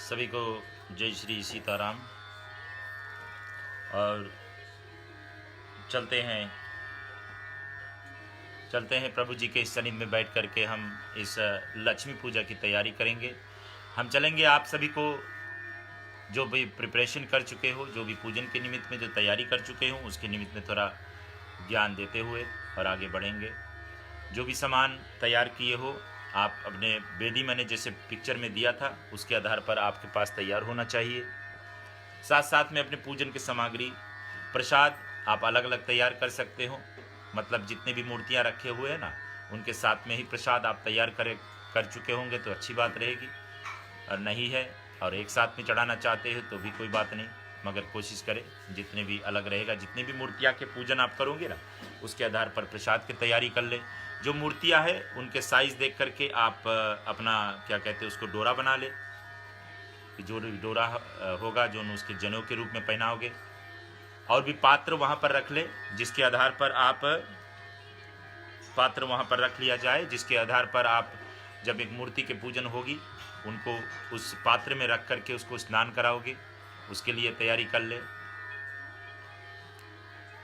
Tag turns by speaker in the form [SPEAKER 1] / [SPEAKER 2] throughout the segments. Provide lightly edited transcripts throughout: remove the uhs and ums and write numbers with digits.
[SPEAKER 1] सभी को जय श्री सीताराम। और चलते हैं प्रभु जी के इस सनिध में बैठ करके हम इस लक्ष्मी पूजा की तैयारी करेंगे। हम चलेंगे आप सभी को जो भी प्रिपरेशन कर चुके हो, जो भी पूजन के निमित्त में जो तैयारी कर चुके हो, उसके निमित्त में थोड़ा ज्ञान देते हुए और आगे बढ़ेंगे। जो भी सामान तैयार किए हो आप अपने वेदी मैंने जैसे पिक्चर में दिया था उसके आधार पर आपके पास तैयार होना चाहिए। साथ साथ में अपने पूजन की सामग्री प्रसाद आप अलग अलग तैयार कर सकते हो। मतलब जितने भी मूर्तियां रखे हुए हैं ना, उनके साथ में ही प्रसाद आप तैयार कर चुके होंगे तो अच्छी बात रहेगी। और नहीं है और एक साथ में चढ़ाना चाहते हो तो भी कोई बात नहीं, मगर कोशिश करें जितने भी अलग रहेगा, जितनी भी मूर्तियाँ के पूजन आप करोगे ना, उसके आधार पर प्रसाद की तैयारी कर ले। जो मूर्तियाँ हैं उनके साइज़ देख करके आप अपना क्या कहते हैं उसको डोरा बना ले, जो डोरा होगा जो उसके जनेऊ के रूप में पहनाओगे। और भी पात्र वहाँ पर रख ले, जिसके आधार पर आप पात्र वहाँ पर रख लिया जाए, जिसके आधार पर आप जब एक मूर्ति के पूजन होगी उनको उस पात्र में रख करके उसको स्नान कराओगे, उसके लिए तैयारी कर ले।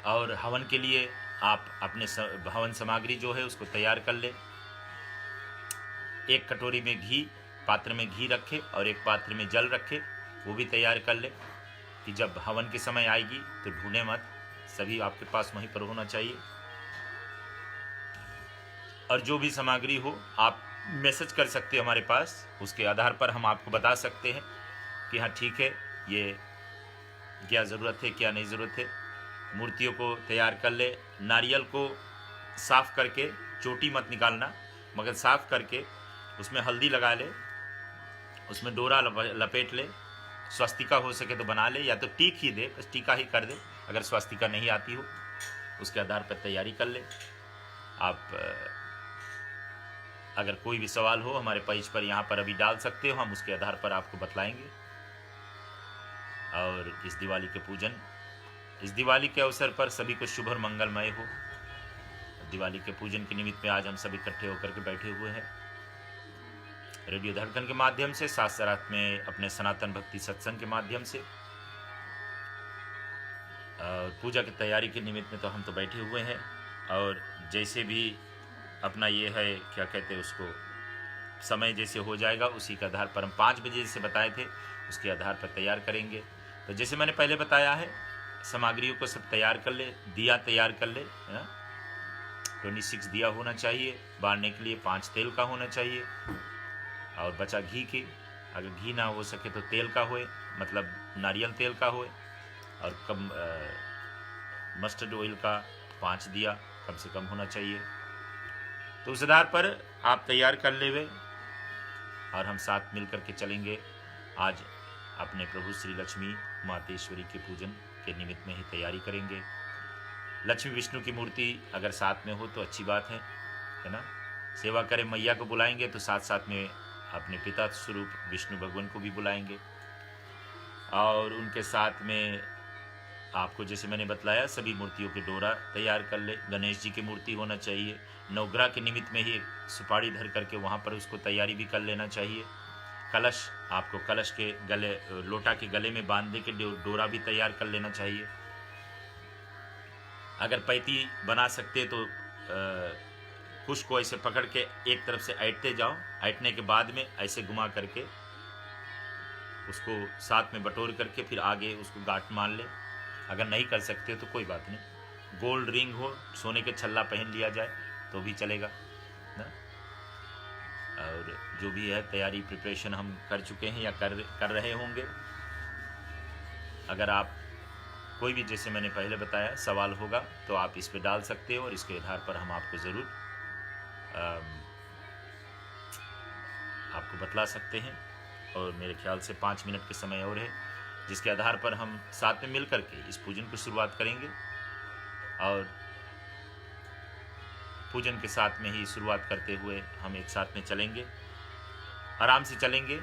[SPEAKER 1] और हवन के लिए आप अपने हवन सामग्री जो है उसको तैयार कर ले। एक कटोरी में घी, पात्र में घी रखे और एक पात्र में जल रखे, वो भी तैयार कर ले कि जब हवन के समय आएगी तो ढूंढे मत, सभी आपके पास वहीं पर होना चाहिए। और जो भी सामग्री हो आप मैसेज कर सकते हो हमारे पास, उसके आधार पर हम आपको बता सकते हैं कि हाँ ठीक है, ये क्या ज़रूरत है क्या नहीं ज़रूरत है। मूर्तियों को तैयार कर ले। नारियल को साफ़ करके, चोटी मत निकालना, मगर साफ़ करके उसमें हल्दी लगा ले, उसमें डोरा लपेट ले। स्वस्तिका हो सके तो बना ले, या तो टीक ही दे, बस टीका ही कर दे। अगर स्वस्तिका नहीं आती हो उसके आधार पर तैयारी कर ले। आप अगर कोई भी सवाल हो हमारे पेज पर यहाँ पर अभी डाल सकते हो, हम उसके आधार पर आपको बतलाएंगे। और इस दिवाली के अवसर पर सभी को शुभ और मंगलमय हो। दिवाली के पूजन के निमित्त में आज हम सभी इकट्ठे होकर के बैठे हुए हैं रेडियो धड़कन के माध्यम से, साथ साथ में अपने सनातन भक्ति सत्संग के माध्यम से। और पूजा की तैयारी के निमित्त में तो हम तो बैठे हुए हैं। और जैसे भी अपना ये है क्या कहते हैं उसको, समय जैसे हो जाएगा उसी के आधार पर हम 5 बजे जैसे बताए थे उसके आधार पर तैयार करेंगे। तो जैसे मैंने पहले बताया है, सामग्रियों को सब तैयार कर ले। दिया तैयार कर ले, है ना। 26 दिया होना चाहिए। बारने के लिए 5 तेल का होना चाहिए। और बचा घी की, अगर घी ना हो सके तो तेल का होए, मतलब नारियल तेल का होए। और कम मस्टर्ड ऑयल का 5 दिया कम से कम होना चाहिए। तो उस आधार पर आप तैयार कर लेवे और हम साथ मिल कर के चलेंगे आज अपने प्रभु श्री लक्ष्मी मातेश्वरी के पूजन के निमित्त में ही तैयारी करेंगे। लक्ष्मी विष्णु की मूर्ति अगर साथ में हो तो अच्छी बात है ना। सेवा करें, मैया को बुलाएंगे तो साथ साथ में अपने पिता स्वरूप विष्णु भगवान को भी बुलाएंगे। और उनके साथ में आपको जैसे मैंने बतलाया सभी मूर्तियों के डोरा तैयार कर ले। गणेश जी की मूर्ति होना चाहिए। नवग्रह के निमित्त में ही एक सुपारी धर करके वहाँ पर उसको तैयारी भी कर लेना चाहिए। कलश, आपको कलश के गले, लोटा के गले में बांधने के डोरा भी तैयार कर लेना चाहिए। अगर पैती बना सकते तो कुश को ऐसे पकड़ के एक तरफ से ऐंठते जाओ, ऐंठने के बाद में ऐसे घुमा करके उसको साथ में बटोर करके फिर आगे उसको गांठ मान ले। अगर नहीं कर सकते तो कोई बात नहीं, गोल्ड रिंग हो, सोने के छल्ला पहन लिया जाए तो भी चलेगा ना। और जो भी है तैयारी प्रिपरेशन हम कर चुके हैं या कर रहे होंगे। अगर आप कोई भी, जैसे मैंने पहले बताया, सवाल होगा तो आप इस पे डाल सकते हो और इसके आधार पर हम आपको ज़रूर आपको बतला सकते हैं। और मेरे ख्याल से 5 मिनट के समय और है, जिसके आधार पर हम साथ में मिल करके इस पूजन की शुरुआत करेंगे। और पूजन के साथ में ही शुरुआत करते हुए हम एक साथ में चलेंगे, आराम से चलेंगे।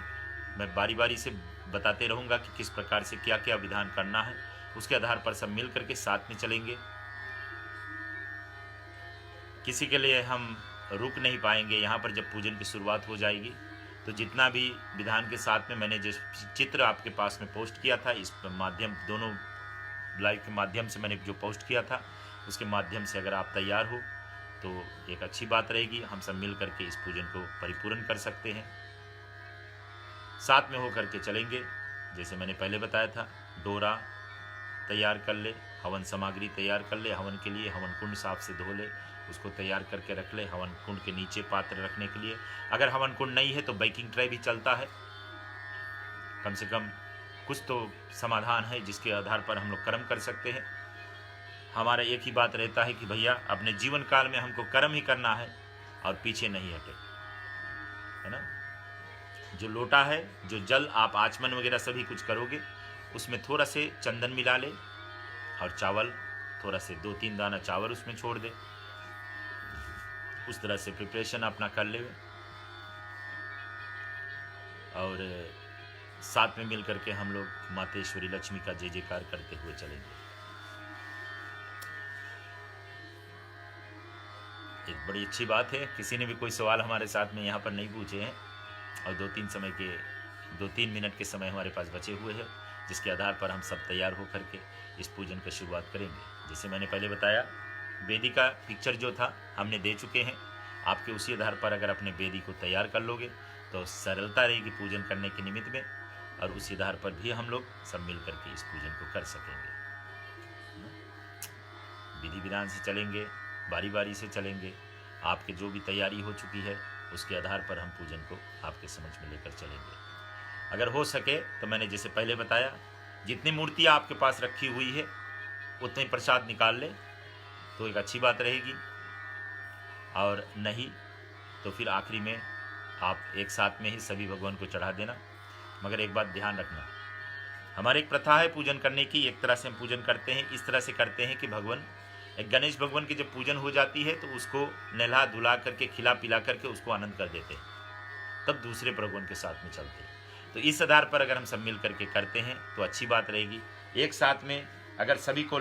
[SPEAKER 1] मैं बारी बारी से बताते रहूँगा कि किस प्रकार से क्या क्या विधान करना है, उसके आधार पर सब मिल करके साथ में चलेंगे। किसी के लिए हम रुक नहीं पाएंगे। यहाँ पर जब पूजन की शुरुआत हो जाएगी तो जितना भी विधान के साथ में मैंने जिस चित्र आपके पास में पोस्ट किया था, इस माध्यम दोनों लाइव के माध्यम से मैंने जो पोस्ट किया था उसके माध्यम से अगर आप तैयार हो तो एक अच्छी बात रहेगी। हम सब मिल करके इस पूजन को परिपूर्ण कर सकते हैं, साथ में होकर के चलेंगे। जैसे मैंने पहले बताया था, डोरा तैयार कर ले, हवन सामग्री तैयार कर ले, हवन के लिए हवन कुंड साफ से धो ले, उसको तैयार करके रख ले। हवन कुंड के नीचे पात्र रखने के लिए, अगर हवन कुंड नहीं है तो बेकिंग ट्रे भी चलता है। कम से कम कुछ तो समाधान है जिसके आधार पर हम लोग कर्म कर सकते हैं। हमारा एक ही बात रहता है कि भैया अपने जीवन काल में हमको कर्म ही करना है और पीछे नहीं हटे, है ना। जो लोटा है, जो जल आप आचमन वगैरह सभी कुछ करोगे, उसमें थोड़ा से चंदन मिला ले और चावल, थोड़ा से 2-3 दाना चावल उसमें छोड़ दे। उस तरह से प्रिपरेशन अपना कर ले और साथ में मिल करके हम लोग मातेश्वरी लक्ष्मी का जय जयकार करते हुए चलेंगे। एक बड़ी अच्छी बात है, किसी ने भी कोई सवाल हमारे साथ में यहाँ पर नहीं पूछे हैं और 2-3 मिनट के समय हमारे पास बचे हुए हैं, जिसके आधार पर हम सब तैयार हो करके इस पूजन की शुरुआत करेंगे। जैसे मैंने पहले बताया, वेदी का पिक्चर जो था हमने दे चुके हैं। आपके उसी आधार पर अगर अपने वेदी को तैयार कर लोगे तो सरलता रहेगी पूजन करने के निमित्त में, और उसी आधार पर भी हम लोग सब मिल करके इस पूजन को कर सकेंगे। विधि विधान से चलेंगे, बारी बारी से चलेंगे। आपके जो भी तैयारी हो चुकी है उसके आधार पर हम पूजन को आपके समझ में लेकर चलेंगे। अगर हो सके तो मैंने जैसे पहले बताया, जितनी मूर्तियाँ आपके पास रखी हुई है उतने प्रसाद निकाल ले तो एक अच्छी बात रहेगी, और नहीं तो फिर आखिरी में आप एक साथ में ही सभी भगवान को चढ़ा देना। मगर एक बात ध्यान रखना, हमारी एक प्रथा है पूजन करने की। एक तरह से हम पूजन करते हैं, इस तरह से करते हैं कि भगवान, एक गणेश भगवान की जब पूजन हो जाती है तो उसको नहला धुला करके, खिला पिला करके उसको आनंद कर देते हैं, तब दूसरे भगवान के साथ में चलते हैं। तो इस आधार पर अगर हम सब मिल करके करते हैं तो अच्छी बात रहेगी। एक साथ में अगर सभी को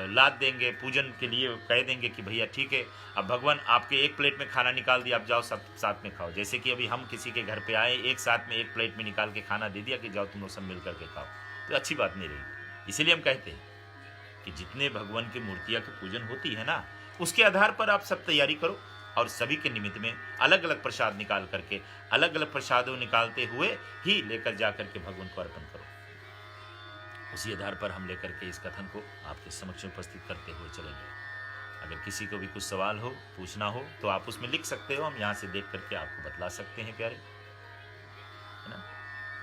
[SPEAKER 1] लाद देंगे पूजन के लिए, कह देंगे कि भैया ठीक है, अब भगवान आपके एक प्लेट में खाना निकाल दिया, आप जाओ सब साथ में खाओ। जैसे कि अभी हम किसी के घर पे आए, एक साथ में एक प्लेट में निकाल के खाना दे दिया कि जाओ तुम लोग सब मिल करके खाओ, तो अच्छी बात नहीं रहेगी। इसीलिए हम कहते हैं कि जितने भगवान की मूर्तियाँ की पूजन होती है ना, उसके आधार पर आप सब तैयारी करो और सभी के निमित्त में अलग अलग प्रसाद निकाल करके, अलग अलग प्रसादों निकालते हुए ही लेकर जा करके भगवान को अर्पण करो। उसी आधार पर हम लेकर के इस कथन को आपके समक्ष उपस्थित करते हुए चलेंगे। अगर किसी को भी कुछ सवाल हो, पूछना हो, तो आप उसमें लिख सकते हो, हम यहाँ से देख करके आपको बतला सकते हैं प्यारे, है ना।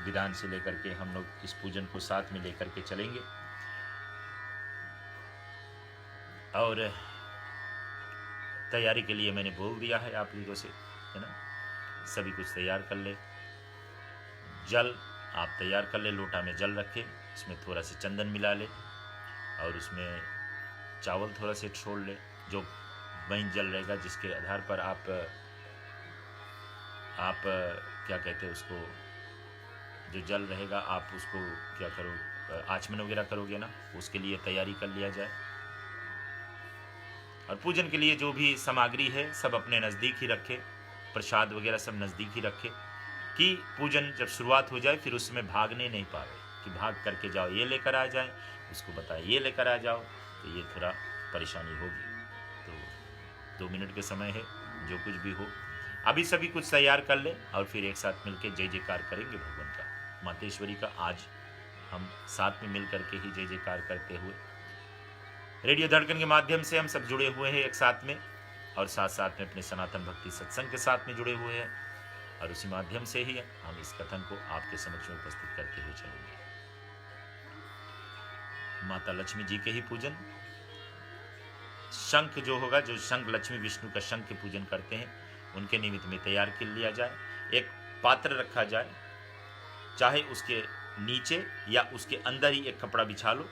[SPEAKER 1] विधान से लेकर के हम लोग इस पूजन को साथ में लेकर के चलेंगे। और तैयारी के लिए मैंने बोल दिया है आप लोगों से, है ना। सभी कुछ तैयार कर ले। जल आप तैयार कर ले, लोटा में जल रखे, उसमें थोड़ा सा चंदन मिला ले और उसमें चावल थोड़ा से छोड़ ले, जो महीन जल रहेगा, जिसके आधार पर आप क्या कहते हैं उसको, जो जल रहेगा आप उसको क्या करो, आचमन वगैरह करोगे ना, उसके लिए तैयारी कर लिया जाए। और पूजन के लिए जो भी सामग्री है सब अपने नज़दीक ही रखे, प्रसाद वगैरह सब नज़दीक ही रखे, कि पूजन जब शुरुआत हो जाए फिर उसमें भागने नहीं पावे कि भाग करके जाओ ये लेकर आ जाए, उसको बताए ये लेकर आ जाओ, तो ये थोड़ा परेशानी होगी। तो 2 मिनट के समय है, जो कुछ भी हो अभी सभी कुछ तैयार कर ले और फिर एक साथ मिलकर जय जयकार करेंगे भगवान का, मातेश्वरी का। आज हम साथ में मिल करके ही जय जयकार करते हुए रेडियो धड़कन के माध्यम से हम सब जुड़े हुए हैं एक साथ में, और साथ साथ में अपने सनातन भक्ति सत्संग के साथ में जुड़े हुए हैं, और उसी माध्यम से ही हम इस कथन को आपके समक्ष में उपस्थित करते हुए चलेंगे। माता लक्ष्मी जी के ही पूजन, शंख जो होगा, जो शंख लक्ष्मी विष्णु का शंख के पूजन करते हैं, उनके निमित्त में तैयार कर लिया जाए। एक पात्र रखा जाए, चाहे उसके नीचे या उसके अंदर ही एक कपड़ा बिछा लो।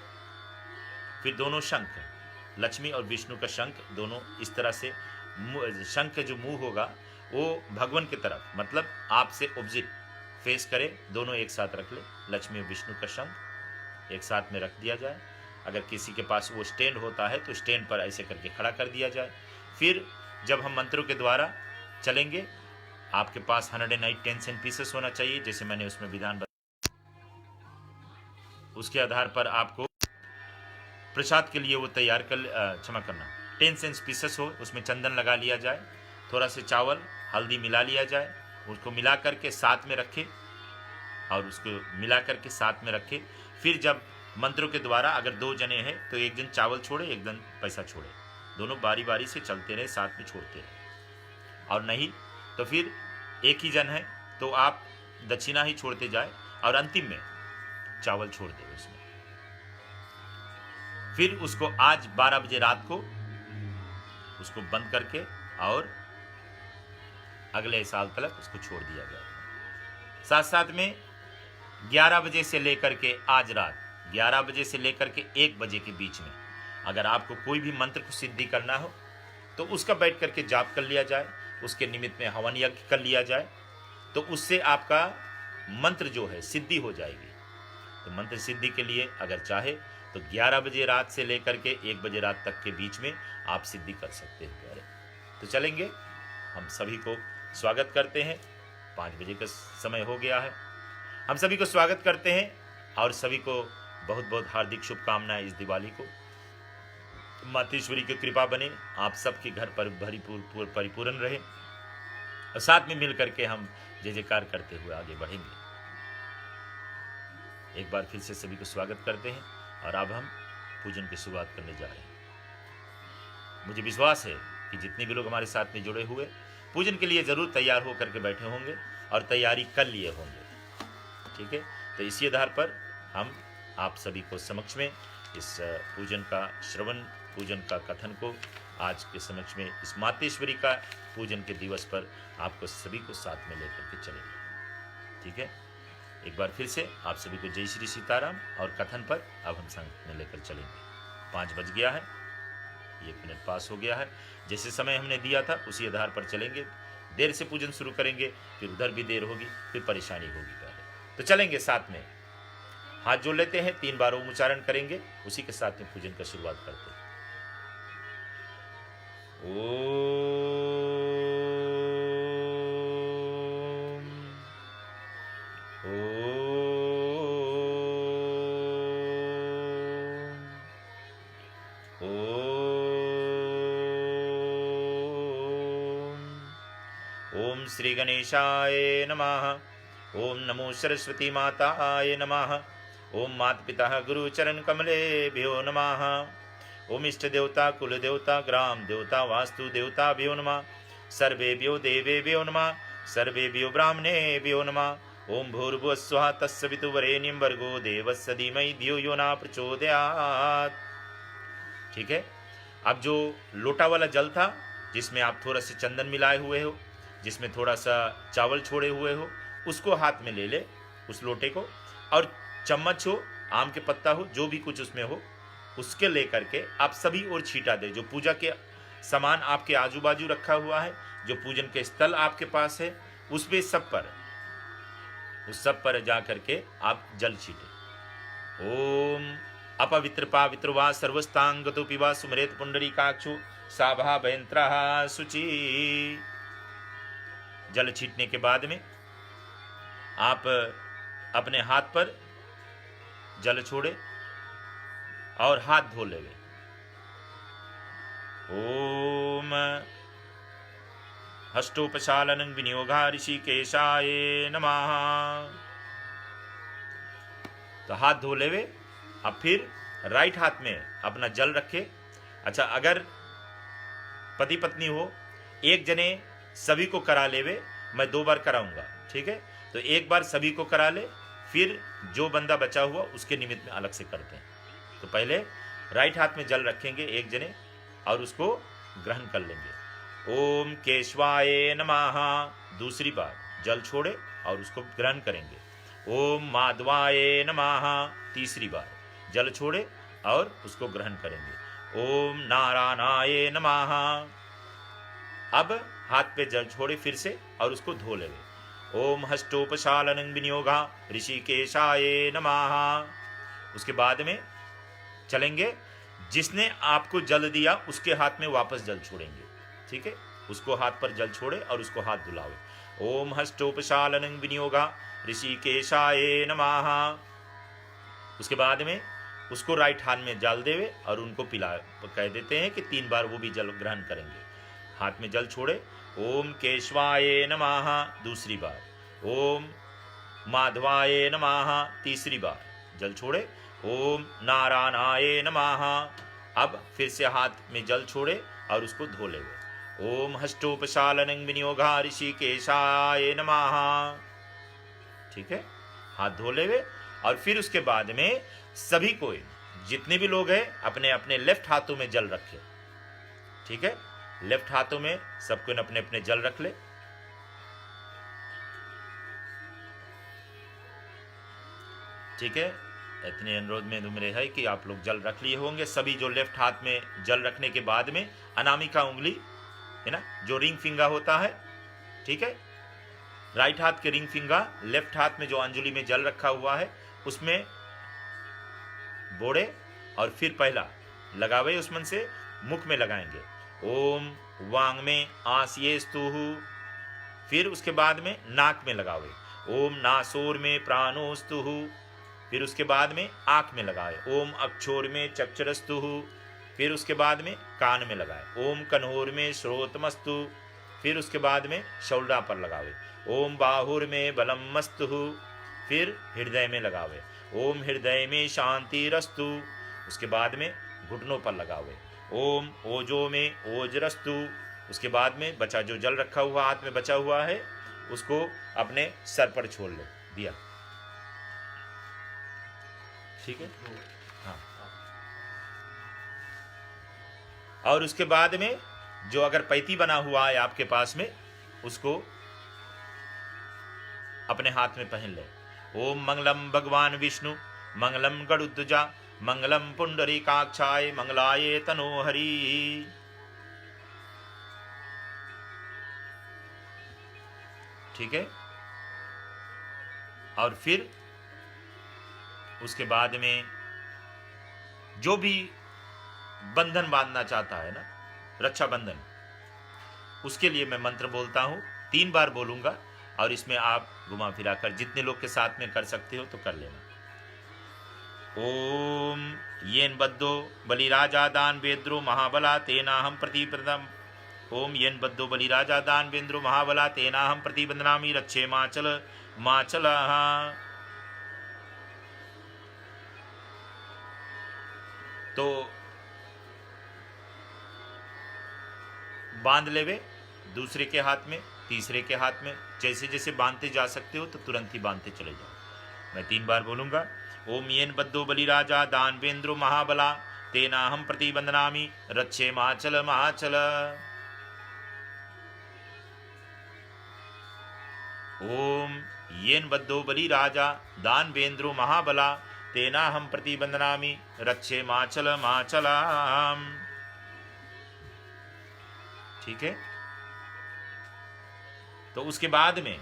[SPEAKER 1] फिर दोनों शंख, लक्ष्मी और विष्णु का शंख दोनों इस तरह से, शंख जो मुंह होगा वो भगवान की तरफ, मतलब आपसे ऑपोजिट फेस करे, दोनों एक साथ रख ले। लक्ष्मी और विष्णु का शंख एक साथ में रख दिया जाए। अगर किसी के पास वो स्टैंड होता है तो स्टैंड पर ऐसे करके खड़ा कर दिया जाए। फिर जब हम मंत्रों के द्वारा चलेंगे, आपके पास 108 10 सेंट पीसेस होना चाहिए, जैसे मैंने उसमें विधान बताया। उसके आधार पर आपको प्रसाद के लिए वो तैयार कर, क्षमा करना, 10 सेंट पीसेस हो, उसमें चंदन लगा लिया जाए, थोड़ा से चावल हल्दी मिला लिया जाए, उसको मिला करके साथ में रखे और उसको मिला करके साथ में रखे। फिर जब मंत्रों के द्वारा अगर 2 जने हैं तो एक जन चावल छोड़े, एक जन पैसा छोड़े, दोनों बारी बारी से चलते रहे, साथ में छोड़ते रहे। और नहीं तो फिर एक ही जन है तो आप दक्षिणा ही छोड़ते जाए और अंतिम में चावल छोड़ दे उसमें। फिर उसको आज 12 बजे रात को उसको बंद करके और अगले साल तक उसको छोड़ दिया गया। साथ साथ में 11 बजे से लेकर के आज रात 11 बजे से लेकर के 1 बजे के बीच में अगर आपको कोई भी मंत्र को सिद्धि करना हो तो उसका बैठ करके जाप कर लिया जाए, उसके निमित्त में हवन यज्ञ कर लिया जाए, तो उससे आपका मंत्र जो है सिद्धि हो जाएगी। तो मंत्र सिद्धि के लिए अगर चाहे तो 11 बजे रात से लेकर के 1 बजे रात तक के बीच में आप सिद्धि कर सकते हैं। तो चलेंगे, हम सभी को स्वागत करते हैं। 5 बजे का समय हो गया है। हम सभी को स्वागत करते हैं और सभी को बहुत बहुत हार्दिक शुभकामनाएं इस दिवाली को। मातेश्वरी की कृपा बने, आप सबके घर पर परिपूर्ण रहे और साथ में मिल करके हम जय जयकार करते हुए आगे बढ़ेंगे। एक बार फिर से सभी को स्वागत करते हैं और अब हम पूजन की शुरुआत करने जा रहे हैं। मुझे विश्वास है कि जितने भी लोग हमारे साथ में जुड़े हुए पूजन के लिए जरूर तैयार हो करके बैठे होंगे और तैयारी कर लिए होंगे। ठीक है, तो इसी आधार पर हम आप सभी को समक्ष में इस पूजन का श्रवण, पूजन का कथन को आज के समक्ष में इस मातेश्वरी का पूजन के दिवस पर आपको सभी को साथ में लेकर के चलेंगे। ठीक है, एक बार फिर से आप सभी को जय श्री सीताराम और कथन पर अब हम संग में लेकर चलेंगे। 5 बज गया है, 1 मिनट पास हो गया है। जैसे समय हमने दिया था उसी आधार पर चलेंगे। देर से पूजन शुरू करेंगे, फिर उधर भी देर होगी, फिर परेशानी होगी पहले। तो चलेंगे साथ में, हाथ जोड़ लेते हैं, 3 बार ओम उच्चारण करेंगे, उसी के साथ में पूजन का शुरुआत करते हैं। ओम श्री गणेशाय नमः। ओम नमो सरस्वती माताय नमः। ओम माता पिता गुरुचरण कमलेभ्यो नमः। ओम इष्ट देवता कुल देवता ग्राम देवता वास्तु देवताभ्यो नमः। सर्वेभ्यो देवेभ्यो नमः। सर्वेभ्यो ब्राह्मणेभ्यो नमः। ओम भूर्भुवः स्वः तत्सवितुर्वरेण्यं भर्गो देवस्य धीमहि धियो यो न प्रचोदयात्। ठीक है, अब जो लोटा वाला जल था जिसमें आप थोड़ा सा चंदन मिलाए हुए हो, जिसमें थोड़ा सा चावल छोड़े हुए हो, उसको हाथ में ले ले, उस लोटे को, और चम्मच हो, आम के पत्ता हो, जो भी कुछ उसमें हो, उसके लेकर के आप सभी ओर छींटा दे। जो पूजा के सामान आपके आजू बाजू रखा हुआ है, जो पूजन के स्थल आपके पास है, उस सब पर जा करके आप जल छींटे। ओम अपवित्र पावित्र वा सर्वस्तांगतो पिबा सुमरेत पुंडरीकाक्षु साभा भयंत्रः शुचि। जल छींटने के बाद में आप अपने हाथ पर जल छोड़े और हाथ धो लेवे। ओम हस्तोपशालनं विनियोगा ऋषिकेशाय नमः। तो हाथ धो लेवे। अब फिर राइट हाथ में अपना जल रखे। अच्छा, अगर पति पत्नी हो, एक जने सभी को करा लेवे, मैं 2 बार कराऊंगा। ठीक है, तो एक बार सभी को करा ले, फिर जो बंदा बचा हुआ उसके निमित्त में अलग से करते हैं। तो पहले राइट हाथ में जल रखेंगे एक जने और उसको ग्रहण कर लेंगे। ओम केशवाय नमः। दूसरी बार जल छोड़े और उसको ग्रहण करेंगे। ओम माधवाय नमः। तीसरी बार जल छोड़े और उसको ग्रहण करेंगे। ओम नारायणाय नमः। अब हाथ पे जल छोड़े फिर से और उसको धो लेंगे। ओम हस्तोपशालनं विनियोगा ऋषिकेशाय नमः। उसके बाद में चलेंगे, जिसने आपको जल दिया उसके हाथ में वापस जल छोड़ेंगे। ठीक है, उसको हाथ पर जल छोड़े और उसको हाथ धुलाओ। ओम हस्तोपशालन विनियोगा ऋषिकेशाय नमः। उसके बाद में उसको राइट हाथ में जल देवे और उनको पिला, कह देते हैं कि 3 बार वो भी जल ग्रहण करेंगे। हाथ में जल छोड़े, ओम केशवाय नमः दूसरी बार, ओम माधवाय नमः तीसरी बार, जल छोड़े, ओम नारायणाय नमः। अब फिर से हाथ में जल छोड़े और उसको धो लेवे। ओम हस्तोपशालन विनियोगा ऋषिकेशाय नमः। ठीक है, हाथ धो लेवे और फिर उसके बाद में सभी को, जितने भी लोग हैं, अपने अपने लेफ्ट हाथों में जल रखे। ठीक है, लेफ्ट हाथों में सबको अपने अपने जल रख ले। ठीक है, इतने अनुरोध में मेरे है कि आप लोग जल रख लिए होंगे सभी। जो लेफ्ट हाथ में जल रखने के बाद में अनामिका उंगली है ना, जो रिंग फिंगर होता है, ठीक है, राइट हाथ के रिंग फिंगर लेफ्ट हाथ में जो अंजुली में जल रखा हुआ है उसमें बोड़े और फिर पहला लगावे, उसमें से मुख में लगाएंगे। ओम वांग में आसिये स्तुहु, फिर उसके बाद में नाक में लगावे। ओम नासोर में प्राणोस्तुहु, फिर उसके बाद में आंख में लगाए। ओम अक्षोर में चक्षरस्तुहु, फिर उसके बाद में कान में लगाए। ओम कन्होर में श्रोतमस्तु, फिर उसके बाद में शौल्डा पर लगावे। ओम बाहुर में बलमस्तुहु, फिर हृदय में लगावे। ओम हृदय में शांतिरस्तु, उसके बाद में घुटनों पर लगावे। ओम ओजो में ओजरस्तु, उसके बाद में बचा जो जल रखा हुआ हाथ में बचा हुआ है उसको अपने सर पर छोड़ ले दिया। ठीक है, हाँ। और उसके बाद में जो अगर पैती बना हुआ है आपके पास में उसको अपने हाथ में पहन ले। ओम मंगलम भगवान विष्णु मंगलम गरुध्वजा मंगलम पुंडरीकाक्षाय मंगलाय तनोहरि। ठीक है, और फिर उसके बाद में जो भी बंधन बांधना चाहता है ना, रक्षा बंधन, उसके लिए मैं मंत्र बोलता हूं, 3 बार बोलूंगा और इसमें आप घुमा फिरा कर जितने लोग के साथ में कर सकते हो तो कर लेना। ओम येन बद्धो बलिराजा दान वेद्रो महाबला तेना हम प्रतिपदम। ओम येन बद्धो बलिराजा दान वेद्रो महाबला तेना हम प्रतिबंधनामी रक्षे माचल माचल। तो बांध लेवे दूसरे के हाथ में, तीसरे के हाथ में, जैसे जैसे बांधते जा सकते हो तो तुरंत ही बांधते चले जाओ। मैं 3 बार बोलूंगा। ओम येन बद्धो बलिराजा दानवेंद्रो महाबला तेना हम प्रतिबंधनामी रक्षे महाचल महाचल। ओम येन बद्धो बलिराजा दानवेंद्रो महाबला तेना हम प्रतिबंधनामी रक्षे माचल माचलाम। ठीक है, तो उसके बाद में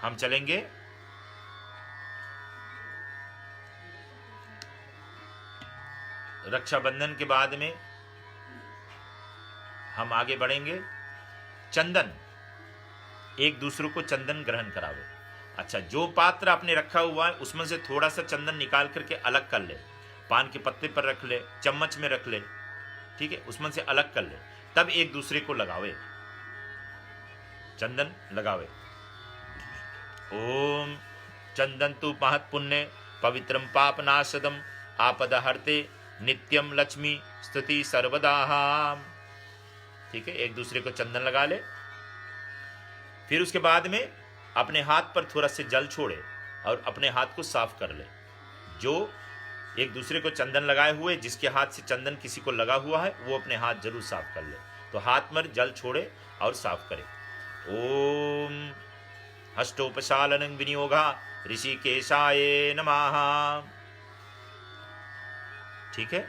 [SPEAKER 1] हम चलेंगे रक्षाबंधन के बाद में हम आगे बढ़ेंगे। चंदन, एक दूसरे को चंदन ग्रहण करावे। अच्छा, जो पात्र आपने रखा हुआ है उसमें से थोड़ा सा चंदन निकाल करके अलग कर ले, पान के पत्ते पर रख ले, चम्मच में रख ले, ठीक है, उसमें से अलग कर ले, तब एक दूसरे को लगावे, चंदन लगावे। ओम चंदन तु महत् पुण्य पवित्रम पापनाशदम आपद हरते नित्यम लक्ष्मी स्तुति सर्वदा। ठीक है, एक दूसरे को चंदन लगा ले। फिर उसके बाद में अपने हाथ पर थोड़ा से जल छोड़े और अपने हाथ को साफ कर ले। जो एक दूसरे को चंदन लगाए हुए, जिसके हाथ से चंदन किसी को लगा हुआ है, वो अपने हाथ जरूर साफ कर ले। तो हाथ में जल छोड़े और साफ करे। ओम हस्तोपशालन विनियोगा ऋषिकेशाय नमः। ठीक है,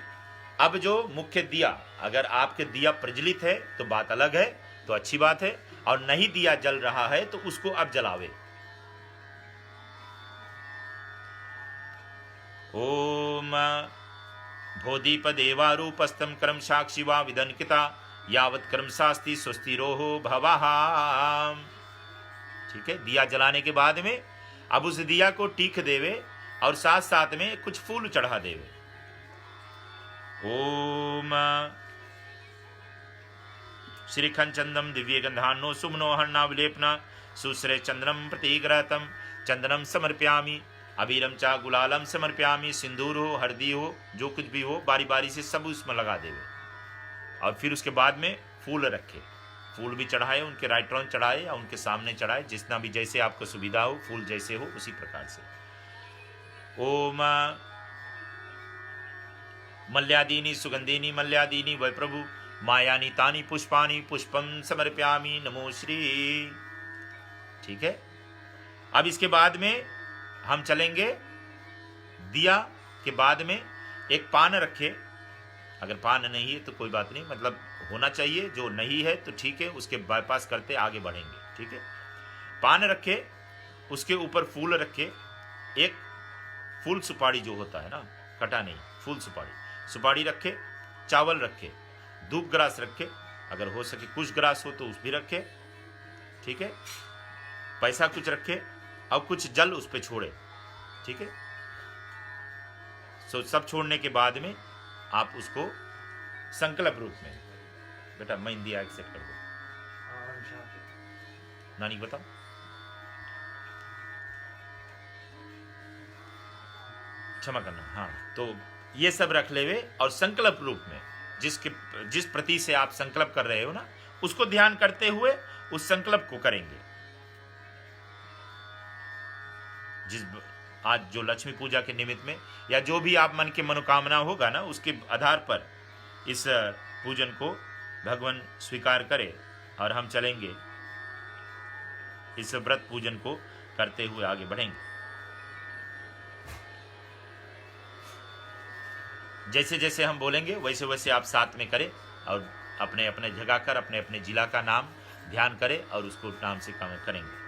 [SPEAKER 1] अब जो मुख्य दिया, अगर आपके दिया प्रज्वलित है तो बात अलग है, तो अच्छी बात है, और नहीं दिया जल रहा है तो उसको अब जलावे। ओम भोदीप देवारूपस्तम कर्म साक्षी वा विदनकिता यावत कर्म शास्ति स्वस्ति रोहो भवः। ठीक है, दिया जलाने के बाद में अब उस दिया को टीक देवे और साथ साथ में कुछ फूल चढ़ा देवे। ओम श्रीखंड चंदम दिव्य गंधान्नो सुमनो हर्णावलेपना सुश्रे चंद्रम प्रतिग्रहतम चंदनम समर्प्यामि अबीरम चा गुलालम समर्प्यामि। सिंदूर हो, हल्दी हो, जो कुछ भी हो बारी बारी से सब उसमें लगा देवे और फिर उसके बाद में फूल रखे, फूल भी चढ़ाए, उनके राइट ऑन चढ़ाए या उनके सामने चढ़ाए, जितना भी जैसे आपको सुविधा हो, फूल जैसे हो उसी प्रकार से। ओम मल्यादीनी सुगंधीनी मल्यादीनी वै प्रभु मायानी तानी पुष्पानी पुष्पम समर्प्यामि नमो श्री। ठीक है, अब इसके बाद में हम चलेंगे, दिया के बाद में एक पान रखे। अगर पान नहीं है तो कोई बात नहीं, मतलब होना चाहिए, जो नहीं है तो ठीक है, उसके बाईपास करते आगे बढ़ेंगे। ठीक है, पान रखे, उसके ऊपर फूल रखे, एक फूल सुपारी जो होता है ना, कटा नहीं, फूल सुपारी रखे, चावल रखे, धूप ग्रास रखे, अगर हो सके कुछ ग्रास हो तो उस भी रखे। ठीक है, पैसा कुछ रखे और कुछ जल उस पर छोड़े। ठीक है, सो सब छोड़ने के बाद में आप उसको संकल्प रूप में, बेटा मैं इंडिया एक्सेप्ट कर दो, नानी बताओ। क्षमा करना, हाँ, तो ये सब रख लेवे और संकल्प रूप में जिस प्रति से आप संकल्प कर रहे हो ना, उसको ध्यान करते हुए उस संकल्प को करेंगे। आज जो लक्ष्मी पूजा के निमित्त में या जो भी आप मन के मनोकामना होगा ना, उसके आधार पर इस पूजन को भगवान स्वीकार करे और हम चलेंगे, इस व्रत पूजन को करते हुए आगे बढ़ेंगे। जैसे जैसे हम बोलेंगे वैसे वैसे आप साथ में करें और अपने अपने जगह कर अपने अपने जिला का नाम ध्यान करें और उसको नाम से काम करेंगे।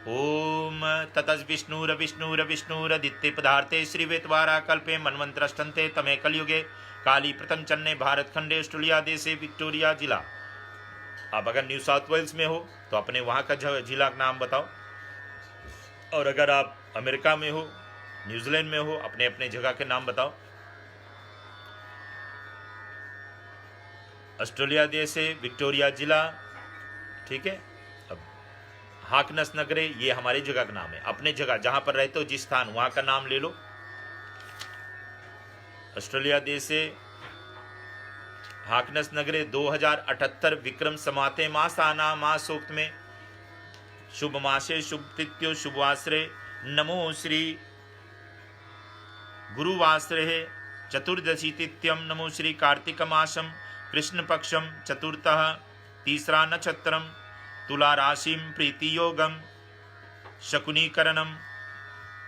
[SPEAKER 1] ओम ततस् विष्णुरदित्य पदार्थे श्रीवेतवारा कल्पे मन्वंतरष्टन्ते तमे कलयुगे काली प्रथम चन्ने भारत खंडे ऑस्ट्रेलिया देशे विक्टोरिया जिला। अब अगर न्यू साउथ वेल्स में हो तो अपने वहाँ का जिला का नाम बताओ, और अगर आप अमेरिका में हो, न्यूजीलैंड में हो, अपने अपने जगह के नाम बताओ। ऑस्ट्रेलिया देश से विक्टोरिया जिला। ठीक है, अब हाकनस नगरे ये हमारी जगह का नाम है, अपने जगह जहां पर रहते हो जिस स्थान वहां का नाम ले लो। ऑस्ट्रेलिया देश से हाकनस नगरे 2078 विक्रम समाते मासाना मासोक्त में शुभ मासे शुभ तिथ्यो शुभवासरे नमो श्री गुरुवासरे चतुर्दशी तिथ्यम नमो श्री कार्तिक मासम कृष्ण पक्षम चतुर्थः तीसरा नक्षत्रम तुला राशिम प्रीति योगम शकुनीकरणम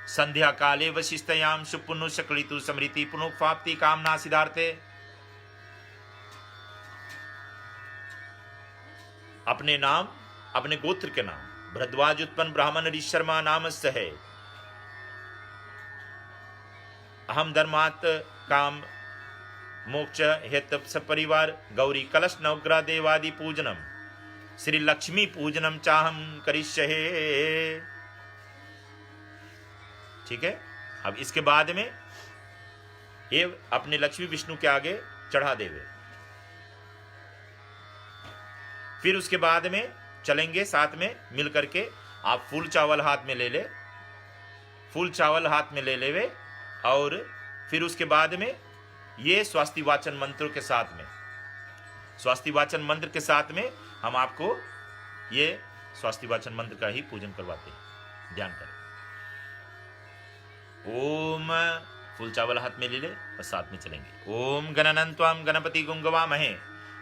[SPEAKER 1] संध्या काले वशिष्ठयाम सुपुनु शकलितु समृति पुनोक्फाप्ति कामना सिद्धार्थे। अपने नाम, अपने गोत्र के नाम, भरद्वाज उत्पन्न ब्राह्मण ऋषि शर्मा नामस्य है। अहम धर्मात् काम मोक्ष हेतु सपरिवार गौरी कलश नवग्रह देवादि पूजनम श्री लक्ष्मी पूजनम चाहम करिष्ये। ठीक है, अब इसके बाद में ये अपने लक्ष्मी विष्णु के आगे चढ़ा देवे। फिर उसके बाद में चलेंगे साथ में मिल करके, आप फूल चावल हाथ में ले ले, फूल चावल हाथ में ले लेवे और फिर उसके बाद में ये स्वास्ति वाचन मंत्रों के साथ में, स्वास्ति वाचन मंत्र के साथ में हम आपको ये स्वास्ति वाचन मंत्र का ही पूजन करवाते हैं। ध्यान करें। ओम, फूल चावल हाथ में ले ले और साथ में चलेंगे। ओम गणनन्त्वाम गणपति गुंगवामहे,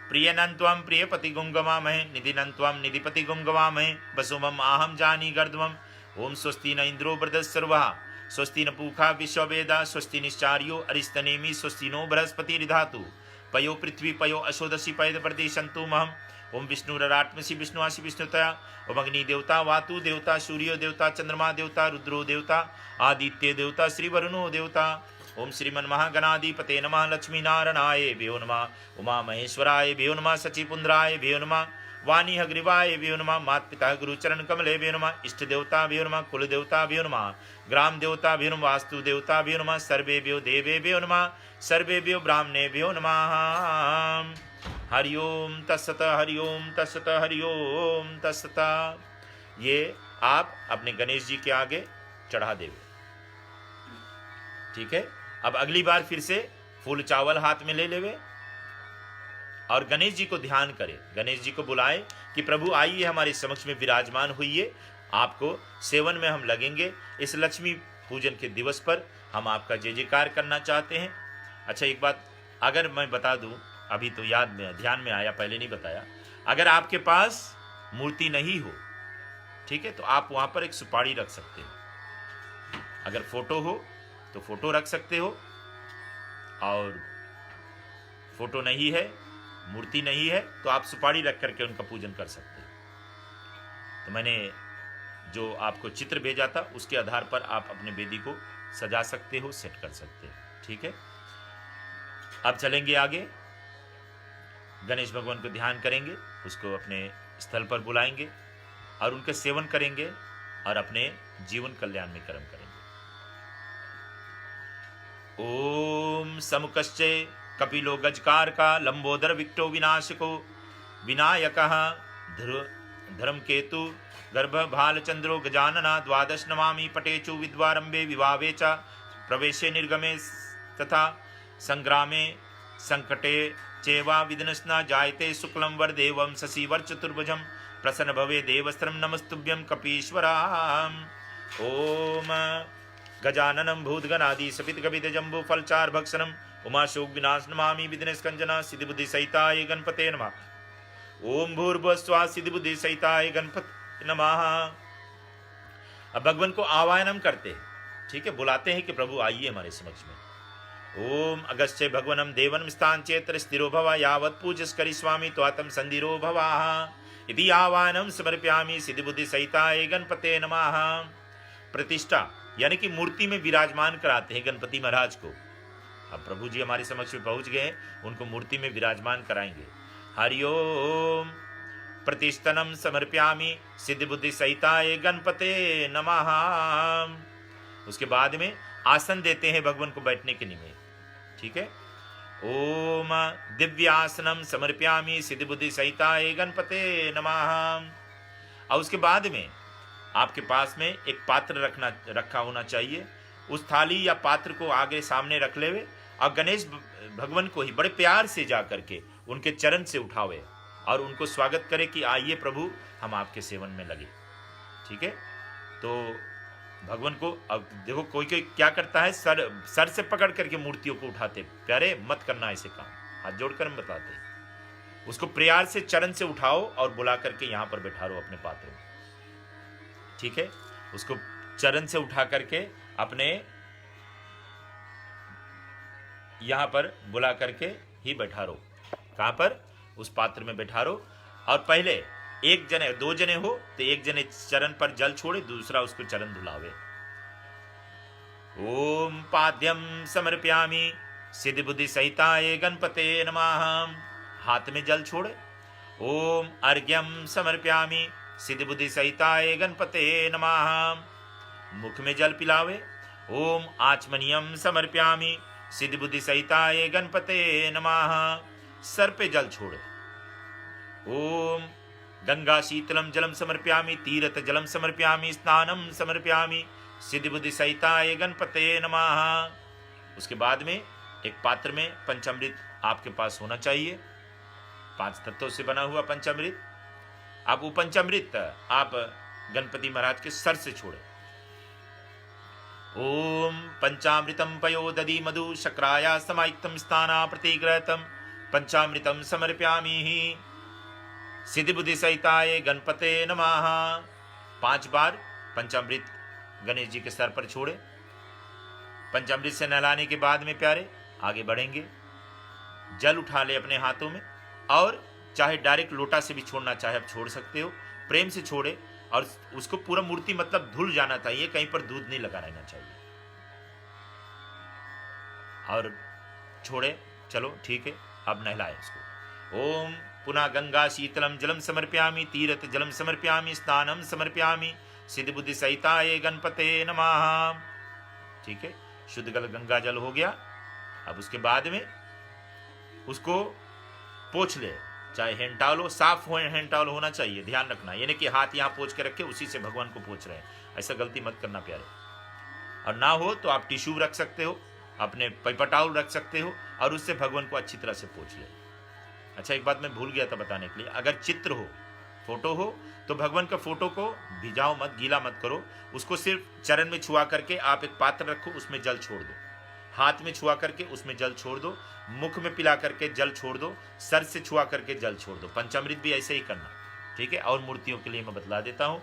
[SPEAKER 1] प्रियनन्त्वाम प्रियपति गुंगवामहे, निधिनन्त्वाम निधिपति गुंगवामहे, वसुमम आहम जानी गर्दवम। ओम स्वस्ति न इंद्रो बृहस्पतिर्वः, स्वस्ति न पूषा विश्ववेदा, स्वस्ति निश्चार्यो अरिस्तनेमि, स्वस्ति नो बृहस्पति रिधातु, पयो पृथ्वी पयो अशोदशी पयद प्रदेशन्तु महम। ओम विष्णुरात्मसि विष्णुआसि विष्णुतया, ओम अग्नि देवता वातु देवता सूर्यो देवता चंद्रमा देवता रुद्रो देवता आदित्य देवता श्री वरुणो देवता। ओम श्रीमन्महागणाधिपते नमः, लक्ष्मी नारायणाय भ्यो नमः, उमा महेश्वराय भ्यो नमः, सचिपुंद्राय भ्यो नमः, वाणी हग्रीवाय भ्यो नमः, मात पिता गुरुचरण कमले भ्यो नमः, इष्ट देवता भ्यो नमः, कुल देवता भ्यो नमः, ग्राम देवता भ्यो नमः, वास्तु देवता भ्यो नमः, सर्वेभ्यो देवेभ्यो नमः, सर्वेभ्यो ब्राह्मणेभ्यो नमः। हरि ओम तत्सत, हरि ओम तत्सत, हरि ओम तत्सत। ये आप अपने गणेश जी के आगे चढ़ा देवे, ठीक है। अब अगली बार फिर से फूल चावल हाथ में ले लेवे और गणेश जी को ध्यान करे, गणेश जी को बुलाए कि प्रभु आइए हमारे समक्ष में विराजमान हुइए, आपको सेवन में हम लगेंगे। इस लक्ष्मी पूजन के दिवस पर हम आपका जय जयकार करना चाहते हैं। अच्छा, एक बात अगर मैं बता दूं, अभी तो याद में ध्यान में आया, पहले नहीं बताया, अगर आपके पास मूर्ति नहीं हो, ठीक है, तो आप वहां पर एक सुपारी रख सकते हो। अगर फोटो हो तो फोटो रख सकते हो, और फोटो नहीं है, मूर्ति नहीं है, तो आप सुपारी रख करके उनका पूजन कर सकते हो। तो मैंने जो आपको चित्र भेजा था उसके आधार पर आप अपने वेदी को सजा सकते हो, सेट कर सकते हो, ठीक है। अब चलेंगे आगे, गणेश भगवान को ध्यान करेंगे, उसको अपने स्थल पर बुलाएंगे और उनके सेवन करेंगे और अपने जीवन कल्याण में कर्म करेंगे। ओम समुकश्चे कपिलो गजकार का लंबोदर विक्टो विनाशको विनायकः धर्मकेतु गर्भ भालचंद्रो गजानना द्वादश नमामि पटेचु विद्वारंभे विवावे च प्रवेशे निर्गमे तथा संग्रामे संकटे चेवा विघ्नस्ना जायते शुक्लं वरदेवं शशिवर चतुर्भुजं प्रसन्न भवे देवस्त्रं नमस्तुभ्यं कपीश्वरा। ओम गजाननं भूतगणादि सपितकपित जम्बू फलचार भक्षणं उमाशोक विनाश नमामि विघ्नस्कंजना सिद्धिबुद्धि सहिताय गणपते नमः। ओम भूर्भुवस्सुवः सिद्धिबुद्धि सहिताय गणपते नमः। अब भगवान को आवाहनम करते हैं, ठीक है, बुलाते हैं कि प्रभु आइए हमारे समक्ष में। ओम अगस्त्य भगवनम देवनम स्थान चेत्र स्थिरो भव यावत् पूजस करिष्वामि त्वातम संधिरो भवाः इति आवाहनम समर्पयामि सिद्धिबुद्धि सहिताय गणपते नमः। प्रतिष्ठा यानी कि मूर्ति में विराजमान कराते हैं गणपति महाराज को। अब प्रभु जी हमारे समक्ष में पहुंच गए, उनको मूर्ति में विराजमान कराएंगे। हरि ओम प्रतिष्ठनम समर्पयामि सिद्धिबुद्धि सहिताय गणपते नमः। उसके बाद में आसन देते हैं भगवान को बैठने के लिए, ठीक है। ओम दिव्यासनम समर्पयामि सिद्धिबुद्धि सहिताय गणपते नमः। और उसके बाद में आपके पास में एक पात्र रखा होना चाहिए। उस थाली या पात्र को आगे सामने रख लेवे और गणेश भगवान को ही बड़े प्यार से जा करके उनके चरण से उठावे और उनको स्वागत करे कि आइए प्रभु हम आपके सेवन में लगे, ठीक है। तो भगवान को अब देखो कोई क्या करता है, सर से पकड़ करके मूर्तियों को उठाते। प्यारे मत करना ऐसे काम, हाथ जोड़कर हम बताते हैं। उसको प्यार से चरण से उठाओ और बुला करके यहाँ पर बैठा लो अपने पात्र में, ठीक है। उसको चरण से उठा करके अपने यहां पर बुला करके ही बैठा रो। कहां पर? उस पात्र में बैठा रो। और पहले एक जने, दो जने हो तो एक जने चरण पर जल छोड़े, दूसरा उसको चरण धुलावे। ओम पाद्यम समर्पयामि सिद्धिबुद्धि सहिताय गणपते नमः। हाथ में जल छोड़े। ओम अर्घ्यम समर्पयामि सिद्धिबुद्धि सहिताय गणपते नमः। मुख में जल पिलावे। ओम आचमनियम समर्पयामि सिद्धिबुद्धि सहिताय गणपते नमः। सर पे जल छोड़े। ओम गंगा शीतलम जलम समर्पयामि तीर्थ जलम समर्पयामि स्नानम समर्पयामि सिद्धिबुद्धि सहिताय गणपते नमः। उसके बाद में एक पात्र में पंचामृत आपके पास होना चाहिए, 5 तत्वों से बना हुआ पंचामृत। आप वो पंचामृत आप गणपति महाराज के सर से छोड़े। ओम पंचामृतम पयो दधि मधु शक्राया समायुक्तम स्थाना प्रतिग्रहतम पंचामृतम समर्पयामि सिद्धिबुद्धि सहिताय गणपते नमः। 5 बार पंचामृत गणेश जी के सर पर छोड़े। पंचामृत से नहलाने के बाद में प्यारे आगे बढ़ेंगे। जल उठा ले अपने हाथों में, और चाहे डायरेक्ट लोटा से भी छोड़ना चाहे आप छोड़ सकते हो। प्रेम से छोड़े और उसको पूरा मूर्ति मतलब धुल जाना चाहिए, कहीं पर दूध नहीं लगा रहना चाहिए। और छोड़े, चलो ठीक है, अब नहलाए उसको। ओम पुनः गंगा शीतलम जलम समर्पयामि, तीर्थ जलम समर्पयामि, स्नानम समर्पयामि, सिद्ध बुद्धि सहिताय गणपते नमः। ठीक है, शुद्ध गंगा जल हो गया। अब उसके बाद में उसको पोंछ ले, चाहे हैंड टॉवल हो, साफ हो हैंड टॉवल होना चाहिए, ध्यान रखना। यानी कि हाथ यहाँ पोंछ के रखे, उसी से भगवान को पोंछ रहे हैं, ऐसा गलती मत करना प्यारे। और ना हो तो आप टिश्यू रख सकते हो, अपने पेपर टॉवल रख सकते हो, और उससे भगवान को अच्छी तरह से पोंछ ले। अच्छा, एक बात मैं भूल गया था बताने के लिए, अगर चित्र हो, फोटो हो, तो भगवान का फोटो को भिजाओ मत, गीला मत करो, उसको सिर्फ चरण में छुआ करके आप एक पात्र रखो, उसमें जल छोड़ दो, हाथ में छुआ करके उसमें जल छोड़ दो, मुख में पिला करके जल छोड़ दो, सर से छुआ करके जल छोड़ दो। पंचामृत भी ऐसे ही करना, ठीक है। और मूर्तियों के लिए मैं बतला देता हूँ,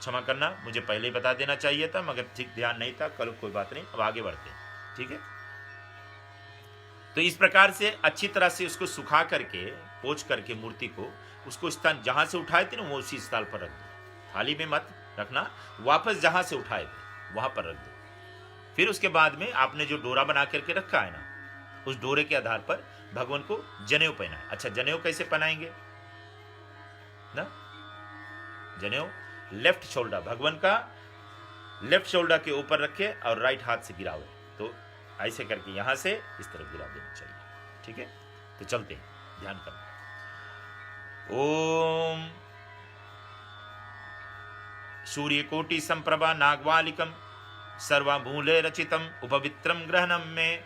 [SPEAKER 1] क्षमा करना, मुझे पहले ही बता देना चाहिए था, मगर ठीक ध्यान नहीं था, कल कोई बात नहीं, अब आगे बढ़ते हैं, ठीक है। तो इस प्रकार से अच्छी तरह से उसको सुखा करके, पोंछ करके मूर्ति को, उसको स्थान जहां से उठाए थे ना, वो उसी स्थल पर रख दो, थाली में मत रखना, वापस जहां से उठाए थे वहां पर रख दो। फिर उसके बाद में आपने जो डोरा बना करके रखा है ना, उस डोरे के आधार पर भगवान को जनेऊ पहना है। अच्छा, जनेऊ कैसे पहनाएंगे ना? जनेऊ लेफ्ट शोल्डर, भगवान का लेफ्ट शोल्डर के ऊपर रखे और राइट हाथ से गिरावे, तो ऐसे करके यहां से इस तरफ गिरा देना चाहिए, ठीक है। तो चलते हैं, ध्यान करना। ओम सूर्यकोटि संप्रभा नागवालिकम सर्वमूले रचितम उपवित्रम ग्रहणम में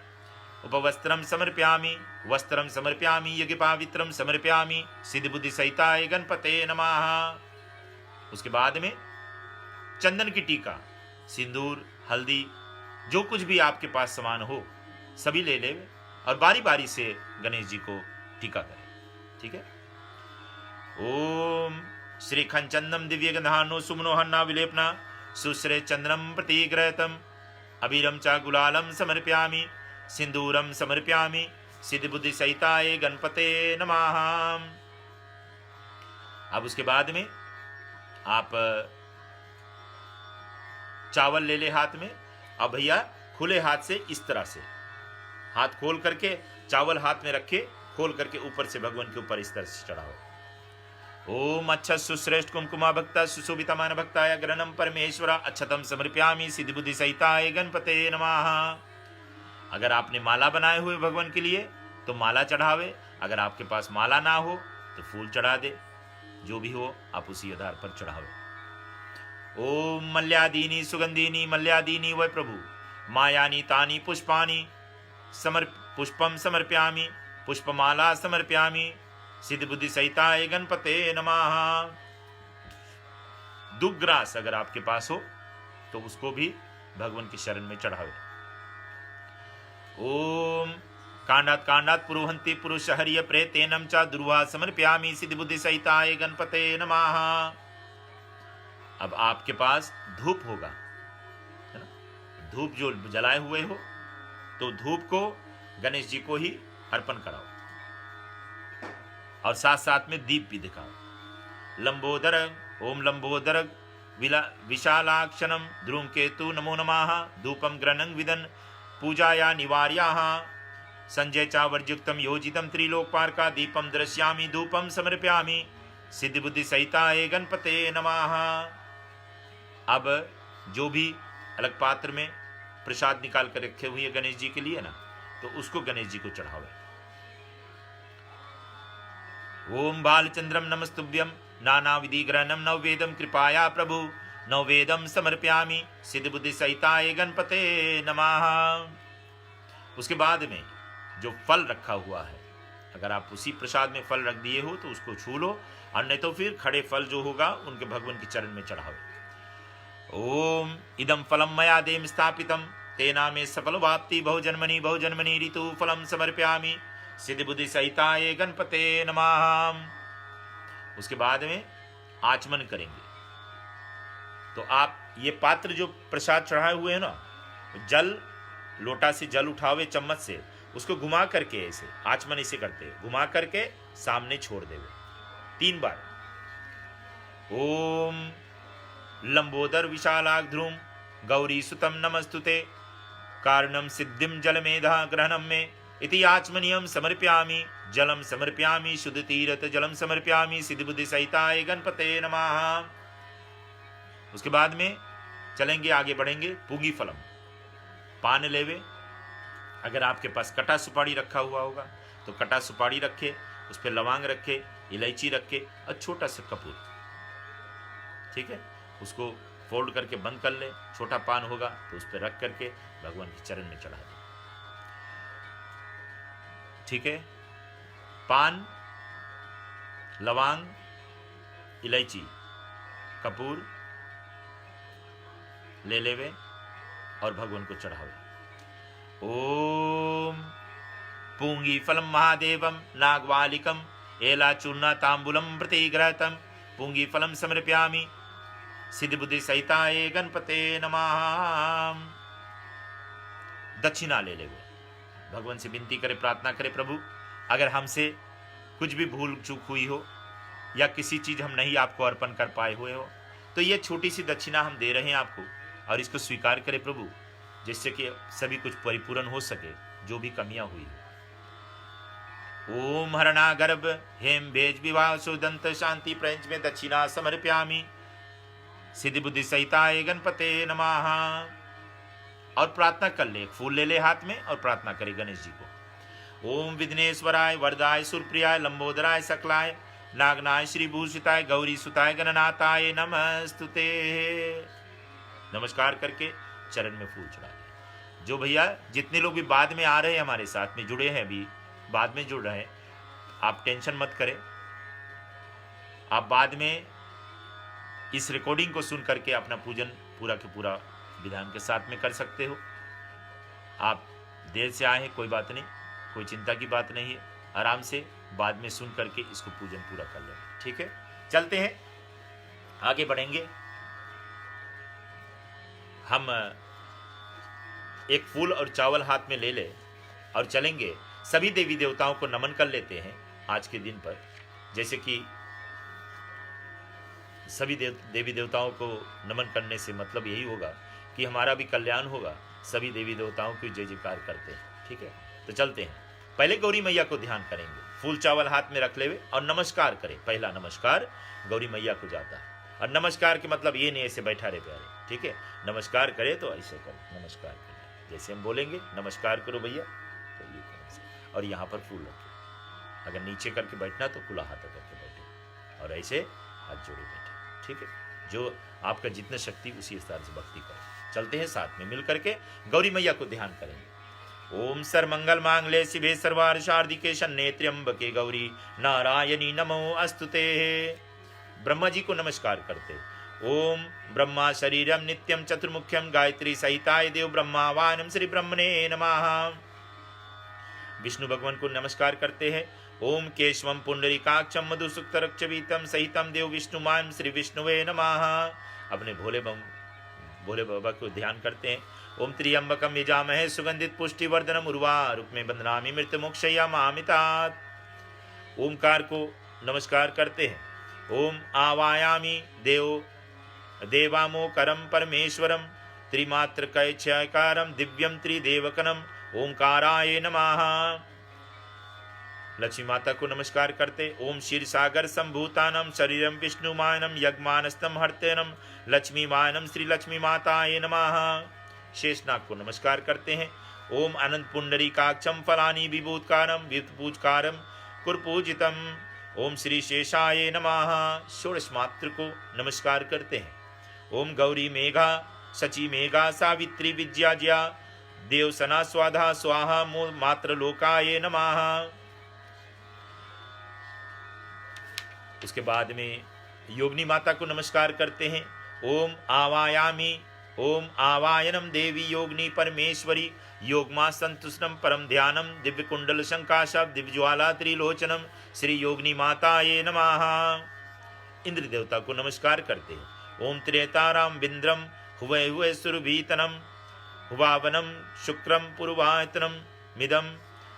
[SPEAKER 1] उपवस्त्रम समर्पयामि, वस्त्रम समर्पयामि, यज्ञपावित्रम समर्पयामि, सिद्ध बुद्धि सहिताय गणपते नमः। उसके बाद में चंदन की टीका, सिंदूर, हल्दी, जो कुछ भी आपके पास सामान हो सभी ले ले, और बारी बारी से गणेश जी को टीका करें, ठीक है। ओम श्री खंचंदम दिव्य गंधानो सुमनोहन्ना विलेपना सुश्रे चंद्रम प्रतिग्रहतम अबीरम च गुलालम समर्पयामि, सिंदूरम समर्पयामि, सिद्ध बुद्धि सहिताय गणपते नमः। अब उसके बाद में आप चावल ले ले हाथ में। अब भैया खुले हाथ से इस तरह से हाथ खोल करके चावल हाथ में रखे, खोल करके ऊपर से भगवान के ऊपर इस तरह से चढ़ाओ। ओम अच्छा सुश्रेष्ठ कुमकुमा भक्ता सुशोभितमान भक्ताय ग्रहणम परमेश्वरा अच्छतम समर्पयामि, सिद्ध बुद्धि सहिताय गणपते नमः। अगर आपने माला बनाए हुए भगवान के लिए तो माला चढ़ावे, अगर आपके पास माला ना हो तो फूल चढ़ा दे, जो भी हो आप उसी आधार पर चढ़ावे। ओम मल्यादीनी सुगंधिनी मल्यादीनी वै प्रभु मायानी तानी पुष्पानि पुष्पम समर्पयामि, पुष्पमाला समर्पयामि, सिद्ध बुद्धि सहिताय गणपते नमः। दुग्रास अगर आपके पास हो तो उसको भी भगवान की शरण में चढ़ावे। ओम कांडात कांडात पुरोहंति पुरुष हरिय प्रेतेनम च दुर्वा समर्पयामि, सिद्ध बुद्धि सहिताय गणपते नमः। अब आपके पास धूप होगा, है ना, धूप जो जलाए हुए हो तो धूप को गणेश जी को ही अर्पण कराओ, और साथ साथ में दीप भी दिखाओ। लंबोदर ओम लंबोदर विशालाक्षणम धूमकेतु नमो नमः, धूपम ग्रहणं विदन पूजाया निवार्याः, संजय चावर्युक्तम योजितम त्रिलोकपार्का दीपम दृश्यामि, धूपम समर्पयामि, सिद्ध बुद्धि सहिताय गणपते नमः। अब जो भी अलग पात्र में प्रसाद निकाल कर रखे हुए हैं गणेश जी के लिए ना, तो उसको गणेश जी को चढ़ावे। ओम बालचंद्रम नमस्तुभ्यम नाना विधि ग्रहणम नववेदम कृपाया प्रभु, नववेदम समर्पयामि, सिद्ध बुद्धि सहिताय गणपते नमः। उसके बाद में जो फल रखा हुआ है, अगर आप उसी प्रसाद में फल रख दिए हो तो उसको छू लो, और नहीं तो फिर खड़े फल जो होगा उनके भगवान के चरण में चढ़ावे। ओम इदम फलम मया देम स्थापितम तेना में सफल वाप्ति बहुजन्मनि ऋतु फलम समर्पयामि, सिद्ध बुद्धि सहिताय गणपते नमः। उसके बाद में आचमन करेंगे, तो आप ये पात्र जो प्रसाद चढ़ाए हुए हैं ना, जल लोटा से जल उठावे चम्मच से, उसको घुमा करके ऐसे आचमन इसे करते, घुमा करके सामने छोड़ देवे 3 बार। ओम लंबोदर विशालाग्ध्रुम गौरी सुतम नमस्तुते कारणम सिद्धिम जलमेधा ग्रहणम में इति आचमनीयम समर्पयामि जलम समर्पयामि शुद्ध तीर्थ जलम समर्पयामि सिद्धि बुद्धि सहिताय गणपते नमः। उसके बाद में चलेंगे, आगे बढ़ेंगे। पूगी फलम, पान लेवे। अगर आपके पास कटा सुपारी रखा हुआ होगा तो कटा सुपारी रखे, उस पर लौंग रखे, इलायची रखे और छोटा सा कपूर, ठीक है, उसको फोल्ड करके बंद कर ले। छोटा पान होगा तो उस पर रख करके भगवान के चरण में चढ़ा दे, ठीक है। पान, लौंग, इलायची, कपूर ले लेवे और भगवान को चढ़ावे। ओम पूंगी फलम महादेवम नागवालिकम एला चूर्णा तांबूलम प्रतिग्रहतम पूंगी फलम समर्पयामि सिद्धि बुद्धि सहिताय गणपते नमः। दक्षिणा ले लेवे, भगवान से विनती करे, प्रार्थना करे, प्रभु अगर हमसे कुछ भी भूल चूक हुई हो या किसी चीज हम नहीं आपको अर्पण कर पाए हुए हो तो ये छोटी सी दक्षिणा हम दे रहे हैं आपको, और इसको स्वीकार करें प्रभु, जिससे कि सभी कुछ परिपूर्ण हो सके, जो भी कमियां हुई। ओम हरणा गर्भ हेम भेज विवाह सुदंत शांति प्रंच में दक्षिणा समर्पयामि सिद्धि बुद्धि सहिताय गणपते नमः। और प्रार्थना कर ले, फूल ले ले हाथ में और प्रार्थना करे गणेश जी को। ओम विघ्नेश्वराय वरदाय सुरप्रियाय लंबोदराय सकलाय नागनाय श्रीभूषिताय गौरी सुताय गणनाथाय नमस्तुते। नमस्कार करके चरण में फूल चढ़ा दे। जो भैया जितने लोग भी बाद में आ रहे हैं हमारे साथ में जुड़े हैं, अभी बाद में जुड़ रहे हैं, आप टेंशन मत करें। आप बाद में इस रिकॉर्डिंग को सुन करके अपना पूजन पूरा के पूरा विधान के साथ में कर सकते हो। आप देर से आए हैं, कोई बात नहीं, कोई चिंता की बात नहीं है, आराम से बाद में सुन करके इसको पूजन पूरा कर लेंगे, ठीक है। चलते हैं, आगे बढ़ेंगे। हम एक फूल और चावल हाथ में ले ले और चलेंगे, सभी देवी देवताओं को नमन कर लेते हैं आज के दिन पर। जैसे कि सभी देवी देवताओं को नमन करने से मतलब यही होगा कि हमारा भी कल्याण होगा। सभी देवी देवताओं की जय जयकार करते हैं, ठीक है। तो चलते हैं, पहले गौरी मैया को ध्यान करेंगे। फूल चावल हाथ में रख लेवे और नमस्कार करें। पहला नमस्कार गौरी मैया को जाता है, और नमस्कार के मतलब ये नहीं ऐसे बैठा रहे प्यारे, ठीक है। नमस्कार करे तो ऐसे करो, नमस्कार करें जैसे हम बोलेंगे नमस्कार करो भैया, तो ये करें। और यहाँ पर फूल रखें, अगर नीचे करके बैठना तो खुला हाथ करके बैठे और ऐसे हाथ जोड़े बैठे, ठीक है। जो आपका जितने शक्ति उसी हिसाब से भक्ति करें। चलते हैं साथ में मिल करके गौरी मैया को ध्यान करेंगे। ओम सर्वमंगल मांगल्ये शिवे सर्वार्थ साधिके शरण्ये त्र्यंबके गौरी नारायणी नमो अस्तुते। ब्रह्मा जी को नमस्कार करते। ओम ब्रह्मा शरीरम नित्यम चतुर्मुख्यम गायत्री सहिताय देव ब्रह्मावानम श्री ब्रह्मणे नमः। विष्णु भगवान को नमस्कार करते हैं। ओम केशवम पुंडरीकाक्षम मधुसूक्तरक्षवीतम सहितम देव विष्णुमायम श्री विष्णुवे नमः। अपने भोले बाबा को ध्यान करते हैं। ओम त्र्यंबकम यजामहे सुगंधित पुष्टिवर्धनम उर्वारुक्मे बंधनामि मृत्यु मोक्षया मामितात्। ओमकार को नमस्कार करते हैं। ओम आवायामि देवामोकरम परमेश्वरम त्रिमात्र कैच्छयकारम दिव्यम त्रिदेवकनम ओंकाराय नमः। लक्ष्मी माता को नमस्कार करते। ओम क्षीर सागर संभूतानम शरीरम विष्णुमानम यज्ञमानस्तम हर्तेनम लक्ष्मीमानम श्री लक्ष्मी माताय नमः। शेषनाग को नमस्कार करते हैं। ओम अनंत पुंडरीकाक्षम फलानि विभूतकारम विभूतकारम कुरपूजितम ओम श्री शेषाय नमः। षोडश मात्र को नमस्कार करते हैं। ओम गौरी मेघा सची मेघा सावित्री विद्याज्या देवसना स्वाधा स्वाहा मात्र लोकाय नमः। उसके बाद में योगिनी माता को नमस्कार करते हैं। ओम आवायामी ओम आवायनम देवी योगिनी परमेश्वरी योगमा संतुष्टम परम ध्यानम दिव्य कुंडल शंकाशा दिव्य ज्वाला त्रिलोचनम श्री योगिनी माताये नमः। इंद्र देवता को नमस्कार करते हैं। ओम त्रेताराम बिंद्रम हुवे हुवे सुरभीतनम हुवावनम शुक्रम पुरुवायतनम मिदम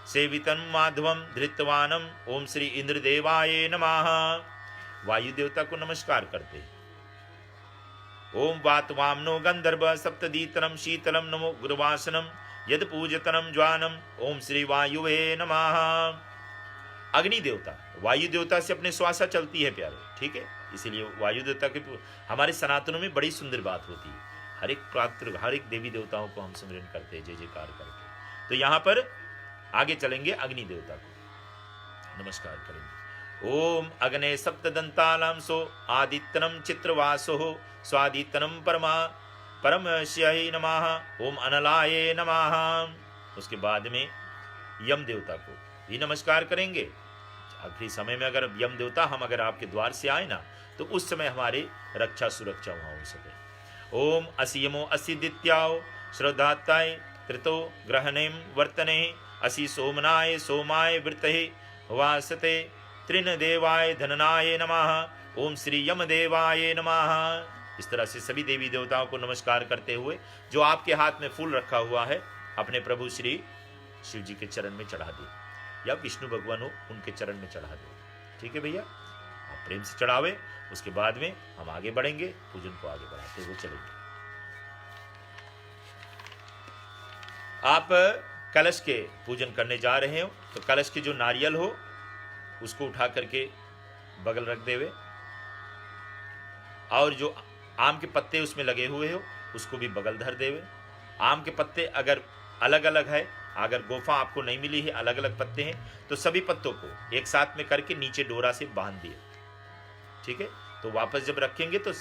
[SPEAKER 1] सेवितन माधवम धृतवानम ओम श्री इंद्रदेवाये नमः। वायु देवता को नमस्कार करते हैं। ओम वातवामनो गंधर्व सप्तदीतनम शीतलम नमो गुरुवासनम यद पूजतनम ज्वानम ओम श्री वायुवे नमः। अग्नि देवता, वायु देवता से अपने श्वासा चलती है प्यारे, ठीक है, इसीलिए वायु देवता के हमारे सनातनों में बड़ी सुंदर बात होती है। हर एक पात्र, हर एक देवी देवताओं को हम स्मरण करते हैं, जय जयकार करके। तो यहाँ पर आगे चलेंगे, अग्नि देवता को नमस्कार करेंगे। ओम अग्ने सप्तदंतानां सो आदित्यनम चित्रवासो स्वादित्यनम परमश्यै नमः। ओम अनलाय नमः। उसके बाद में यम देवता को भी नमस्कार करेंगे। आखिरी समय में अगर यम देवता हम अगर आपके द्वार से आए ना, तो उस समय हमारे रक्षा सुरक्षा वहाँ हो सके। ओम असियमो असिदित्याओ श्रद्धाताय कृतो ग्रहणेम वर्तने असि सोमनाय सोमाय वृतहे वासते त्रिन देवाय धननाय नमः। ओम श्री यम देवाय नमः। इस तरह से सभी देवी देवताओं को नमस्कार करते हुए जो आपके हाथ में फूल रखा हुआ है अपने प्रभु श्री शिव जी के चरण में चढ़ा दे, या विष्णु भगवान हो उनके चरण में चढ़ा दे, ठीक है भैया, आप प्रेम से चढ़ावे। उसके बाद में हम आगे बढ़ेंगे, पूजन को आगे बढ़ाते हुए चलेंगे। आप कलश के पूजन करने जा रहे हो तो कलश के जो नारियल हो उसको उठा करके बगल रख देवे, और जो आम के पत्ते उसमें लगे हुए हो उसको भी बगल धर देवे। आम के पत्ते अगर अलग अलग है, अगर गोफा आपको नहीं मिली है, अलग अलग पत्ते हैं, तो सभी पत्तों को एक साथ में करके नीचे डोरा से बांध दिए, ठीक है। तो वापस जब रखेंगे तो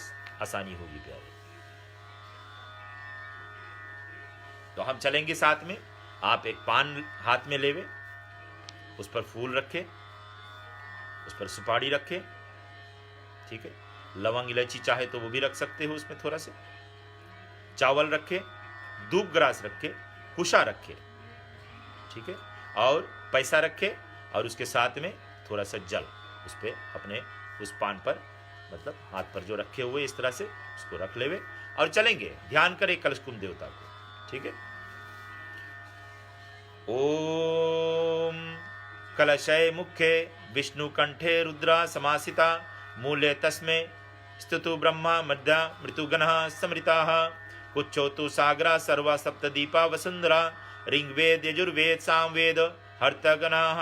[SPEAKER 1] आसानी होगी प्यारे। तो हम चलेंगे साथ में। आप एक पान हाथ में लेवे, उस पर फूल रखे, उस पर सुपारी रखे, ठीक है। लवंग इलायची चाहे तो वो भी रख सकते हो उसमें थोड़ा सा। चावल रखे, दूब ग्रास रखे, कुशा रखे, ठीक है, और पैसा रखे, और उसके साथ में थोड़ा सा जल उस पर अपने उस पान पर, मतलब हाथ पर जो रखे हुए इस तरह से उसको रख लेवे और चलेंगे। ध्यान करें कलशकुंभ देवता को, ठीक है। ओम कलशय मुखे विष्णु कंठे रुद्रा समासिता मूले तस्मे स्तुतु ब्रह्मा मध्या मृतुगणः समृताः कुच्छोतु सागरा सर्वा सप्तदीपा वसुंधरा ऋग्वेद यजुर्वेद सामवेद हर्तगणाः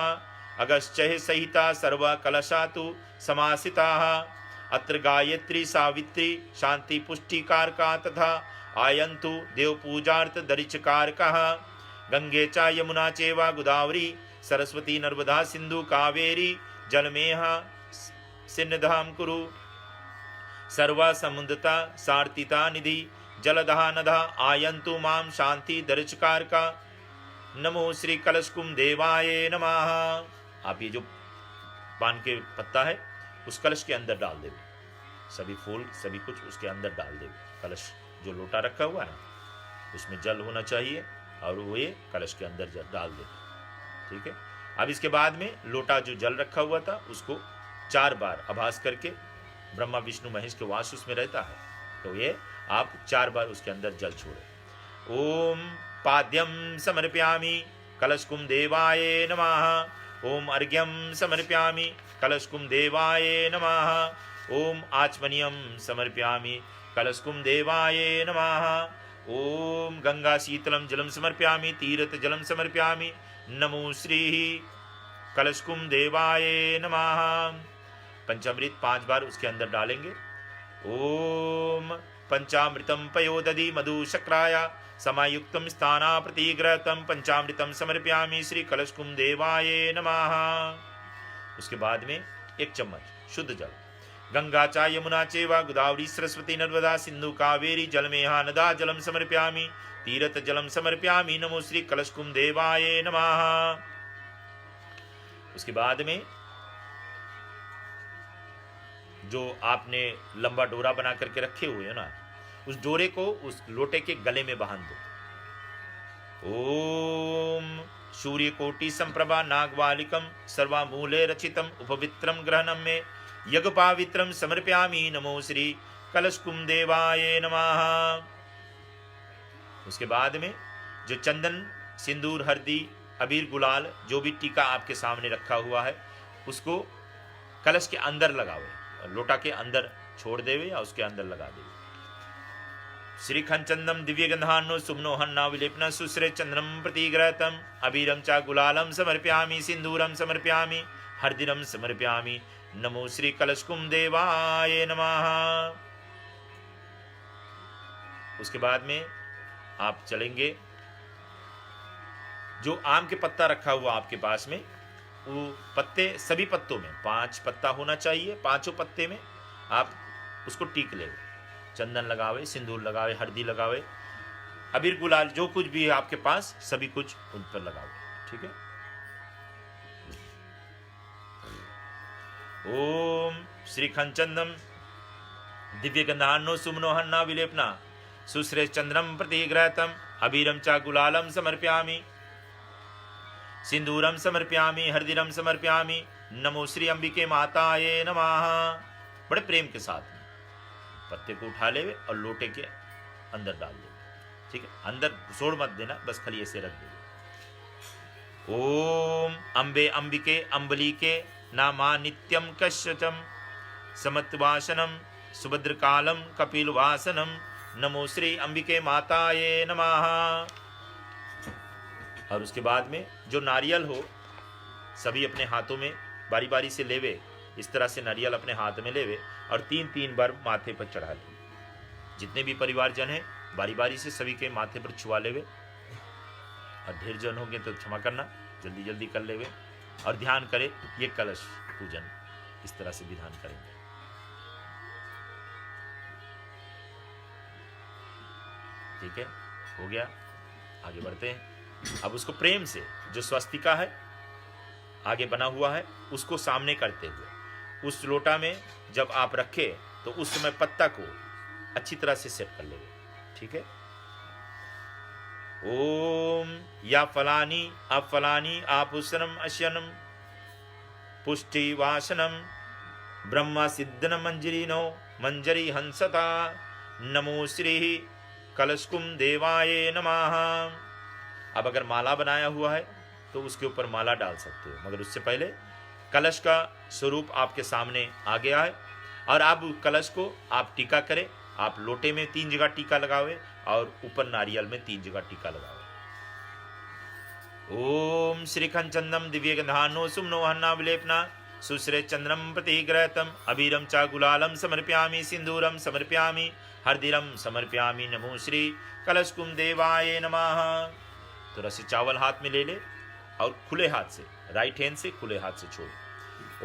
[SPEAKER 1] अगस्त्य सहिता सर्वा कलशातु समासिताः अत्र गायत्री सावित्री शांति पुष्टिकारका तथा आयन्तु देव पूजार्थ दरिचकारकः गंगे च यमुना चैव गोदावरी सरस्वती नर्मदा सिंधु कावेरी जलमेह सिन्नधां कुरु सर्वा समुद्रता सार्तिता निधि जलधा नधा आयन्तु मां शांति दरिचकारका नमो श्री कलशकुंभ देवाय नमः। आप ये जो पान के पत्ता है उस कलश के अंदर डाल देवे, सभी फूल सभी कुछ उसके अंदर डाल देवे। कलश जो लोटा रखा हुआ है उसमें जल होना चाहिए और वो ये कलश के अंदर डाल देवे, ठीक है। अब इसके बाद में लोटा जो जल रखा हुआ था उसको 4 बार आभास करके, ब्रह्मा विष्णु महेश के वास उसमें रहता है, तो ये आप 4 बार उसके अंदर जल छोड़े। ओम पाद्यम समर्पयामि कलशकुंभ देवाय नमः। ओम अर्घ्यम समर्पयामि कलशकुंभ देवाय नमः। ओम आचमनियम समर्पयामि कलशकुंभ देवाय नमः। ओम गंगा शीतलम जलम समर्पयामि तीर्थ जलम समर्पयामि नमो श्री कलशकुंभ देवाय नमः। पंचामृत 5 बार उसके अंदर डालेंगे। ओम पंचामृतम पयोदधि मधु शक्राया समायुक्तम स्थाना प्रतिग्रहतम पंचामृतम समर्पयामि श्री कलशकुंभ देवाय नमः। उसके बाद में 1 चम्मच शुद्ध जल गंगा च यमुना चैव गोदावरी सरस्वती नर्मदा सिंधु कावेरी जलमेहा नदा जलम समर्पयामि तीर्थ जलम समर्पयामि नमो श्री कलशकुंभ देवाय नमः। उसके बाद में जो आपने लंबा डोरा बना करके रखे हुए है ना, उस डोरे को उस लोटे के गले में बांध दो। ओम सूर्य कोटि संप्रभा नागवालिकम सर्वामूले रचितम उपवित्रम ग्रहणम में यज्ञपावित्रम समर्पयामि नमो श्री कलशकुंभ देवाय नमः। उसके बाद में जो चंदन सिंदूर हल्दी अबीर गुलाल जो भी टीका आपके सामने रखा हुआ है उसको कलश के अंदर लगाओ, लोटा के अंदर छोड़ देवे या उसके अंदर लगा देवे। श्रीखंचंदम दिव्यगंधान्नो सुमनो हन्ना विलेपन सुश्रे चंद्रम प्रतिग्रहतम अबीरम चा गुलालम समर्पयामि सिंदूरम समर्पयामि हरदिरम समर्पयामि नमो श्री कलशकुम देवाय नमः। उसके बाद में आप चलेंगे, जो आम के पत्ता रखा हुआ आपके पास में, वो पत्ते सभी पत्तों में 5 पत्ता होना चाहिए। 5 पत्ते में आप उसको टीक ले, चंदन लगावे, सिंदूर लगावे, हल्दी लगावे, अबीर गुलाल जो कुछ भी है आपके पास सभी कुछ उन पर लगावे। ठीक है। ओम श्री खंचंदम दिव्य गंधान्नो सुमनो हन्ना विलेपना सुश्रे चंद्रम प्रतिग्रहतम अबीरम चा गुलालम समर्पयामि सिंदूरम समर्पयामि हरदिरम समर्पयामि नमो श्री अंबिके माताये नमः। बड़े प्रेम के साथ पत्ते को उठा ले और लोटे के अंदर डाल दे। ठीक है, अंदर सोड़ मत देना, बस खाली ऐसे रख दे। ओम अंबे अंबिके अंबलिके नामा नित्यम कश्यचम समत्वासनम सुभद्रकालम कपिलवासनम नमो श्री अंबिके माताये नमः। और उसके बाद में जो नारियल हो सभी अपने हाथों में बारी बारी से लेवे, इस तरह से नारियल अपने हाथ में लेवे और 3-3 बार माथे पर चढ़ा ले। जितने भी परिवारजन हैं बारी बारी से सभी के माथे पर छुआ लेवे, और ढेर जन होंगे तो क्षमा करना, जल्दी जल्दी कर लेवे और ध्यान करे ये कलश पूजन इस तरह से विधान करेंगे। ठीक है, हो गया। आगे बढ़ते हैं। अब उसको प्रेम से जो स्वस्तिका है आगे बना हुआ है उसको सामने करते हुए उस लोटा में जब आप रखे तो उस समय पत्ता को अच्छी तरह से सेट कर लेंगे। ठीक है। ओम या फलानी अफलानी आपुषणम अश्यनम पुष्टि वासनम ब्रह्मा सिद्धन मंजरीनो मंजरी हंसता नमो श्री कलशकुम देवाये नमः। अब अगर माला बनाया हुआ है तो उसके ऊपर माला डाल सकते हो, मगर उससे पहले कलश का स्वरूप आपके सामने आ गया है और अब कलश को आप टीका करें। आप लोटे में 3 जगह टीका लगावे और ऊपर नारियल में 3 जगह टीका लगावे। ओम श्री खंचंदम दिव्य गंधानो सुमनो हन्ना विलेपना सुश्रे चंद्रम प्रतिग्रहतम अबीरम चा गुलालम समर्पयामि सिंदूरम समर्पयामि हरदिरम समर्पयामि नमो श्री कलशकुम देवाये नमः। तो रसी चावल हाथ में ले ले और खुले हाथ से, राइट हैंड से खुले हाथ से छोड़।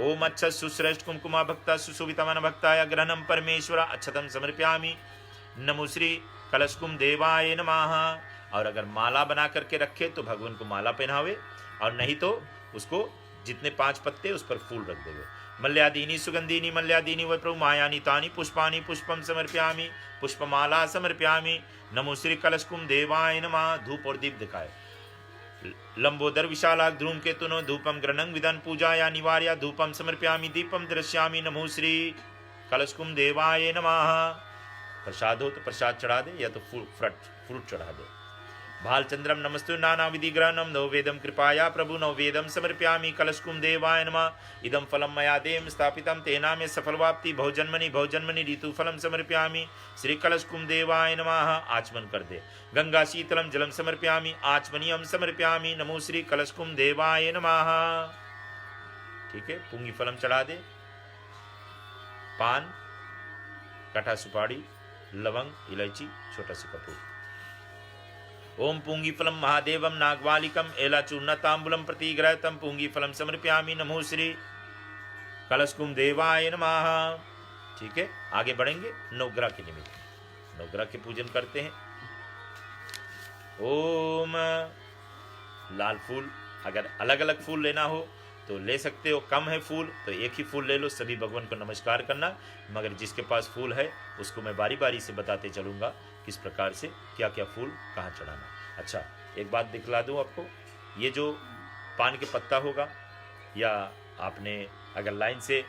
[SPEAKER 1] ओम अच्छा सुश्रेष्ठ कुमकुमा भक्ता सुशोभिता मन भक्ताय ग्रहणम परमेश्वर अच्छतम समर्पयामि नमो श्री कलशकुम देवाय नमः। और अगर माला बना करके रखे तो भगवान को माला पहनावे, और नहीं तो उसको जितने 5 पत्ते उस पर फूल रख देवे। मल्यादीनी सुगंधीनी मल्यादीनी व प्रभु मायानी तानी पुष्पानी पुष्पम समर्पयामि पुष्पमाला समर्पयामि नमो श्री कलशकुम देवाय नमः। धूप और दीप दिखाए। लंबोदर विशालाक धूम के तुनो धूपम ग्रहणं विधान पूजा या निवार्या धूपम समर्पयामि दीपम दृश्यामि नमो श्री कलशकुम देवाय नमः। प्रसाद हो तो प्रसाद चढ़ा दे या तो फ्रूट चढ़ा दे। भालचंद्रम नमस्तु नाना विधि ग्रहणम नव वेदम कृपाया प्रभु नव वेदम समर्पयामि कलशकुम देवाय नमः। इदम फलम मया देम स्थापितम तेना में सफलवाप्ति बहुजन्मनि ऋतु फलम समर्पयामि श्री कलशकुम देवाय नमः। आचमन कर दे। गंगा शीतलम जलम समर्पयामि आचमनियम समर्पयामि नमो श्री कलशकुम देवाय नमः। ठीक है, पुंगी फलम चढ़ा दे। पान, कटा सुपारी, लवंग, इलायची, छोटा सा कपूर। ओम पूंगी फलम महादेवम नागवालिकम एलाचूर्ण तांबुलम प्रतिग्रहतम पूंगी फलम समर्पयामि नमो श्री कलशकुम देवाय नमः। ठीक है, आगे बढ़ेंगे। नवग्रह के निमित्त नवग्रह के पूजन करते हैं। ओम लाल फूल, अगर अलग अलग फूल लेना हो तो ले सकते हो, कम है फूल तो एक ही फूल ले लो, सभी भगवान को नमस्कार करना। मगर जिसके पास फूल है उसको मैं बारी बारी से बताते चलूँगा किस प्रकार से क्या क्या फूल कहाँ चढ़ाना। अच्छा, एक बात दिखला दूँ आपको। ये जो पान के पत्ता होगा, या आपने अगर लाइन से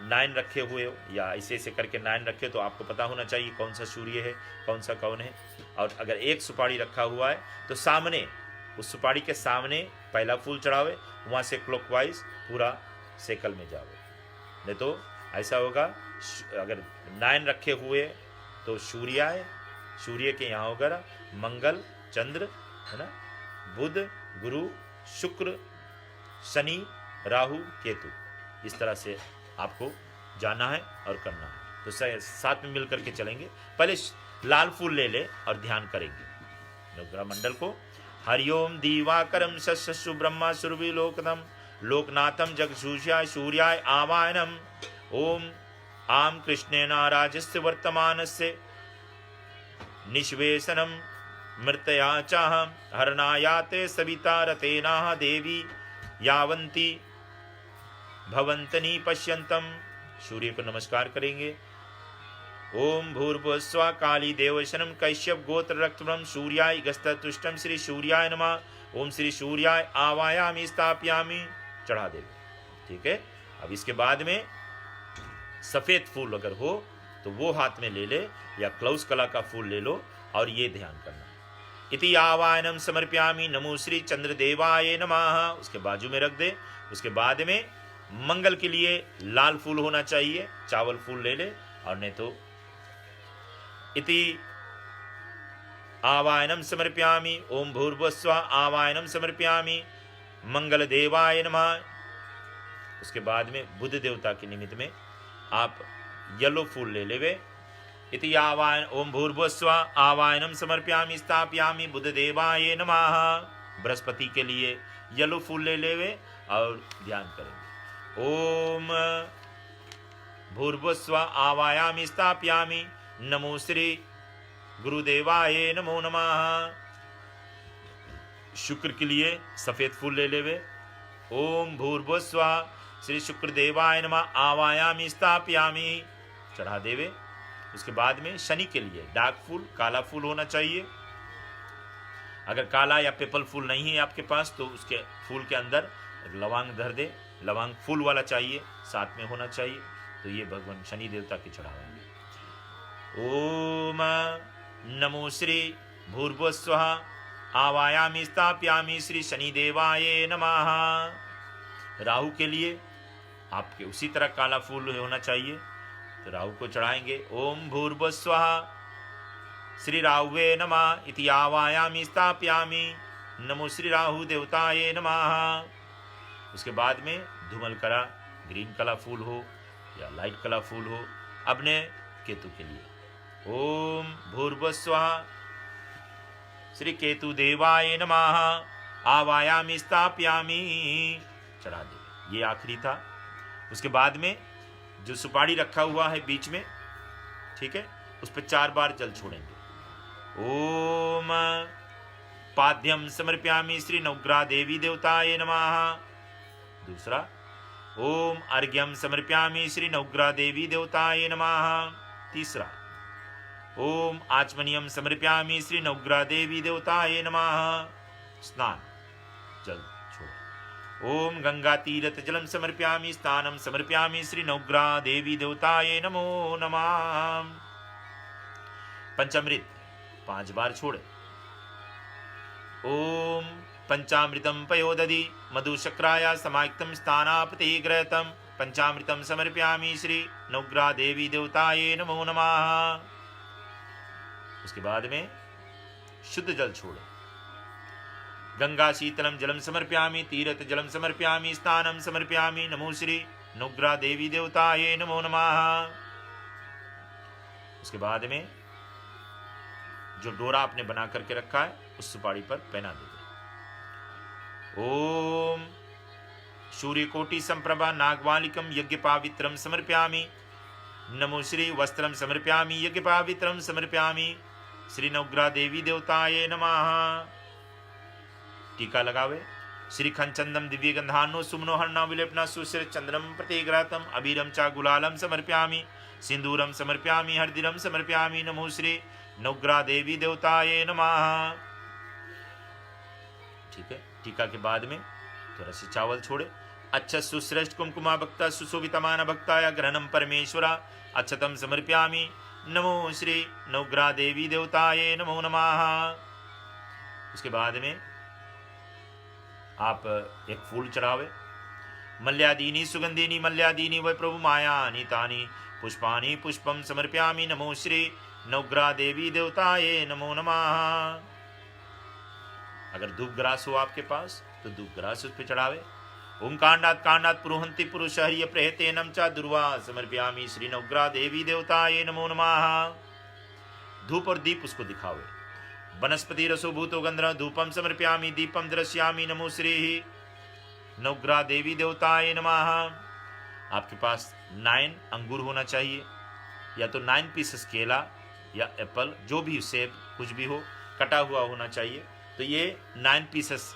[SPEAKER 1] 9 रखे हुए हो या ऐसे ऐसे करके 9 रखे तो आपको पता होना चाहिए कौन सा सूर्य है कौन सा कौन है। और अगर एक सुपारी रखा हुआ है तो सामने, उस सुपारी के सामने पहला फूल चढ़ावे, वहाँ से क्लॉकवाइज पूरा सर्कल में जावे। नहीं तो ऐसा होगा, अगर 9 रखे हुए तो सूर्याय सूर्य के यहाँ होगा मंगल, चंद्र, है ना, बुध, गुरु, शुक्र, शनि, राहु, केतु। इस तरह से आपको जाना है और करना है। तो साथ में मिलकर के चलेंगे। पहले लाल फूल ले ले और ध्यान करेंगे नवग्रह मंडल को। हरिओम दीवाकरम शशु ब्रह्मा सुरभिलोकनम लोकनाथम जगसूष्याय सूर्याय आवायनम। ओम आम कृष्णेन राजस्य वर्तमानस्य निश्वेशनम मृतया चाह हरणायाते सविता रतेना देवी यावंती भवंतनी पश्यंतम। सूर्य को नमस्कार करेंगे। ओम भूर्भुवस्व काली देवशनम कैश्यप गोत्र रक्तम सूर्याय गस्तुष्टम श्री सूर्याय नमः। ओम श्री सूर्याय आवायामि स्थापयामि, चढ़ा देंगे। ठीक है। अब इसके बाद में सफेद फूल अगर हो तो वो हाथ में ले ले, या क्लौस कला का फूल ले लो और ये ध्यान करना। इति आवायनम समर्प्यामि नमो श्री चंद्रदेवाय नमः, उसके बाजू में रख दे। उसके बाद में मंगल के लिए लाल फूल होना चाहिए, चावल फूल ले ले, और नहीं तो इति आवायनम समर्प्यामि ओम भूर्भुवस्व आवायनम समर्प्यामि मंगल देवाय नमः। उसके बाद में बुध देवता के निमित्त में आप येलो फूल ले लेवे। इति आवायन ओम भूर्भुवस्व आवायनम समर्प्यामि स्थापयामि बुध देवाय नमः। बृहस्पति के लिए येलो फूल ले लेवे और ध्यान करेंगे। ओम भूर्भुवस्व आवायामि स्थापयामि नमो श्री गुरुदेवाय नमो नमः। शुक्र के लिए सफेद फूल ले लेवे। ओम भूर्भुवस्व श्री शुक्रदेवाय नमः आवायामि स्थापयामि, चढ़ा देवे। उसके बाद में शनि के लिए डार्क फूल, काला फूल होना चाहिए। अगर काला या पेपल फूल नहीं है आपके पास तो उसके फूल के अंदर लवांग धर दे। लवांग फूल वाला चाहिए, साथ में होना चाहिए। तो ये भगवान शनि देवता के चढ़ावेंगे। ओम नमो श्री भूर्भुवस्व आवायामि स्थापयामि श्री शनि देवाय नमः। राहु के लिए आपके उसी तरह काला फूल होना चाहिए, तो राहु को चढ़ाएंगे। ओम भूर्भुवस्व श्री राहुवे नमः इति आवायामि स्थापयामि नमो श्री राहु देवताये नमः। उसके बाद में धूमल कला, ग्रीन कला फूल हो या लाइट कला फूल हो अपने केतु के लिए। ओम भूर्भुवस्व श्री केतु देवाय नमः आवायामि स्थापयामि, चढ़ा दे। ये आखिरी था। उसके बाद में जो सुपारी रखा हुआ है बीच में, ठीक है, उस पर 4 बार जल छोड़ेंगे। ओम पाद्यम समर्प्यामि श्री नवग्रह देवी देवताये नमः। दूसरा, ओम अर्घ्यम समर्प्यामि श्री नवग्रह देवी देवताये नमः। तीसरा, ओम आचमनियम समर्प्यामि श्री नवग्रह देवी देवताये नमः। स्नान जल छोड़ो। ओम गंगा तीरथ जलम समर्प्यामि स्नानम समर्प्यामि श्री नवग्रह देवी देवताये नमो नमः। पंचामृत 5 बार छोड़े। ओम पंचामृतम पयोदधि मधुशक्राया समायुक्तम स्थानापते ग्रहतम पंचामृतम समर्प्यामि श्री नवग्रह देवी देवताये नमो नमः। उसके बाद में शुद्ध जल छोड़े। गंगा शीतलम जलम समर्प्यामि तीर्थ जलम समर्प्यामि स्नानम समर्प्यामि नमो श्री नवग्रह देवी देवताये नमो नमः। उसके बाद में जो डोरा आपने बना करके रखा है उस सुपारी पर पहना दे। ओम सूर्यकोटि संप्रभा नागवालिकम यज्ञ पावित्रम समर्प्यामि नमो श्री वस्त्रम समर्प्यामि यज्ञ पावित्रम समर्प्यामि श्री नवग्रह देवी देवताये नमः। टीका लगावे। श्रीखंड चंदम दिव्य गंधानो सुमनो हर्णा विलेपना सुश्र चंद्रम प्रतिग्रहतम अबीरम चा गुलालम समर्प्यामि सिंदूरम समर्प्यामि हरदिरम समर्प्यामि नमो श्री नवग्रह देवी देवताये नमः। ठीक है। टीका के बाद में थोड़ा सा चावल छोड़े। अच्छा सुश्रेष्ठ कुमकुमा भक्ता सुशोभितमान भक्ताया ग्रहणम परमेश्वरा अच्छतम समर्प्यामि नमो श्री नवग्रह देवी देवताये नमो नमः। उसके बाद में आप एक फूल चढ़ावे। मल्यादीनी सुगंधिनी मल्यादीनी वै प्रभु मायानि तानि पुष्पानि पुष्पम समर्प्यामि नमो श्री नवग्रह देवी देवताये नमो नमः। अगर धूप ग्रास हो आपके पास तो धूप ग्रास उस पर चढ़ावे। ओम कांडात कांडात पुरुहंति पुरुष हरिय प्रेहतेनम च दुर्वा समर्पयामि श्री नवग्रह देवी देवताये नमो नमः। धूप और दीप उसको दिखावे। वनस्पति रसो भूतो गंधर्व धूपम समर्पयामि दीपम दृश्यामि नमो श्री नवग्रह देवी देवताये नमः। आपके पास 9 अंगूर होना चाहिए, या तो 9 पीसेस केला या एप्पल, जो भी सेब कुछ भी हो, कटा हुआ होना चाहिए। तो ये 9 पीसेस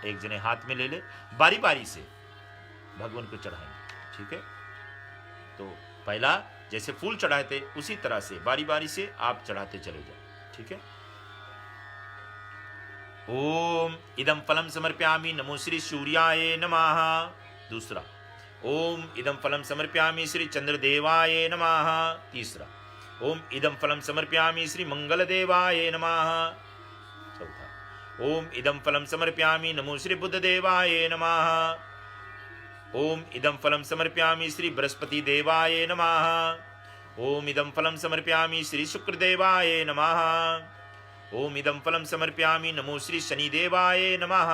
[SPEAKER 1] एक जने हाथ में ले ले, बारी बारी से भगवान को चढ़ाएंगे। ठीक है, तो पहला जैसे फूल चढ़ाए थे उसी तरह से बारी बारी से आप चढ़ाते चले जाए। ठीक है। ओम इदम फलम समर्पयामि नमो श्री सूर्याय नमः। दूसरा, ओम इदम फलम समर्पयामि श्री चंद्रदेवाय नमः। तीसरा, ओम इदम फलम समर्पयामि श्री मंगलदेवाय नमः। चौथा, ओम इदम फलम समर्पयामि नमो श्री बुद्धदेवाय नमः। ओम इदम फलम समर्पयामि श्री बृहस्पति देवाय नमः। ओम इदम फलम समर्पयामि श्री शुक्रदेवाय नमः। ओम इदम फलम समर्पयामि नमो श्री शनिदेवाय नमः।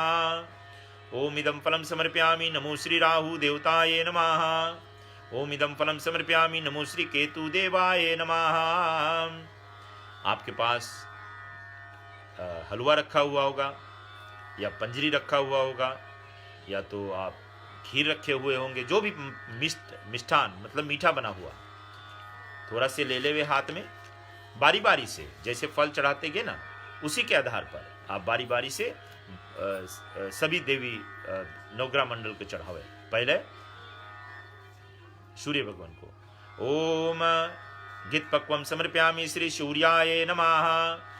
[SPEAKER 1] ओम इदम फलम समर्पयामि नमो श्री राहु देवताय नमः। ओम इदम फलम समर्पयामि नमो श्री केतु देवाय नमः। आपके पास हलवा रखा हुआ होगा या पंजरी रखा हुआ होगा, या तो आप खीर रखे हुए होंगे, जो भी मिष्ठान मतलब मीठा बना हुआ, थोड़ा से ले लेवे हाथ में, बारी बारी से जैसे फल चढ़ाते गए ना, उसी के आधार पर आप बारी बारी से सभी देवी नवग्रह मंडल को चढ़ावे। पहले सूर्य भगवान को, ओम घित पक्वम समर्पयामि श्री सूर्याय नमः।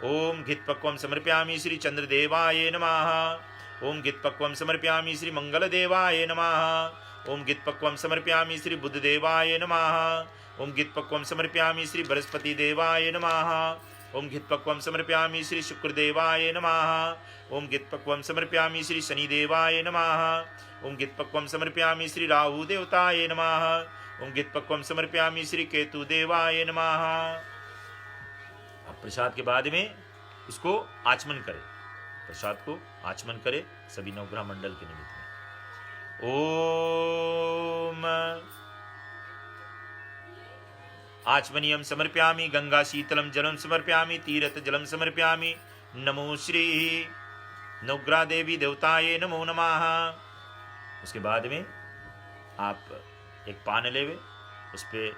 [SPEAKER 1] ओम घित पक्वम समर्पयामि श्री चंद्रदेवाय नमः। ओम घित पक्वम समर्पयामि श्री मंगलदेवाय नमः। ओम घित पक्वम समर्पयामि श्री बुद्धदेवाय नमः। ओम घित पक्वम समर्पयामि श्री बृहस्पति देवाय नमः। ओम घित पक्वम समर्पयामि श्री शुक्रदेवाय नमः। ओम घित पक्वम समर्पयामि श्री शनिदेवाय नमः। ओम घित पक्वम समर्पयामि श्री राहु देवताय नमः। ओम घित पक्वम समर्पयामि श्री केतु देवाय नमः। अब प्रसाद के बाद में इसको आचमन करें, प्रसाद को आचमन करें सभी नवग्रह मंडल के निमित्त में। ओम आचमनीयम समर्पयामि गंगा शीतलम जलम समर्पयामि तीर्थ जलम समर्पयामि नमो श्री नवग्रह देवी देवताये नमो नमः। उसके बाद में आप एक पान लेवे, उस पर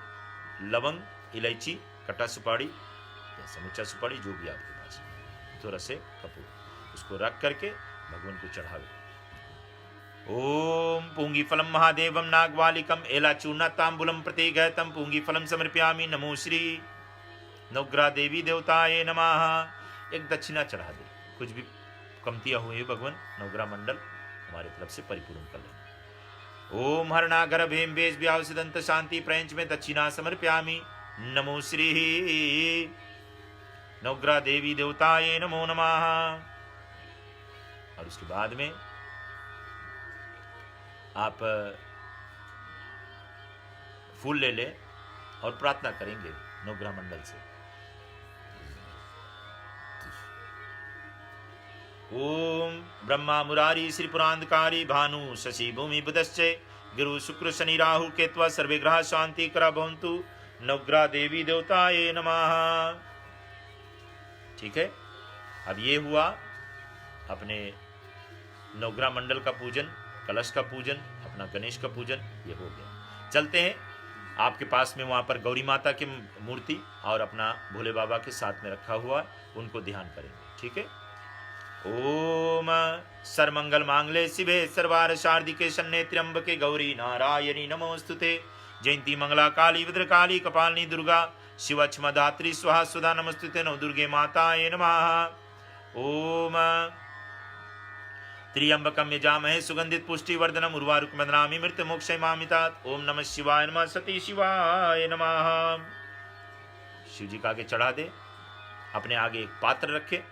[SPEAKER 1] लवंग, इलायची, कटा सुपारी, समूचा सुपारी, जो भी आपके पास, थोड़ा से कपूर, उसको रख करके भगवान को चढ़ावे। ओम पूंगी फलम महादेवम नागवालिकम एलाचूर्णा तांबुलम प्रतिगतम पूंगी फलम समर्पयामि नमो श्री नवग्रह देवी देवताये नमः। एक दक्षिणा चढ़ा दे, कुछ भी कमतियां हुई भगवान नवग्रह मंडल हमारे तरफ से परिपूर्ण कर लेना। ओम हरणागर भेम बेज व्यावसिदंत शांति प्रंच में दक्षिणा समर्पयामि नमो श्री नवग्रह देवी देवताये नमो नमः। और उसके बाद में आप फूल ले ले और प्रार्थना करेंगे नवग्रह मंडल से। ओम ब्रह्मा मुरारी श्री पुरांधकारी भानु शशि भूमि बुधश्चे गुरु शुक्र शनि राहु केत्वा सर्वे ग्रह शांति करा भवन्तु नवग्रह देवी देवताये नमः। ठीक है, अब ये हुआ अपने नवग्रह मंडल का पूजन, कलश का पूजन, अपना गणेश का पूजन, ये हो गया। चलते हैं, आपके पास में वहाँ पर गौरी माता की मूर्ति और अपना भोले बाबा के साथ में रखा हुआ, उनको ध्यान करेंगे। ठीक है। ओम सर्वमंगल मांगले शिवे सर्वार शारदिके शन्ने त्र्यंबके गौरी नारायणी नमोस्तुते। जयंती मंगला काली भद्रकाली कपालिनी दुर्गा शिव क्षमा धात्री स्वाहा सुधा नमस्तुते नव दुर्गे माताये नमः। ओम त्र्यंबकम यजामहे सुगंधित पुष्टि वर्धनम उर्वारुकम बदनामि मृत्यु मोक्षयमामितात्। ओम नमः शिवाय नमः सती शिवाय नमः। शिव जी का आगे चढ़ा दे, अपने आगे एक पात्र रखे।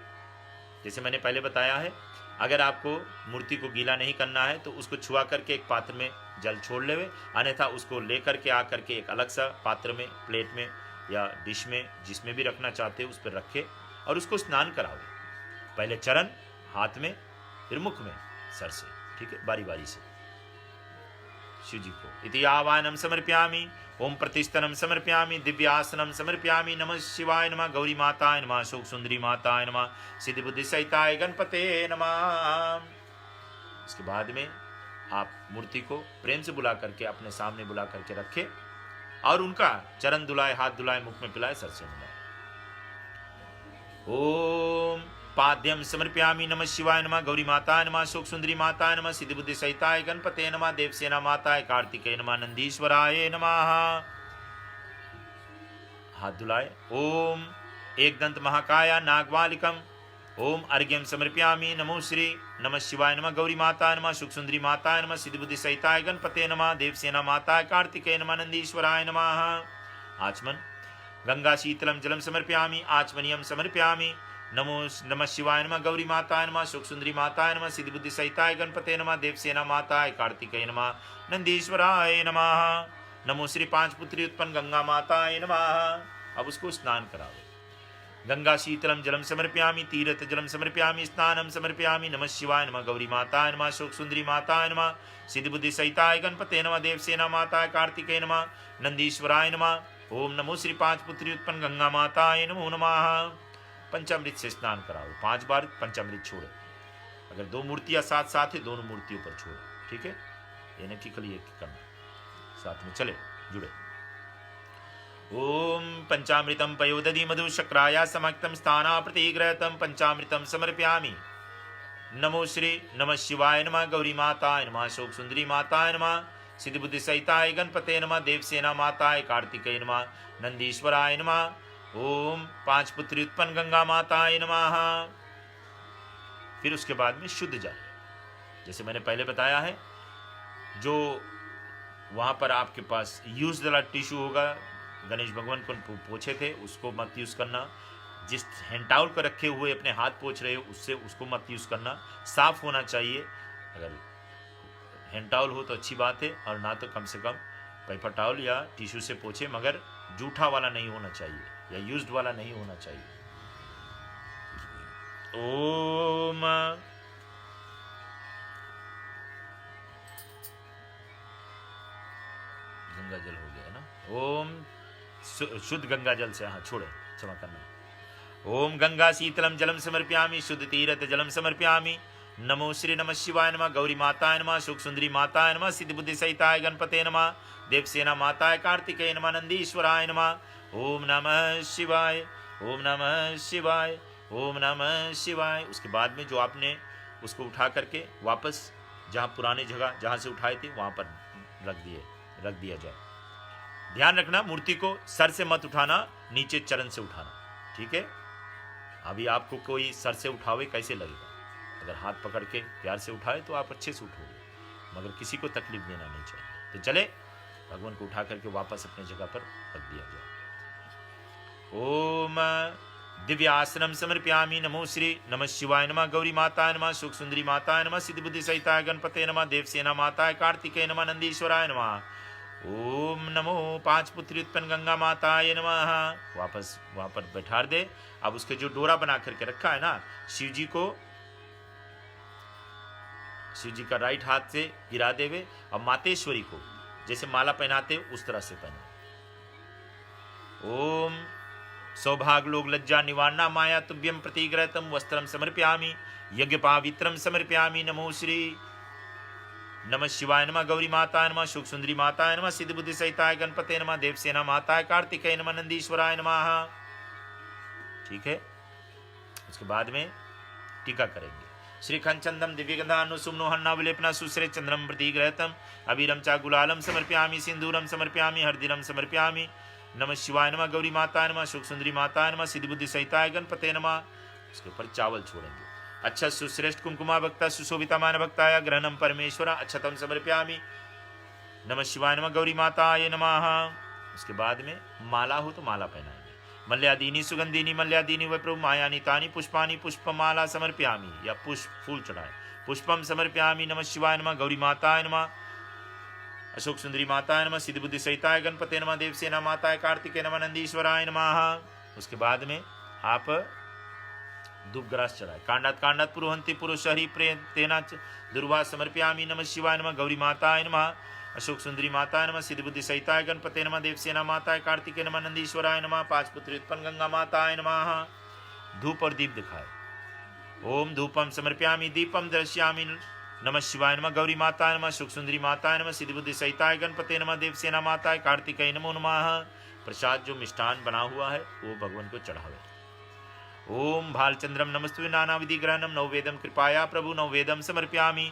[SPEAKER 1] जैसे मैंने पहले बताया है, अगर आपको मूर्ति को गीला नहीं करना है तो उसको छुआ करके एक पात्र में जल छोड़ लेवे, अन्यथा उसको लेकर के आकर के एक अलग सा पात्र में, प्लेट में या डिश में जिसमें भी रखना चाहते हो उस पर रखे और उसको स्नान कराओ। पहले चरण हाथ में, फिर मुख में, सर से, ठीक है, बारी बारी से शिव जी को। इति आवाहनम समर्पयामि, ओम प्रतिष्ठनम समर्पयामि, दिव्यासनम समर्पयामि, नमः शिवाय नमः, गौरी माताय नमः, शोक सुंदरी माताय नमः, सिद्धि बुद्धि सहिताय गणपते नमः। इसके बाद में आप मूर्ति को प्रेम से बुला करके अपने सामने बुला करके रखे और उनका चरण धुलाए, हाथ धुलाए, मुख में पिलाए, सर से मिलाए। ओम पाद्यम समर्पयामि, नमः शिवाय नमः, गौरी माताय नमः, शोक सुंदरी माताय नमः, सिद्धि बुद्धि सहिताय गणपते नमः, देवसेना माताय कार्तिकेय नमः, नंदीश्वराय नमः। हाथ धुलाए। ओम एकदंत महाकाय नागवालिकम, ओम अर्घ्यम समर्पयामि, नमो श्री नमः शिवाय नमः, गौरी माताय नमः, सुख सुंदरी माताय नमः, सिद्धि बुद्धि सहिताय गणपते नमः, देवसेना माताय कार्तिकेय नमः, नंदीश्वराय नमः। आचमन। गंगा शीतलम जलम समर्पयामि, आचमनियम समर्पयामि, नमः शिवाय नमः, गौरी माताय नमः, सुख सुंदरी माताय नमः, सिद्धि बुद्धि सहिताय गणपते नमः, देवसेना माताय कार्तिकेय नमः, नंदीश्वराय नमः। नमो श्री पांच पुत्री उत्पन्न गंगा माताय नमः। अब उसको स्नान कराओ। गंगा शीतलम जलम समर्पयामि, तीर्थ जलम समर्पयामि, स्नानम समर्पयामि, नमः शिवाय नमः, गौरी माताय नमः, शोक सुंदरी माताय नमः, सिद्धि बुद्धि सहिताय गणपते नमः, देवसेना माताय कार्तिकेय नमः, नंदीश्वराय नमः। ओम नमो श्री पांच पुत्री उत्पन्न गंगा माताय नमो नमः। पंचामृत से स्नान कराओ, 5 बार पंचामृत छोड़े। अगर 2 मूर्तियां साथ साथ है, दोनों मूर्तियों पर छोड़ो, ठीक है, ये नहीं कि खाली एक करना, साथ में चले, जुड़े। ओम पंचामृतम पयोदधि मधु शक्राया समक्तम स्थाना प्रतिग्रहतम पंचामृतम समर्पयामि, नमो श्री नमः शिवाय नमः, गौरी माताय नमः, शोक सुंदरी माताय नमः, सिद्धि बुद्धि सहिताय गणपते नमः, देवसेना माताय कार्तिकेय नमः, नंदीश्वराय नमः। ओम 5 पुत्री उत्पन्न गंगा माताय नमः। फिर उसके बाद में शुद्ध जल, जैसे मैंने पहले बताया है, जो वहां पर आपके पास यूज वाला टिश्यू होगा, गणेश भगवान को पोछे थे, उसको मत यूज करना। जिस हैंड टाउल को रखे हुए अपने हाथ पोछ रहे हो, उससे उसको मत यूज करना, साफ होना चाहिए। अगर हैंड टाउल हो तो अच्छी बात है, और ना तो कम से कम पेपर टाउल या टिश्यू से पोछे, मगर जूठा वाला नहीं होना चाहिए या यूज्ड वाला नहीं होना चाहिए। ओम गंगा जल हो गया ना। ओम शुद्ध गंगा जल से, हाँ छोड़े, क्षमा करना। ओम गंगा शीतलम जलम समर्पयामि, शुद्ध तीर्थ जलम समर्पयामि, नमो श्री नमः शिवाय नमः, गौरी माताय नमः, सुख सुंदरी माताय नमः, सिद्धि बुद्धि सहिताय गणपते नमः, देवसेना माताय कार्तिकेय नमः, नंदीश्वराय नमः। ओम नमः शिवाय, ओम नमः शिवाय, ओम नमः शिवाय। उसके बाद में जो आपने उसको उठा करके वापस जहाँ पुराने जगह जहाँ से उठाए थे वहाँ पर रख दिया जाए। ध्यान रखना, मूर्ति को सर से मत उठाना, नीचे चरण से उठाना, ठीक है। अभी आपको कोई सर से उठावे कैसे लगेगा? अगर हाथ पकड़ के प्यार से उठाए तो आप अच्छे से उठोगे, मगर किसी को तकलीफ देना नहीं चाहिए। तो चले, भगवान को उठा करके वापस अपने जगह पर रख दिया जाए। ओम दिव्यासनम समर्पयामि, नमो श्री नमः शिवाय नमः, गौरी माताय नमः, सुख सुंदरी माताय नमः, सिद्धि बुद्धि सहिताय गणपते नमः, देवसेना माताय कार्तिकेय नमः, नंदीश्वराय नमः। ओम नमो 5 पुत्री उत्पन्न गंगा माताय नमः। वापस वहां पर बैठा दे। अब उसके जो डोरा बना करके रखा है ना, शिव जी का राइट हाथ से गिरा देवे और मातेश्वरी को जैसे माला पहनाते उस तरह से पहने। ओम सौभाग्य लोग लज्जा निवारणा माया तुभ्यम प्रतिग्रहतम वस्त्रम समर्पयामि, यज्ञ पावित्रम समर्पयामि, नमो श्री नमः शिवाय नमः, गौरी माताय नमः, सुख सुंदरी माताय नमः, सिद्धि बुद्धि सहिताय गणपते नमः, देवसेना माताय कार्तिकेय नमः, नंदीश्वराय नमः। ठीक है, उसके बाद में टीका करेंगे। श्रीखंड चंदम दिव्यगंधा सुमनो हन्ना विलेपना सुश्रे चंद्रम प्रतिग्रहतम अबीरम चा गुलालम समर्पयामि, सिंदूरम समर्पयामि, हरदिरम समर्पयामि, नमः शिवाय नमः, गौरी माताय नमः, सुख सुंदरी माताय नमः, सिद्धि बुद्धि सहिताय गणपते नमः। उसके ऊपर चावल छोड़ेंगे। अच्छा सुश्रेष्ठ कुमकुमा भक्ता सुशोभिता मान भक्ताय ग्रहणम परमेश्वर अच्छतम समर्पयामि, नमः शिवाय नमः, गौरी माताय नमः। उसके बाद में माला हो तो माला पहनाएंगे। मल्यादीनी सुगंधिनी मल्यादीनी वै प्रभु मायानी तानी पुष्पानी पुष्पमाला समर्पयामि, या पुष्प फूल चढ़ाए। पुष्पम समर्पयामि, नमः शिवाय नमः, गौरी माताय नमः। अशोक सुंदरी माताय नमः, सिद्धि बुद्धि सहिताय गणपते नमः, देवसेना माताय कार्तिकेय नमः, नंदीश्वराय नमः। उसके बाद में आप धूप ग्रास चढ़ाए। कांडात कांडात पुरुहंति पुरुष हरि प्रेम तेना दुर्वा समर्पयामि। नमः शिवाय नमः, गौरी माताय नमः, अशोक सुंदरी माताय नमः, सिद्धि बुद्धि सहिताय गणपते नमः, देवसेना माताय कार्तिकेय नमः, नंदीश्वराय नमः, 5 पुत्री उत्पन्न गंगा माताय नमः। धूप और दीप दिखाए। ओम धूपम समर्पयामि, दीपम दर्शयामि। नमः शिवाय नमः, गौरी माताय नमः, अशोक सुंदरी माताय नमः, सिद्धि बुद्धि सहिताय गणपते नमः, देवसेना माताय कार्तिकेय नमो नमः। प्रसाद जो मिष्टान बना हुआ है वो भगवान को चढ़ावे। ओम भालचंद्रम नमस्तुते नाना विधि ग्रहणम, नववेदम कृपाया प्रभु, नववेदम समर्पयामि।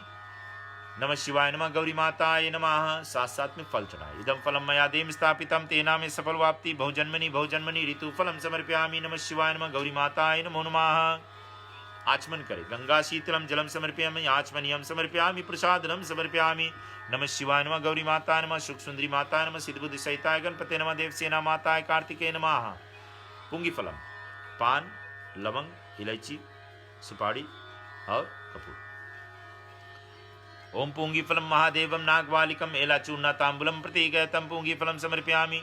[SPEAKER 1] नमः शिवाय नमः, गौरी माताय नमः। साथ साथ में फल चढ़ाए। इदम फलम मया देम स्थापितम तेना में सफल वाप्ति, बहुजन्मनि ऋतु फलम समर्पयामि। नमः शिवाय नमः, गौरी माताय नमो नमः। आचमन करे। गंगा शीतलम जलम समर्पयामि, आचमनियम समर्पयामि, प्रसादनम समर्पयामि। नमः शिवाय नमः, गौरी माताय नमः, सुख सुंदरी माताय नमः, सिद्धि बुद्धि सहिताय गणपते नमः, देवसेना माताय कार्तिकेय नमः। पुंगी फलम, पान, लवंग, इलायची, सुपारी और कपूर। ओम पूंगी फलम महादेवम नागवालिकम एलाचूर्णा तांबुलम प्रतीकयतम पूंगी फलम समर्पयामि।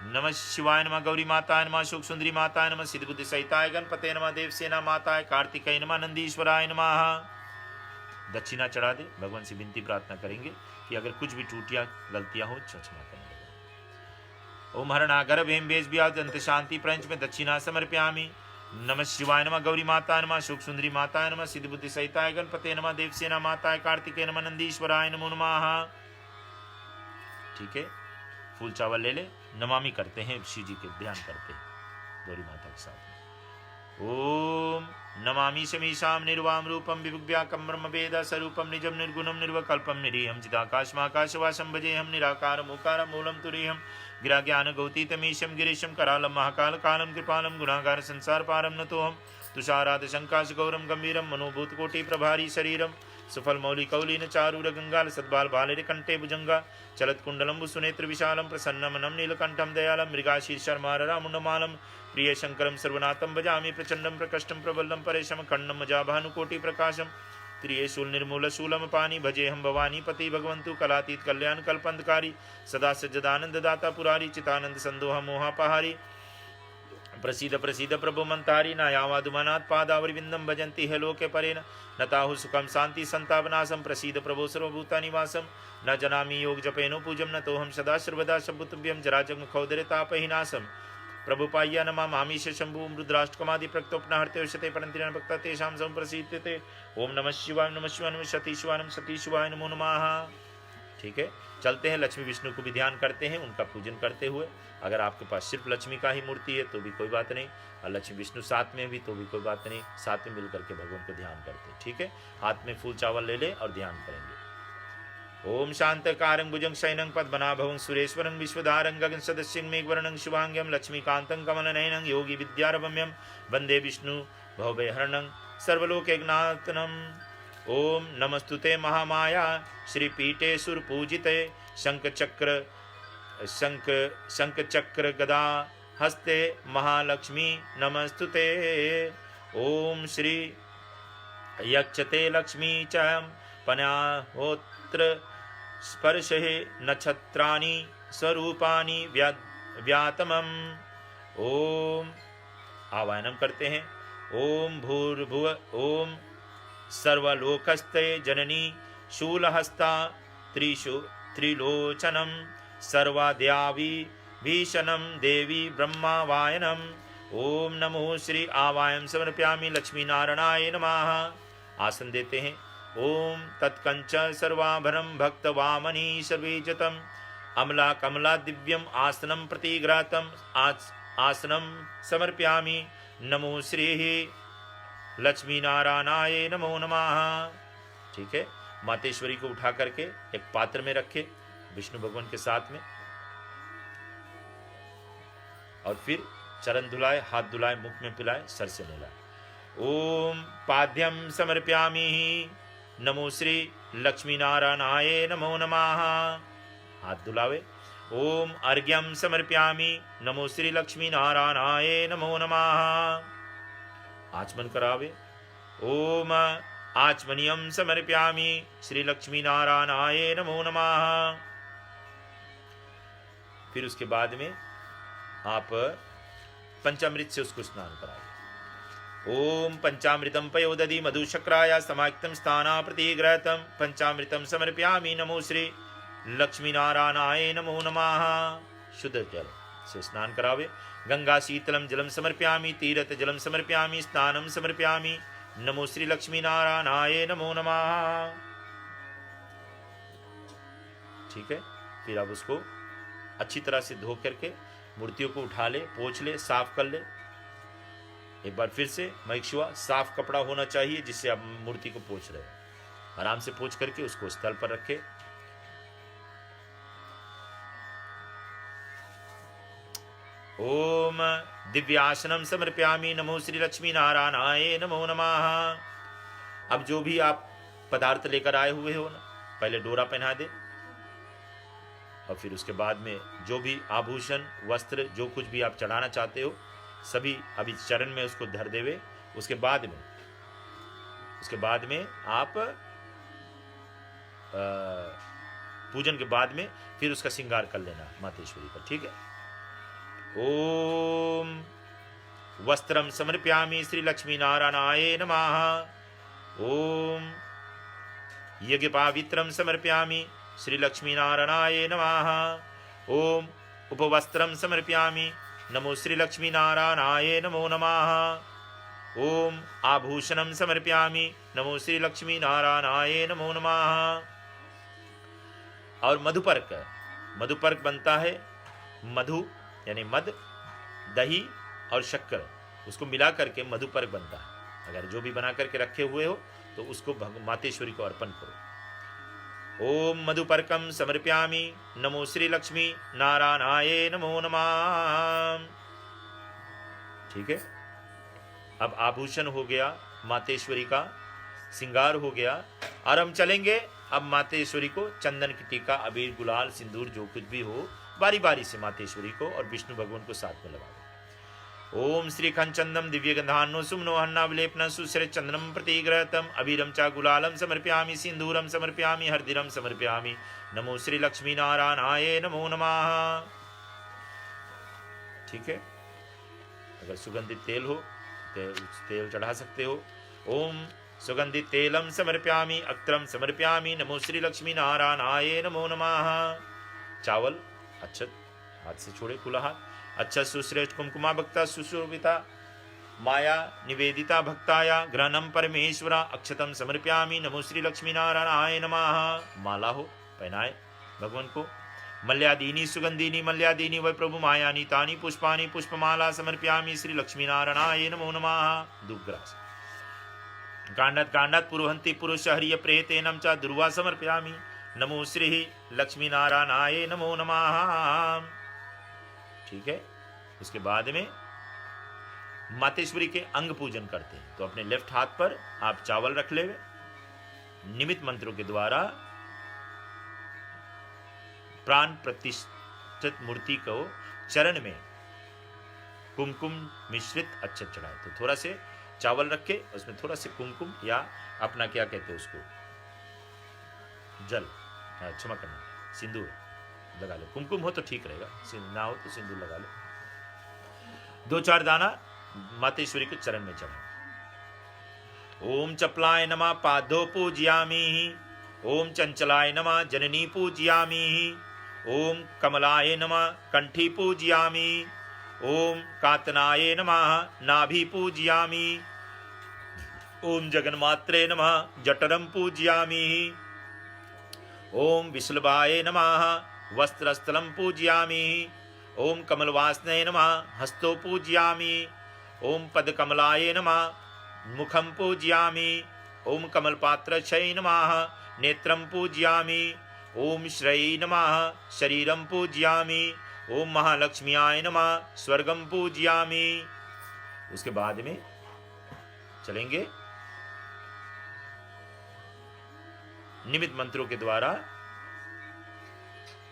[SPEAKER 1] नमः शिवाय नमः, गौरी माताय नमः, सुख सुंदरी माताय नमः, सिद्धि बुद्धि सहिताय गणपते नमः, देवसेना माताय कार्तिकेय नमः, नंदीश्वराय नमः। दक्षिणा चढ़ा दे। भगवान से विनती प्रार्थना करेंगे कि अगर कुछ भी टूटियां गलतियां हो क्षमा करेंगे। ओम हरणागर भेम बेज दंत शांति प्रंच में दक्षिणा समर्पयामि। नमः शिवाय नमः, गौरी माताय नमः, सुख सुंदरी माताय नमः, सिद्धि बुद्धि सहिताय गणपते नमः, देवसेना माताय कार्तिकेय नमः, नंदीश्वराय नमो नमः। ठीक है, फूल चावल ले ले। नमामि करते हैं, शिव जी के ध्यान करते हैं गौरी माता के साथ। ओम नमामि शमीशाम निर्वाम रूपम विभुव्याकम ब्रह्म वेद स्वरूपम निजम निर्गुणम निर्वकल्पम निरीहम चिदाकाशमाकाशवासम भजेहम निराकारम ओकारम मूलम तुरीहम गिरा ज्ञान गौतीतमीशम गिरीशम करालम महाकाल कालम कृपालम गुणागार संसार पारम नतोहम तुषाराद शंकाश गौरम गंभीरम मनोभूत कोटि प्रभारी शरीरम सुफल मौलि कौलीन चारूर गंगाल सद्बाल बालिर कंठे भुजंगा चलत कुंडलम सुनेत्र विशालम प्रसन्नमनम नीलकंठम दयालम मृगाशीर्षमाररामुंडमालम प्रिय शंकरम सर्वनाथम भजामि प्रचंडम प्रकष्टम प्रबलम परेशम खंडम मजाभानुकोटि प्रकाशम त्रिये शूल निर्मूल शूलम पानी भजे हम भवानी पति भगवंतु कलातीत कल्याण कल्पंतकारी सदा सज्जदानंद दाता पुरारी चितानंद संदोह मोहापहारी प्रसीद प्रसीद प्रभु मंतारी नायावादुमनाथ पादावरिविंदम भजंती है लोके परेन नताहु सुखम शांति संतापनासम प्रसीद प्रभु सर्वभूता निवासम न जनामि योग जपेनो पूजम न तो हम सदा सर्वदा शब्दुभ्यम जराजग मुखौदरे तापहीनासम प्रभु पाय्या नमा मामीश शंभु रुद्राष्टकमादि प्रक्तोपना हरते उशते परंतिरन भक्ता तेषां संप्रसीदते। ओम नमः शिवाय नमः शिवाय नमः सती शिवाय नमो नमः। ठीक है, चलते हैं। लक्ष्मी विष्णु को भी ध्यान करते हैं, उनका पूजन करते हुए। अगर आपके पास सिर्फ लक्ष्मी का ही मूर्ति है तो भी कोई बात नहीं, और लक्ष्मी विष्णु साथ में भी तो भी कोई बात नहीं, साथ में मिल करके भगवान को ध्यान करते हैं। ठीक है, हाथ में फूल चावल ले ले और ध्यान करेंगे। ओम शांतकारं भुजंग शयनं पद्मनाभं सुरेश्वरं विश्वधारं गगन सदस्यं मेघवर्णं शुभांग्यं लक्ष्मीकान्तं कमलनयनं योगी विद्यारम्यं वंदे विष्णु भवभयहरणं सर्वलोकैकनाथनं। ओम नमस्तुते महामाया श्रीपीठे सुरपूजिते शंखचक्र गदा हस्ते महालक्ष्मी नमस्तुते। ओम श्री यक्षते लक्ष्मी च पन्याहोत्र स्पर्शे नक्षत्राणि स्वरूपाणि व्यातमम्। ओम आवाहनम करते हैं। ओम भूर्भुव ओम सर्वलोकस्ते जननी शूलहस्ता त्रिलोचनम सर्वाद्यावी भीषणम देवी ब्रह्मावायनम। ओम नमो श्री आवायम समर्पयामि लक्ष्मी नारायणाय नमः। आसन देते हैं। ओम तत्कंच सर्वाभरम भक्तवामनी सर्वेजतम अमला कमला दिव्यम आसनम प्रतिग्रातम आसनम समर्पयामि। नमो श्री लक्ष्मी नारायणाय नमो नमः। ठीक है, मातेश्वरी को उठा करके एक पात्र में रखे विष्णु भगवान के साथ में, और फिर चरण धुलाए, हाथ धुलाए, मुख में पिलाए, सर से नहलाए। ओम पाद्यम समर्पयामि। नमो श्री लक्ष्मी नारायणाय नमो नमः। हाथ धुलावे। ओम अर्घ्यम समर्पयामि। नमो श्री लक्ष्मी नारायणाय नमो नमः। आचमन करावे। ओम आचमनियम समर्पयामि। श्री लक्ष्मी नारायणाय नमो नमः। फिर उसके बाद में आप पंचामृत से उसको स्नान कराओगे। ओम पंचामृतम पयोदधि मधुशक्राया समाक्तम स्थाना प्रतिग्रहतम पंचामृतम समर्पयामि नमो श्री लक्ष्मी नारायणाय नमो नमः। शुद्ध जल से स्नान करावे। गंगा शीतलम जलम समर्पयामि तीर्थ जलम समर्पयामि स्नानम समर्पयामि नमो श्री लक्ष्मी नारायणाय नमो नमः। ठीक है, फिर आप उसको अच्छी तरह से धो करके मूर्तियों को उठा ले, पोंछ ले, साफ कर ले। एक बार फिर से मेक श्योर साफ कपड़ा होना चाहिए जिससे आप मूर्ति को पोंछ रहे हो। आराम से पोंछ करके उसको स्थल पर रखे। ओम दिव्यासनम समर्पयामि नमो श्री लक्ष्मी नारायणाय नमो नमः। अब जो भी आप पदार्थ लेकर आए हुए हो ना, पहले डोरा पहना दे और फिर उसके बाद में जो भी आभूषण वस्त्र जो कुछ भी आप चढ़ाना चाहते हो सभी अभी चरण में उसको धर देवे। उसके बाद में आप पूजन के बाद में फिर उसका श्रृंगार कर लेना मातेश्वरी का। ठीक है। ओम वस्त्रम समर्पयामि श्री लक्ष्मी नारायणाय नमः। ओम यज्ञपावित्रम समर्पयामि श्री लक्ष्मी नारायणाय नमः। ओम उपवस्त्रम समर्पयामि नमो श्री लक्ष्मी नारायणाय नमो नमः। ओम आभूषणम समर्पयामि नमो श्री लक्ष्मी नारायणाय नमो नमः। और मधुपर्क बनता है मधु यानी मध, दही और शक्कर, उसको मिला करके मधुपर्क बनता है। अगर जो भी बना करके रखे हुए हो तो उसको मातेश्वरी को अर्पण करो। ओम मधुपर्कम समर्पयामि नमो श्री लक्ष्मी नारायणाय नमो नमः। ठीक है। अब आभूषण हो गया, मातेश्वरी का श्रृंगार हो गया और हम चलेंगे अब मातेश्वरी को चंदन की टीका, अबीर, गुलाल, सिंदूर जो कुछ भी हो बारी बारी से मातेश्वरी को और विष्णु भगवान को साथ में लगाओ। ओम श्री खंचंदम दिव्य गंधानो सुमनो हन्ना विलेपन सुश्रे चंदनम प्रतिग्रहतम अबीरम चा गुलालम समर्पयामि सिंदूरम समर्पयामि हरदिरम समर्पयामि नमो श्री लक्ष्मी नारायणाय नमो नमः। ठीक है। अगर सुगंधित तेल हो तो तेल चढ़ा सकते हो। ओम सुगंधित तेलम समर्पयामि अक्त्रम समर्पयामि नमो श्री लक्ष्मी नारायणाय नमो नमः। चावल अच्छत हाथ से छोड़े, खुला हाथ। अच्छा सुश्रेष्ठ कुमकुमा भक्ता सुशोभिता माया निवेदिता भक्ताया ग्रहणम परमेश्वरा अक्षतम समर्पयामि नमो श्री लक्ष्मी नारायणाय नमः। माला हो पहनाए भगवान को। मल्यादीनी सुगंधिनी मल्यादीनी वै प्रभु मायानी तानी पुष्पानी पुष्पमाला समर्पयामि श्री लक्ष्मी नारायणाय नमो नमः। दुग्रास गांडत गांडत पुरुहंति पुरुष हरिय प्रेतेनम च दुर्वा समर्पयामि नमो श्री लक्ष्मी नारायणाय नमो नमः। ठीक है। उसके बाद में मातेश्वरी के अंग पूजन करते हैं। तो अपने लेफ्ट हाथ पर आप चावल रख ले, निमित्त मंत्रों के द्वारा प्राण प्रतिष्ठित मूर्ति को चरण में कुमकुम मिश्रित अक्षत चढ़ाए। तो थोड़ा से चावल रख के उसमें थोड़ा से कुमकुम या अपना क्या कहते हैं उसको जल, क्षमा करना, सिंदूर लगा लो। कुमकुम हो तो ठीक रहेगा, ना हो तो सिंदूर लगा लो। 2-4 दाना मातेश्वरी के चरण में चढ़ाओ। ओम चपलाय नमः पादो पूजयामि। ओम चंचलाय नमः जननी पूजयामि। ओम कमलाय नमः कंठी पूजयामि। ओम कातनाय नमः नाभि पूजयामि। ओम जगन्मात्रे नमः जठरम पूजयामि। ओम विश्लभाय नमः वस्त्रस्थलं पूजयामि। ओम कमलवासने नमः हस्तो पूजयामि। ओम पदकमलाय नमः मुखं पूजयामि। ओम कमलपात्रक्षये नमः नेत्रं पूजयामि। ओम श्रयै नमः शरीरं पूजयामि। ओम महालक्ष्म्याय नमः स्वर्गं पूजयामि। उसके बाद में चलेंगे निमित्त मंत्रों के द्वारा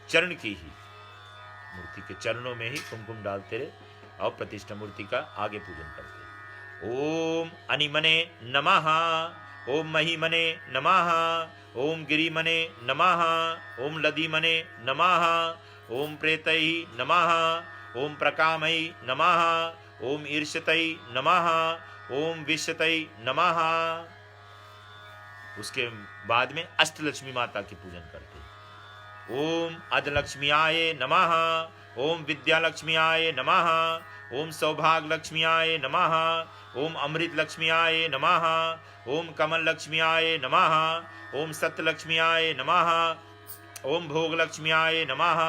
[SPEAKER 1] चरण की ही मूर्ति के चरणों में ही कुमकुम डालते रहे और प्रतिष्ठा मूर्ति का आगे पूजन करते। ओम अनिमने नमः। ओम महिमने नमः। ओम गिरिमने नमः। ओम लदीमने नमः। ओम प्रेतै नमः, ओम प्रकामै नमः, ओम ईर्ष्यतै नमः, ओम विश्यतै नमः। उसके बाद में अष्टलक्ष्मी माता की पूजन करते हैं। ओम अधलक्ष्म्याय नमः, ओम विद्यालक्ष्म्याय नमः, ओम सौभाग्यलक्ष्म्याय नमः, ओम अमृतलक्ष्म्याय नमः, ओम कमललक्ष्म्याय नमः, ओम सत्यलक्ष्म्याय नमः, ओम भोगलक्ष्म्याय नमः,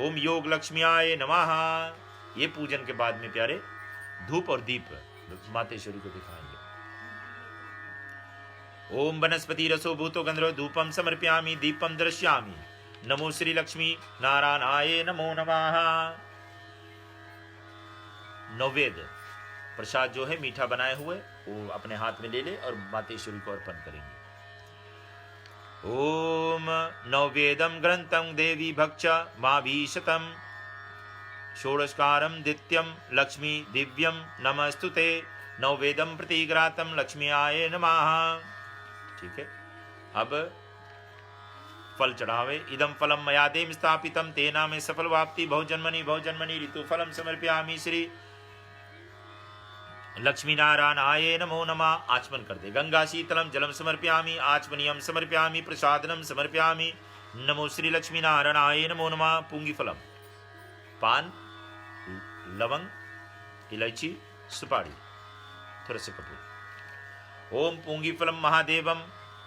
[SPEAKER 1] ओम योगलक्ष्म्याय नमः। ये पूजन के बाद में प्यारे धूप और दीप मातेश्वरी को दिखाएंगे। ओम वनस्पति रसो भूतो गंधर्व धूपम समर्पयामि दीपम दृश्यामि, नमो श्री लक्ष्मी नारायणाय नमो नमः। नैवेद्य प्रसाद जो है मीठा बनाए हुए वो अपने हाथ में ले ले और मातेश्वरी को अर्पण करेंगे। ओम नैवेदम ग्रंथं देवी भक्ष माभीशतम षोडशकारम दित्यम लक्ष्मी दिव्यम नमस्तुते नैवेदम प्रतिग्रातम लक्ष्म्याय नमः। ठीक है, अब फल चढ़ावे। इदम फलम मया देव स्थापितम तेना में सफल वाप्ति बहुजन्मनि ऋतु फलम समर्पयामि श्री लक्ष्मी नारायणाय नमो नमः। आचमन कर दे। गंगा शीतलम जलम समर्पयामि आचमनियम समर्पयामि प्रसादनम समर्पयामि नमो श्री लक्ष्मी नारायणाय नमो नमः। पूंगी फलम पान लवंग इलायची सुपारी थोड़ा सा कपूर। ओम पूंगी फलम महादेवम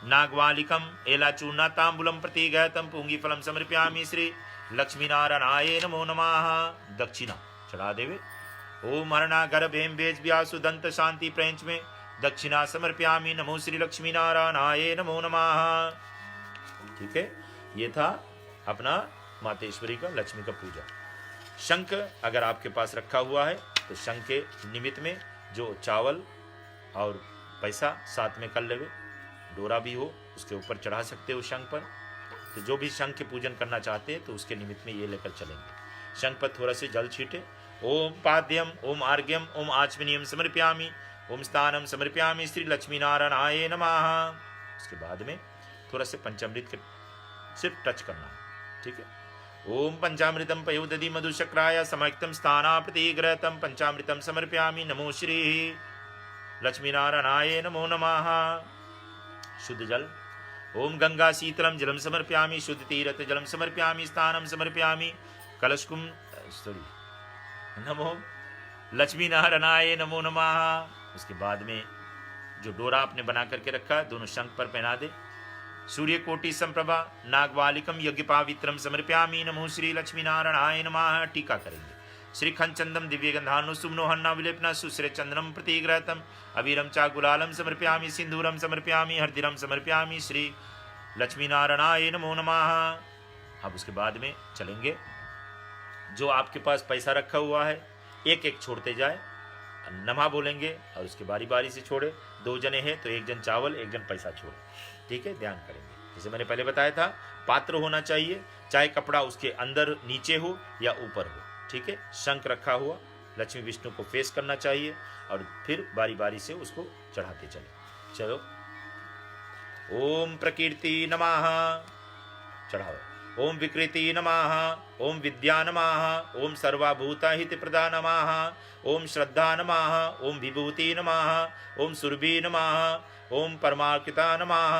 [SPEAKER 1] नागवालिकम एलाचूर्णा तांबूलम प्रतिगतम पूंगी फलम समर्पयामि श्री लक्ष्मी नारायणाय नमो नमः। दक्षिणा चढ़ा देवे। ओम हरणा गर्भ हेम बेज व्यासु दंत शांति प्रेंच में दक्षिणा समर्पयामि नमो श्री लक्ष्मी नारायणाय नमो नमः। ठीक है, ये था अपना मातेश्वरी का लक्ष्मी का पूजा। शंख अगर आपके पास रखा हुआ है तो शंख के निमित्त में जो चावल और पैसा साथ में कर लेवे, डोरा भी हो उसके ऊपर चढ़ा सकते हो शंख पर। तो जो भी शंख के पूजन करना चाहते हैं तो उसके निमित्त में ये लेकर चलेंगे। शंख पर थोड़ा से जल छीटे। ओम पाद्यम ओम आर्घ्यम ओम आचमनीयम समर्पयामि ओम स्थानम समर्पयामि श्री लक्ष्मी नारायणाय नमः। उसके बाद में थोड़ा से पंचामृत के सिर्फ टच करना है। ठीक है, ओम पंचामृतम पयोदधि मधुशक्राय समक्तम स्थाना प्रतिग्रहतम पंचामृतम समर्पयामि नमो श्री लक्ष्मी नारायणाय नमो नमः। शुद्ध जल। ओम गंगा शीतलम जलम समर्पयामि शुद्ध तीर्थ जलम समर्पयामि स्थानम समर्पयामि कलशकुम नमो लक्ष्मी नारायणाय नमो नमः। उसके बाद में जो डोरा आपने बना करके रखा है दोनों शंख पर पहना दे। सूर्य कोटि संप्रभा नागवालिकम यज्ञ पावित्रम समर्पयामि नमो श्री लक्ष्मी नारायणाय नमः। टीका करेंगे। श्री खंचंदम दिव्य गंधानु सुमनो हन्ना विलेपना सुश्रे चंद्रम प्रतिग्रहतम अवीरम चा गुलालम समर्पयामि सिंदूरम समर्पयामि हरदिरम समर्पयामि श्री लक्ष्मी नारायणाय नमो नमः। अब उसके बाद में चलेंगे। जो आपके पास पैसा रखा हुआ है एक एक छोड़ते जाए, नमः बोलेंगे और उसके बारी बारी से छोड़े। 2 जने हैं तो 1 जन चावल 1 जन पैसा छोड़े। ठीक है, ध्यान करेंगे। जैसे मैंने पहले बताया था पात्र होना चाहिए, चाहे कपड़ा उसके अंदर नीचे हो या ऊपर हो। ठीक है, शंख रखा हुआ लक्ष्मी विष्णु को फेस करना चाहिए और फिर बारी बारी से उसको चढ़ाते चले। चलो ओम प्रकीर्ति नमः चढ़ाओ। ओम विकृति नमः ओम विद्या नमः ओम सर्वभूतहित प्रदा नमः ओम श्रद्धा नमः ओम विभूति नमः ओम सुरभि नमः ओम परमार्किता नमः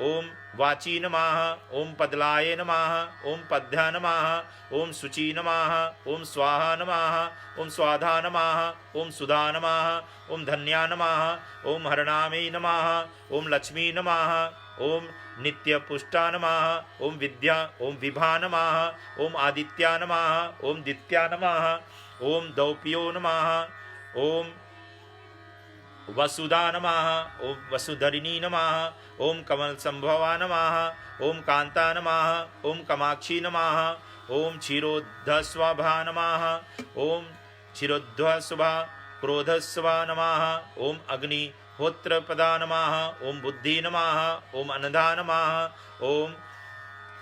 [SPEAKER 1] ओम वाची नमः ओम पदलाय नमः ओम पद्या नमः ओम शुचि नमः ओम स्वाहा नमः ओम स्वाधा नमः ओम सुधा नमः ओम धन्या नमः ओम हरणामे नमः ओम लक्ष्मी नमः ओम नित्य पुष्टा नमः ओम विद्या ओम विभा नमः ओम आदित्या नमः ओम दित्या नमः ओम दौप्यो नमः ओम वसुधा नमः ओम वसुधरिणी नमः ओम कमल संभवा नमः ओम कांता नमः ओम कामाक्षी नमः ओम क्षीरोद्धस्वभा नमः ओम क्षीरोद्धस्वभा क्रोधस्वा नमः ओम अग्नि होत्र पदा नमः ओम बुद्धि नमः ओम अनधा नमः ओम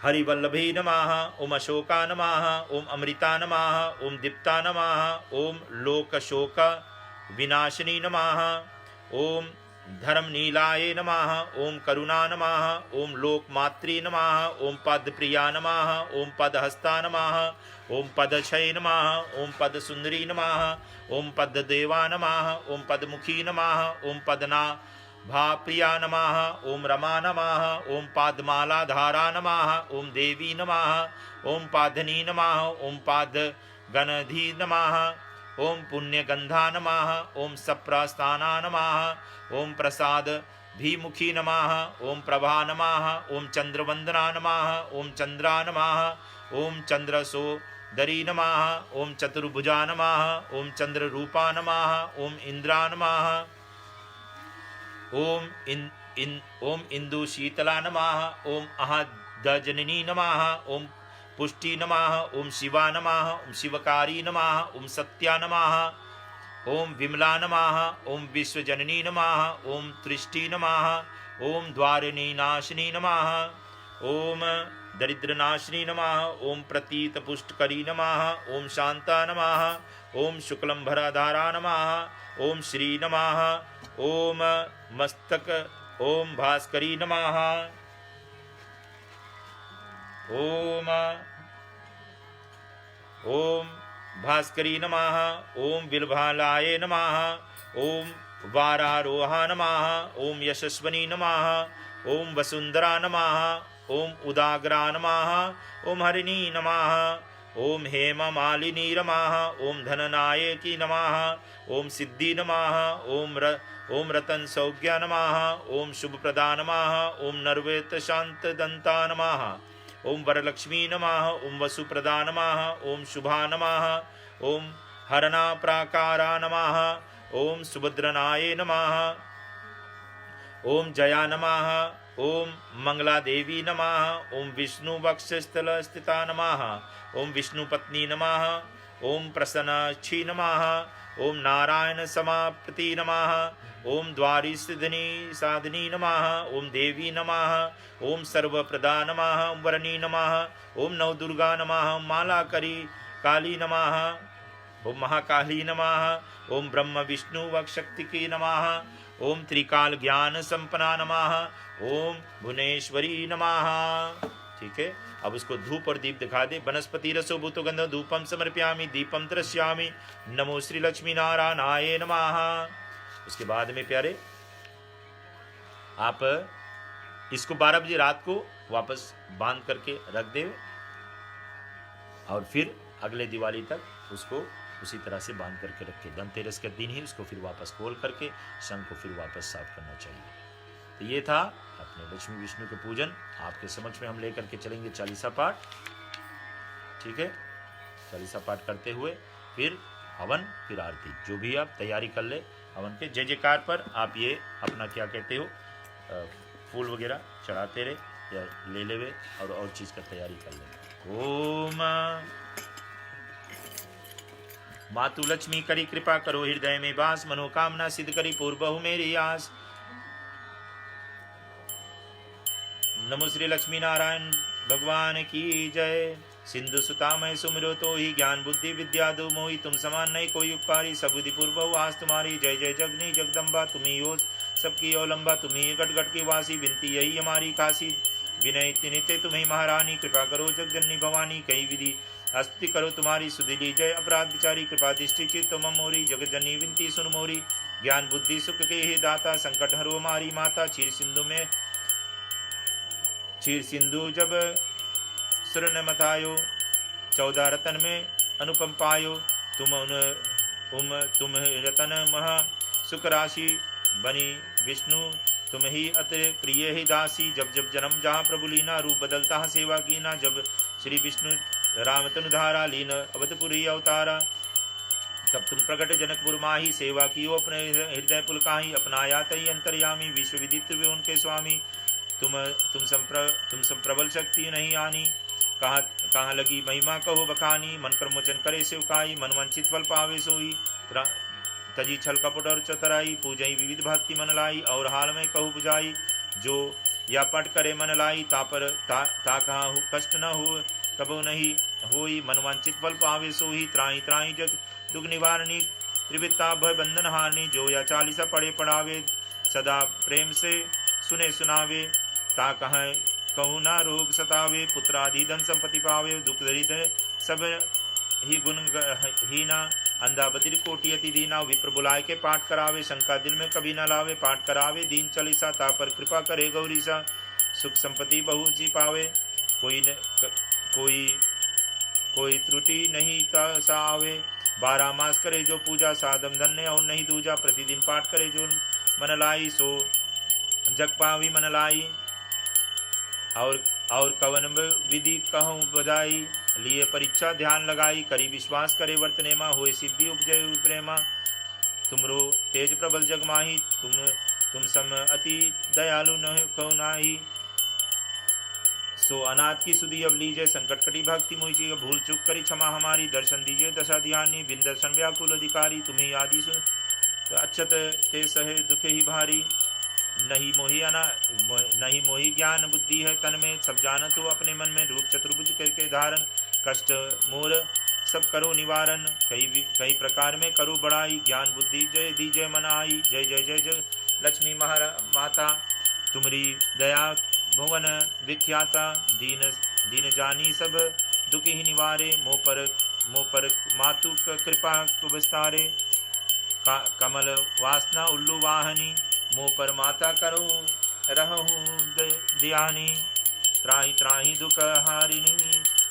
[SPEAKER 1] हरिवल्लभी नमः ओम अशोका नमः ओम अमृता नमः ओम दीप्ता नमः ओम लोकशोक विनाशिनी नमः ओम धर्म नीलाय नमः, ओम करुणा नमः, ओम लोकमात्री नमः, ओम पदप्रिया नमः, ओम पदहस्ता नमः, ओम पदक्षय नमः, ओम पदसुंदरी नमः, ओम पददेवा नमः, ओम पदमुखी नमः, ओम पदनाभाप्रिया नमः, ओम रमा नमः, ओम पादमालाधारा नमः, ओम देवी नमः, ओम पाधनी नमः, ओम पादगणधी नमः, ओम पुण्यगंधा नमः, ओम सप्रस्थाना नमः, ओम प्रसाद भीमुखी नमः, ओम प्रभा नमः, ओम चंद्रवंदना नमः, ओम चंद्रा नमः, ओम चंद्रसोदरी नमः, ओम चतुर्भुजा नमः, ओम चंद्ररूपा नमः, ओम इंद्रा नमः, ओम इंदु शीतला नमः, ओम अहदजननी नमः, ओम पुष्टि नमः, ओम शिवा नमः, ओम शिवकारी नमः, ओम सत्या नमः, ओम विमला नमः, ओम विश्वजननी नमः, ओम तृष्टि नमः, ओम द्वारिणी नाशिनी नमः, ओम दरिद्रनाशिनी नमः, ओम प्रतीत पुष्टकरी नमः, ओम शांता नमः, ओम शुक्लंभराधारा नमः, ओम श्री नमः, ओम मस्तक, ओम भास्करी नमः, ओम भास्करी नमः, ओम बिलभालाय नमः, ओम वारारोहा नमः, ओम यशस्वनी नमः, ओम वसुंधरा नमः, ओम उदाग्रा नमः, ओम हरिणी नमः, ओम हेममालिनी नमः, ओम धननायकी नमः, ओम सिद्धि नमः, ओम रतन सौज्ञा नमः, ओम शुभप्रदा नमः, ओम नर्वेत शांत दंता नमः, ओम वरलक्ष्मी नमः, ओम वसुप्रदा नमः, ओम शुभा नमः, ओम हरणा प्राकारा नमः, ओम सुभद्रनाय नमः, ओम जया नमः, ओम मंगला देवी नमः, ओम विष्णु वक्षस्थल स्थिता नमः, ओम विष्णु पत्नी नमः, ओम प्रसन्नक्षी नमः, ओम नारायण समाप्ति नमः, ओम द्वारी सिद्धनी साधनी नमः, ओम देवी नमः, ओम सर्वप्रदा नमः, ओम वरणी नमः, ओम नवदुर्गा नमः, ओम मालाकरी काली नमः, ओम महाकाली नमः, ओम ब्रह्म विष्णु वक्षक्तिकी नमः, ओम त्रिकाल ज्ञान संपन्ना नमः, ओम भुवनेश्वरी नमः। ठीक है, अब उसको धूप और दीप दिखा दे। वनस्पति रसो भूतो गंध धूपम समर्पयामि दीपम दृश्यामि नमो श्री लक्ष्मी नारायणाय नमः। उसके बाद में प्यारे आप इसको 12 बजे रात को वापस बांध करके रख दे और फिर अगले दिवाली तक उसको उसी तरह से बांध करके रखे। धनतेरस के दिन ही उसको फिर वापस खोल करके शंख को फिर वापस साफ करना चाहिए। तो ये था अपने लक्ष्मी विष्णु के पूजन। आपके समक्ष में हम लेकर के चलेंगे चालीसा पाठ। ठीक है, चालीसा पाठ करते हुए फिर हवन, फिर आरती, जो भी आप तैयारी कर ले हवन के। जय जयकार पर आप ये अपना क्या कहते हो फूल वगैरह चढ़ाते रहे या ले लेवे और चीज़ का तैयारी कर ले। ओम मातु लक्ष्मी करी कृपा करो हृदय में वास, मनोकामना सिद्ध करी पूर्वहु मेरी आस। नमो श्री लक्ष्मी नारायण भगवान की जय। सिंधु सुता मैं सुमिरो तो ही ज्ञान बुद्धि विद्या दो मोही, तुम समान नहीं कोई उपकारी, सबुद्धि पूर्व आस तुम्हारी। जय जय जगनी जगदम्बा तुम्ही हो सबकी अवलंबा, तुम्ही गट गट की वासी, विनती यही हमारी खासी। विनय नित्य तुम्हें महारानी, कृपा करो जगजननी भवानी, कई विधि स्तुति करो तुम्हारी। सुधिली जय अपराध विचारी, कृपा दृष्टि चित्त मोरी। जगजननी विनती सुन मोरी, ज्ञान बुद्धि सुख के ही दाता, संकट हरो हमारी माता। क्षीर सिंधु जब सुरन मथायो, 14 रतन में अनुपम पायो। तुम रतन महा सुख राशि, बनी विष्णु तुम ही अति प्रिय ही दासी। जब जब जन्म जहाँ प्रभु लीना, रूप बदलता सेवा कीना। जब श्री विष्णु राम तनु धारा, लीन अवधपुरी अवतारा। तब तुम प्रकट जनकपुर माही, सेवा की अपने हृदय पुलकाही। अपनाया तई अंतर्यामी, विश्व विदित्र उनके स्वामी। तुम संप्रबल शक्ति नहीं आनी, कहाँ लगी महिमा कहो बखानी। मन कर मोचन करे शिवकाई, मनवंचित फल पावे सोई। तजी छल कपट और चतराई, पूजई विविध भक्ति मन लाई। और हाल में कहू बुझाई, जो या पट करे मन लाई। ता कहाँ कष्ट न हो कबो नहीं होई, मनवांचित फल पावे सोही। त्राही त्राही जग दुख निवारणी, त्रिविता भय बंधन हारनी। जो या चालीसा पढ़े पढ़ावे, सदा प्रेम से सुने सुनावे, ता कहें कहूँ ना रोग सतावे, पुत्रादि धन संपत्ति पावे, दुख दरिद्र सब ही गुण हीना, अंधा बदिर कोटि अति दीना, विप्र बुलाए के पाठ करावे, शंका दिल में कभी न लावे, पाठ करावे दीन चालीसा, ता पर कृपा करे गौरीसा, सुख संपत्ति बहु जी पावे, कोई त्रुटि नहीं सा आवे, 12 मास करे जो पूजा, साधम धन्य और नहीं दूजा, प्रतिदिन पाठ करे जो मन लाई, सो जग पावी मन लाई, और कवन विधि कहूँ बधाई, लिए परीक्षा ध्यान लगाई, करी विश्वास करे वर्तने मा, होए सिद्धि उपजय प्रेमा, तुमरो तेज प्रबल जग माही, तुम सम अति दयालु न कहो नाही, सो अनाथ की सुधी अब लीजिए, संकट कटी भक्ति मोहिची, भूल चूक करी क्षमा हमारी, दर्शन दीजिए दशा ध्यानी, बिन दर्शन व्याकुल अधिकारी, तुम्हें आदि अक्षत ते सहे दुख ही भारी, नहीं मोही ज्ञान बुद्धि है तन में, सब जानत हो अपने मन में, रूप चतुर्भुज करके धारण, कष्ट मोर सब करो निवारण, कई प्रकार में करो बड़ाई, ज्ञान बुद्धि जय दीजय मन आई, जय जय जय जय लक्ष्मी माता, तुमरी दया भुवन विख्याता, दीन जानी सब दुख ही निवारे, मोह पर मातु कृपा विस्तारे, कमल वासना उल्लू वाहनी, मोह पर माता करो रहूं दयानी, त्राही त्राही दुख हारिणी,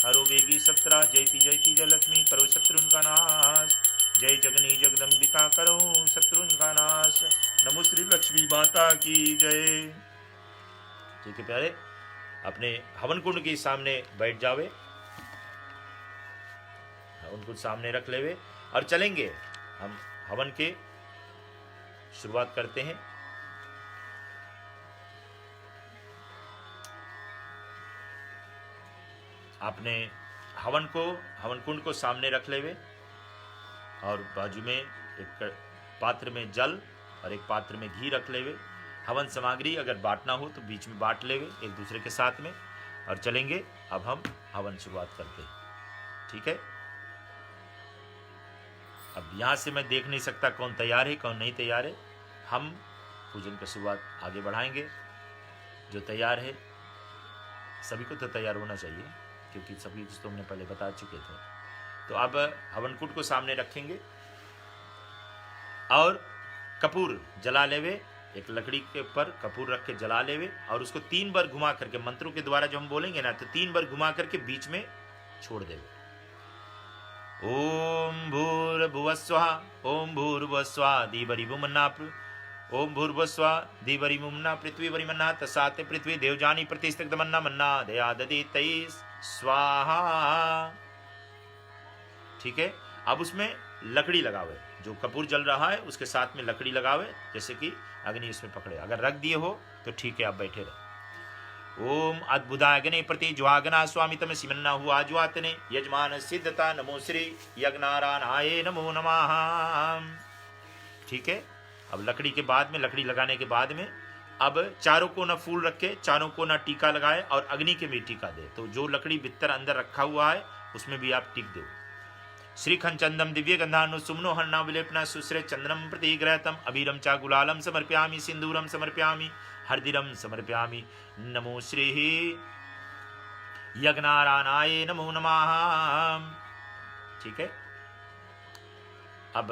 [SPEAKER 1] हरो बेगी सत्रा, जयति जयति जय लक्ष्मी, करो शत्रुन का नाश, जय जगनी जगदम्बिका, करो शत्रुन का नाश, नमो श्री लक्ष्मी माता की जय। ठीक है प्यारे, अपने हवन कुंड के सामने बैठ जावे, हवन कुंड सामने रख लेवे और चलेंगे हम हवन के शुरुआत करते हैं। आपने हवन कुंड को सामने रख लेवे और बाजू में एक पात्र में जल और एक पात्र में घी रख लेवे, हवन सामग्री अगर बांटना हो तो बीच में बांट लेवे एक दूसरे के साथ में, और चलेंगे अब हम हवन शुरुआत करते हैं। ठीक है, अब यहाँ से मैं देख नहीं सकता कौन तैयार है कौन नहीं तैयार है, हम पूजन की शुरुआत आगे बढ़ाएंगे। जो तैयार है, सभी को तो तैयार होना चाहिए क्योंकि सभी तो हमने पहले बता चुके थे। तो अब हवन कुंड को सामने रखेंगे और कपूर जला लेवे, एक लकड़ी के ऊपर कपूर रख के जला लेवे और उसको 3 बार घुमा करके, मंत्रों के द्वारा जो हम बोलेंगे ना, तो 3 बार घुमा करके बीच में छोड़ देवे। ओम भूर्भुवस्वः, ओम भूर्भुवस्वः दिवरिवुमन्ना, ओम भूर्भुवस्वः दिवरिवुमन्ना पृथ्वी वरिमन्ना, तस्सात् पृथ्वी देवजानी प्रतिष्ठितमन्ना मन्ना दया ददितै स्वाहा। ठीक है, अब उसमें लकड़ी लगावे, जो कपूर जल रहा है उसके साथ में लकड़ी लगावे, जैसे कि अग्नि उसमें पकड़े। अगर रख दिए हो तो ठीक है, आप बैठे रहे। ओम अद्भुताग्ने प्रति ज्वागना स्वामितम सिमन्ना हुआ ज्वातने यजमान सिद्धता, नमो श्री यज्ञनारायणाय नमो नमः। ठीक है, अब लकड़ी के बाद में, लकड़ी लगाने के बाद में अब चारों को ना फूल रखे, चारों को ना टीका लगाए और अग्नि के भी टीका दे। तो जो लकड़ी भीतर अंदर रखा हुआ है उसमें भी आप टीक दो। श्रीखंड चंदम दिव्य गंधानु सुमनो हन्ना विलेपना सुश्रे चंदनम प्रतिग्रहतम अबीरम चा गुलालम समर्पयामि सिंदूरम समर्पयामि हरदिरम समर्पयामि नमो श्री यज्ञनारायणाय नमो नमः। ठीक है, अब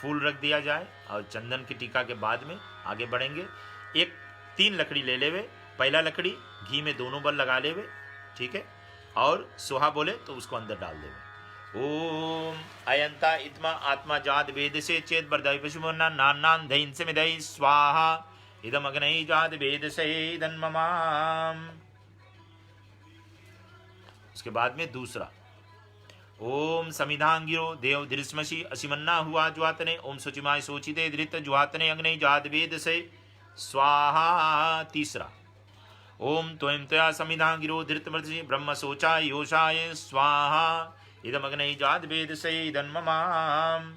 [SPEAKER 1] फूल रख दिया जाए और चंदन की टीका के बाद में आगे बढ़ेंगे। 3 लकड़ी ले लेवे, पहला लकड़ी घी में दोनों बार लगा लेवे। ठीक है, और सुहा बोले तो उसको अंदर डाल देवे। ओम अयंता इत्मा आत्मा जात वेद से चेत बरदाई पशुमना नान धैन से मिदई स्वाहा इदम अग्नि जात वेद से धन्ममाम। उसके बाद में दूसरा, ओम समिधांगिरो देव धृष्मसी असिमन्ना हुआ ज्वातने, ओम शुचिमाय सोचिते धृत ज्वातने अग्नि जात वेद से स्वाहा। तीसरा, ओम त्वं त्वया समिधांगिरो धृतमर्षि ब्रह्म शोचा योषाय स्वाहा इदम अग्नि जात वेद से धन्ममाम।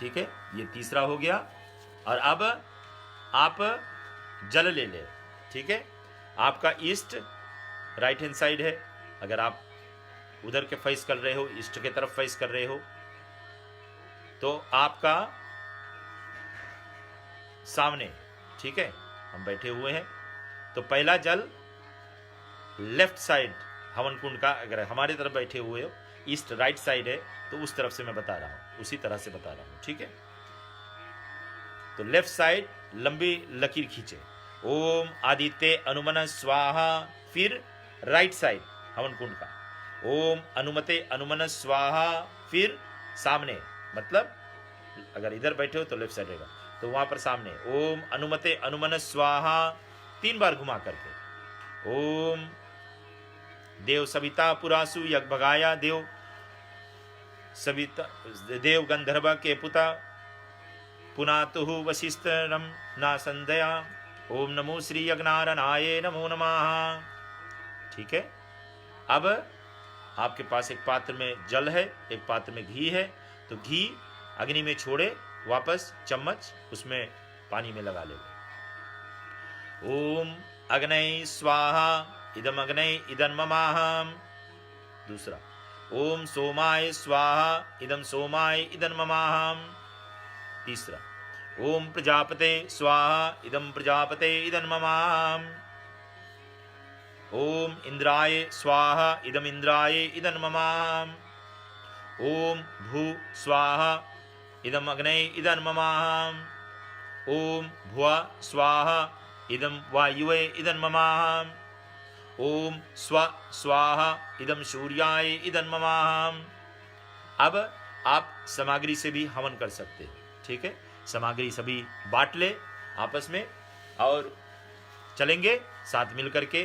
[SPEAKER 1] ठीक है, ये तीसरा हो गया। और अब आप जल ले ले। ठीक है, आपका ईस्ट राइट हैंड साइड है, अगर आप उधर के फेस कर रहे हो, ईस्ट के तरफ फेस कर रहे हो, तो आपका सामने, ठीक है, हम बैठे हुए हैं। तो पहला जल लेफ्ट साइड हवन कुंड का, अगर हमारे तरफ बैठे हुए हो, ईस्ट राइट साइड है, तो उस तरफ से मैं बता रहा हूं, उसी तरह से बता रहा हूं, ठीक है। तो लेफ्ट साइड लंबी लकीर खींचे, ओम आदित्य अनुमन स्वाहा। फिर राइट साइड हवन कुंड का, ओम अनुमते अनुमन स्वाहा। फिर सामने, मतलब अगर इधर बैठे हो तो लेफ्ट साइड रहेगा, तो वहां पर सामने ओम अनुमते अनुमन स्वाहा 3 बार घुमा करके, ओम देव सविता पुरासु यज्ञभगाया देव सविता देव गंधर्व के पुता पुनातुः वशिष्ठरम ना संदया। ओम नमो श्री यज्ञनारायणाय नमो नमः। ठीक है। अब आपके पास एक पात्र में जल है, एक पात्र में घी है, तो घी अग्नि में छोड़े, वापस चम्मच उसमें पानी में लगा ले। ओम अग्नये स्वाहा इदम अग्नये इदं ममाहम। दूसरा, ओम सोमाय स्वाहा इदं सोमाय इदं ममाहम। तीसरा, ओम प्रजापते स्वाहा इदं प्रजापते इदं ममाहम। ओम इंद्राय स्वाहा इदं इंद्राय इदं ममाहम। ओम भू स्वाहा इदं अग्नये इदं ममाहम। ओम भुवा स्वाहा इदं वायुवे इदं ममाहम। ओम स्व स्वाहा इदं सूर्याय इदं ममाहम। अब आप सामग्री से भी हवन कर सकते हैं। ठीक है, सामग्री सभी बांट ले आपस में और चलेंगे साथ मिल करके,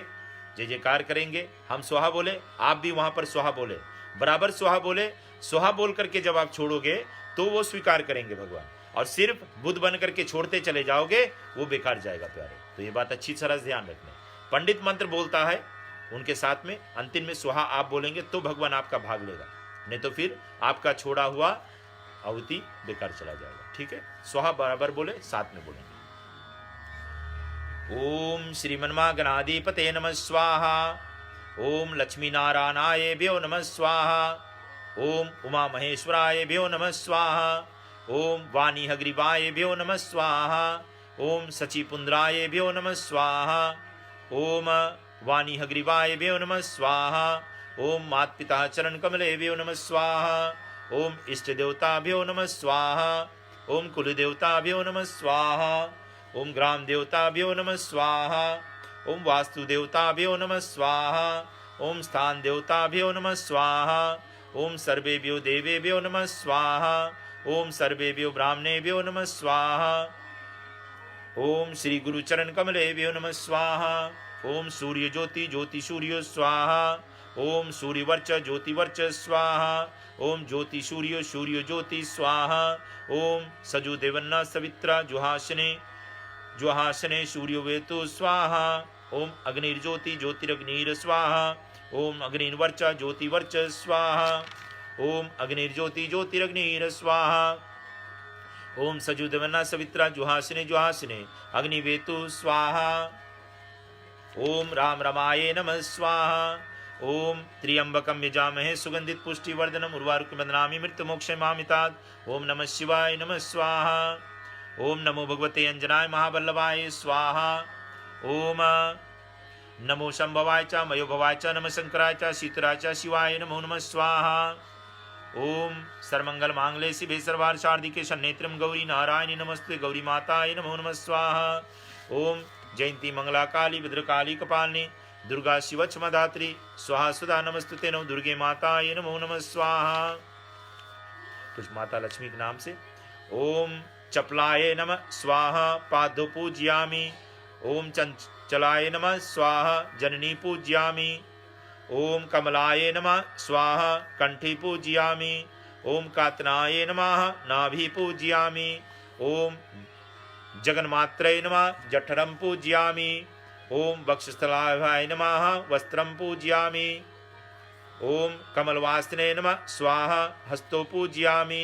[SPEAKER 1] जय जयकार करेंगे। हम स्वाहा बोले, आप भी वहां पर स्वाहा बोले, बराबर स्वाहा बोले। स्वाहा बोल करके जब आप छोड़ोगे तो वो स्वीकार करेंगे भगवान, और सिर्फ बुद्ध बन करके छोड़ते चले जाओगे वो बेकार जाएगा प्यारे। तो ये बात अच्छी तरह से ध्यान रखना। पंडित मंत्र बोलता है, उनके साथ में अंतिम में स्वाहा आप बोलेंगे तो भगवान आपका भाग लेगा, नहीं तो फिर आपका छोड़ा हुआ आहुति बेकार चला जाएगा। ठीक है, स्वाहा बराबर बोले, साथ में बोलेंगे। ओम श्रीमन्मा गणाधिपते नमः स्वाहा। ओम लक्ष्मी नारायणाय भ्यो नमः स्वाहा। ओम उमा महेश्वराय भ्यो नमः स्वाहा। ओम वाणी हग्रीवाय भ्यो नमः स्वाहा। ओम सचिपुंद्राय भ्यो नमः स्वाहा। ओम वाणी हग्रीवाय भ्यो नमः स्वाहा। ओम मात पिता चरण कमले भ्यो नमः स्वाहा। ओम इष्ट देवता भ्यो नमः स्वाहा। ओम कुल देवता भ्यो नमः स्वाहा। ओम ग्राम देवता भ्यो नमः स्वाहा। ओम वास्तु देवता भ्यो नमः स्वाहा। ओम स्थान देवता भ्यो नमः स्वाहा। ओम सर्वेभ्यो देवेभ्यो नमः स्वाहा। ओम सर्वेभ्यो ब्राह्मणेभ्यो नमः स्वाहा। ओम श्री गुरु चरण कमलेभ्यो नमः स्वाहा। ओम सूर्य ज्योति ज्योति सूर्य स्वाहा। ओम सूर्य वर्च ज्योति वर्च स्वाहा। ओम ज्योति सूर्य सूर्य ज्योति स्वाहा। ओम सजु देवन्ना सवित्रा जुहासने जुहासने सूर्य वेतु स्वाहा। ओम अग्निर्ज्योति ज्योतिरग्निर स्वाहा। ओम अग्निर्वर्च ज्योति वर्च स्वाहा। ओम अग्निर्ज्योति ज्योतिरग्निर स्वाहा। ओम सजु देवन्ना सवित्रा जुहासने जुहासने अग्निवेतु स्वाहा। ओम राम रमाये नमः स्वाहा। ओम त्र्यंबकं यजामहे सुगंधित पुष्टिवर्धनम उर्वारुकं बध्नामि मृत्युमोक्षमामितात्। ओम नमः शिवाय नमः स्वाहा। ओम नमो भगवते अंजनाय महाबल्लभाय स्वाहा। ओम नमो शंभवाय च मयोभवाय च नमः शंकराय च शीतराय च शिवाय नमो नमः स्वाहा। ओम सर्वमंगल मांगल्ये शिवे सर्वार्थसाधिके शरण्ये गौरी नारायणी नमस्ते गौरी माताय नमो नमः स्वाहा। ओम जयंती मंगला काली भद्रकाली कपालिनी दुर्गा शिव क्षमाधात्री स्वाहा सुधा नमस्तुते नमो दुर्गे माताय नमो नमः स्वाहा। कुछ माता लक्ष्मी के नाम से। ओम चपलाय नमः स्वाहा पादो पूज्यामि। ओम चंचलाय नमः स्वाहा जननी पूज्यामि। ओम कमलाय नमः स्वाहा कंठी पूज्यामि। ओम कातनाय नमः नाभि पूज्यामि। ओम जगन्मात्रे नमः जठरं पूज्यामि। ओम वक्षस्थलाय नमः वस्त्रं पूज्यामि। ओम कमलवासने नमः स्वाहा हस्तो पूज्यामि।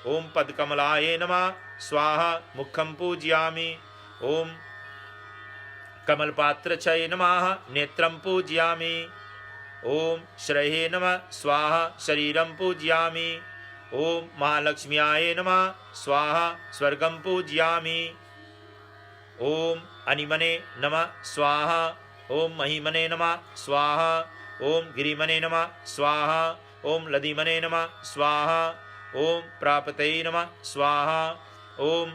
[SPEAKER 1] ओम पदकमलाय नमः स्वाहा मुखं पूज्यामि। ओम कमलपात्रचये नमः नेत्रं पूज्यामि। ओम श्रेये नमः स्वाहा शरीरं पूज्यामि। ओम महालक्ष्म्याय नमः स्वाहा स्वर्गं पूज्यामि। ओम अनिमने नमः स्वाहा। ओम महिमने नमः स्वाहा। ओम गिरिमने नमः स्वाहा। ओम लदिमने नमः स्वाहा। ओम प्रापतये नमः स्वाहा। ओम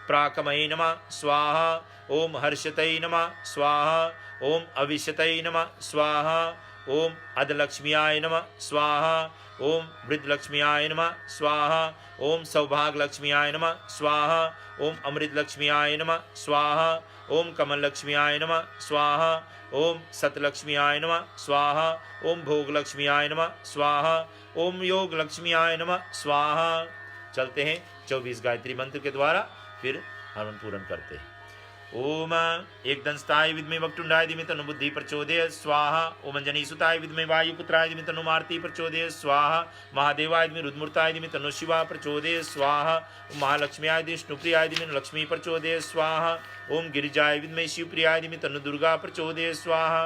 [SPEAKER 1] प्राकमये नमः स्वाहा। ओम हर्षतये नमः स्वाहा। ओम अविशतये नमः स्वाहा। ओम अधलक्ष्म्याय नमः स्वाहा। ओम वृद्धलक्ष्म्याय नमः स्वाहा। ओम सौभाग्यलक्ष्म्याय नमः स्वाहा। ओम अमृतलक्ष्म्याय नमः स्वाहा। ओम कमललक्ष्म्याय नमः स्वाहा। ओम सतलक्ष्म्याय नमः स्वाहा। ओम भोगलक्ष्म्याय नमः स्वाहा। ओम योगलक्ष्म्याय नमः स्वाहा। चलते हैं 24 गायत्री मंत्र के द्वारा, फिर हवन पूर्ण करते हैं। ओम एकदंस्ताय विद्महे वक्रतुंडाय धीमहि तन्नो बुद्धि प्रचोदयात् स्वाहा। ओम अंजनीसुताय विद्महे वायुपुत्राय धीमहि तन्नो मारुतिः प्रचोदयात् स्वाहा। महादेवाय धीमहि रुद्रमूर्ताय धीमहि तन्नो शिवा प्रचोदयात् स्वाहा। ओम महालक्ष्म्याय धीमहि विष्णुप्रियाय धीमहि लक्ष्मी प्रचोदयात् स्वाहा। ओम गिरिजाय विद्महे शिवप्रियाय धीमहि तन्नो दुर्गा प्रचोदयात् स्वाहा।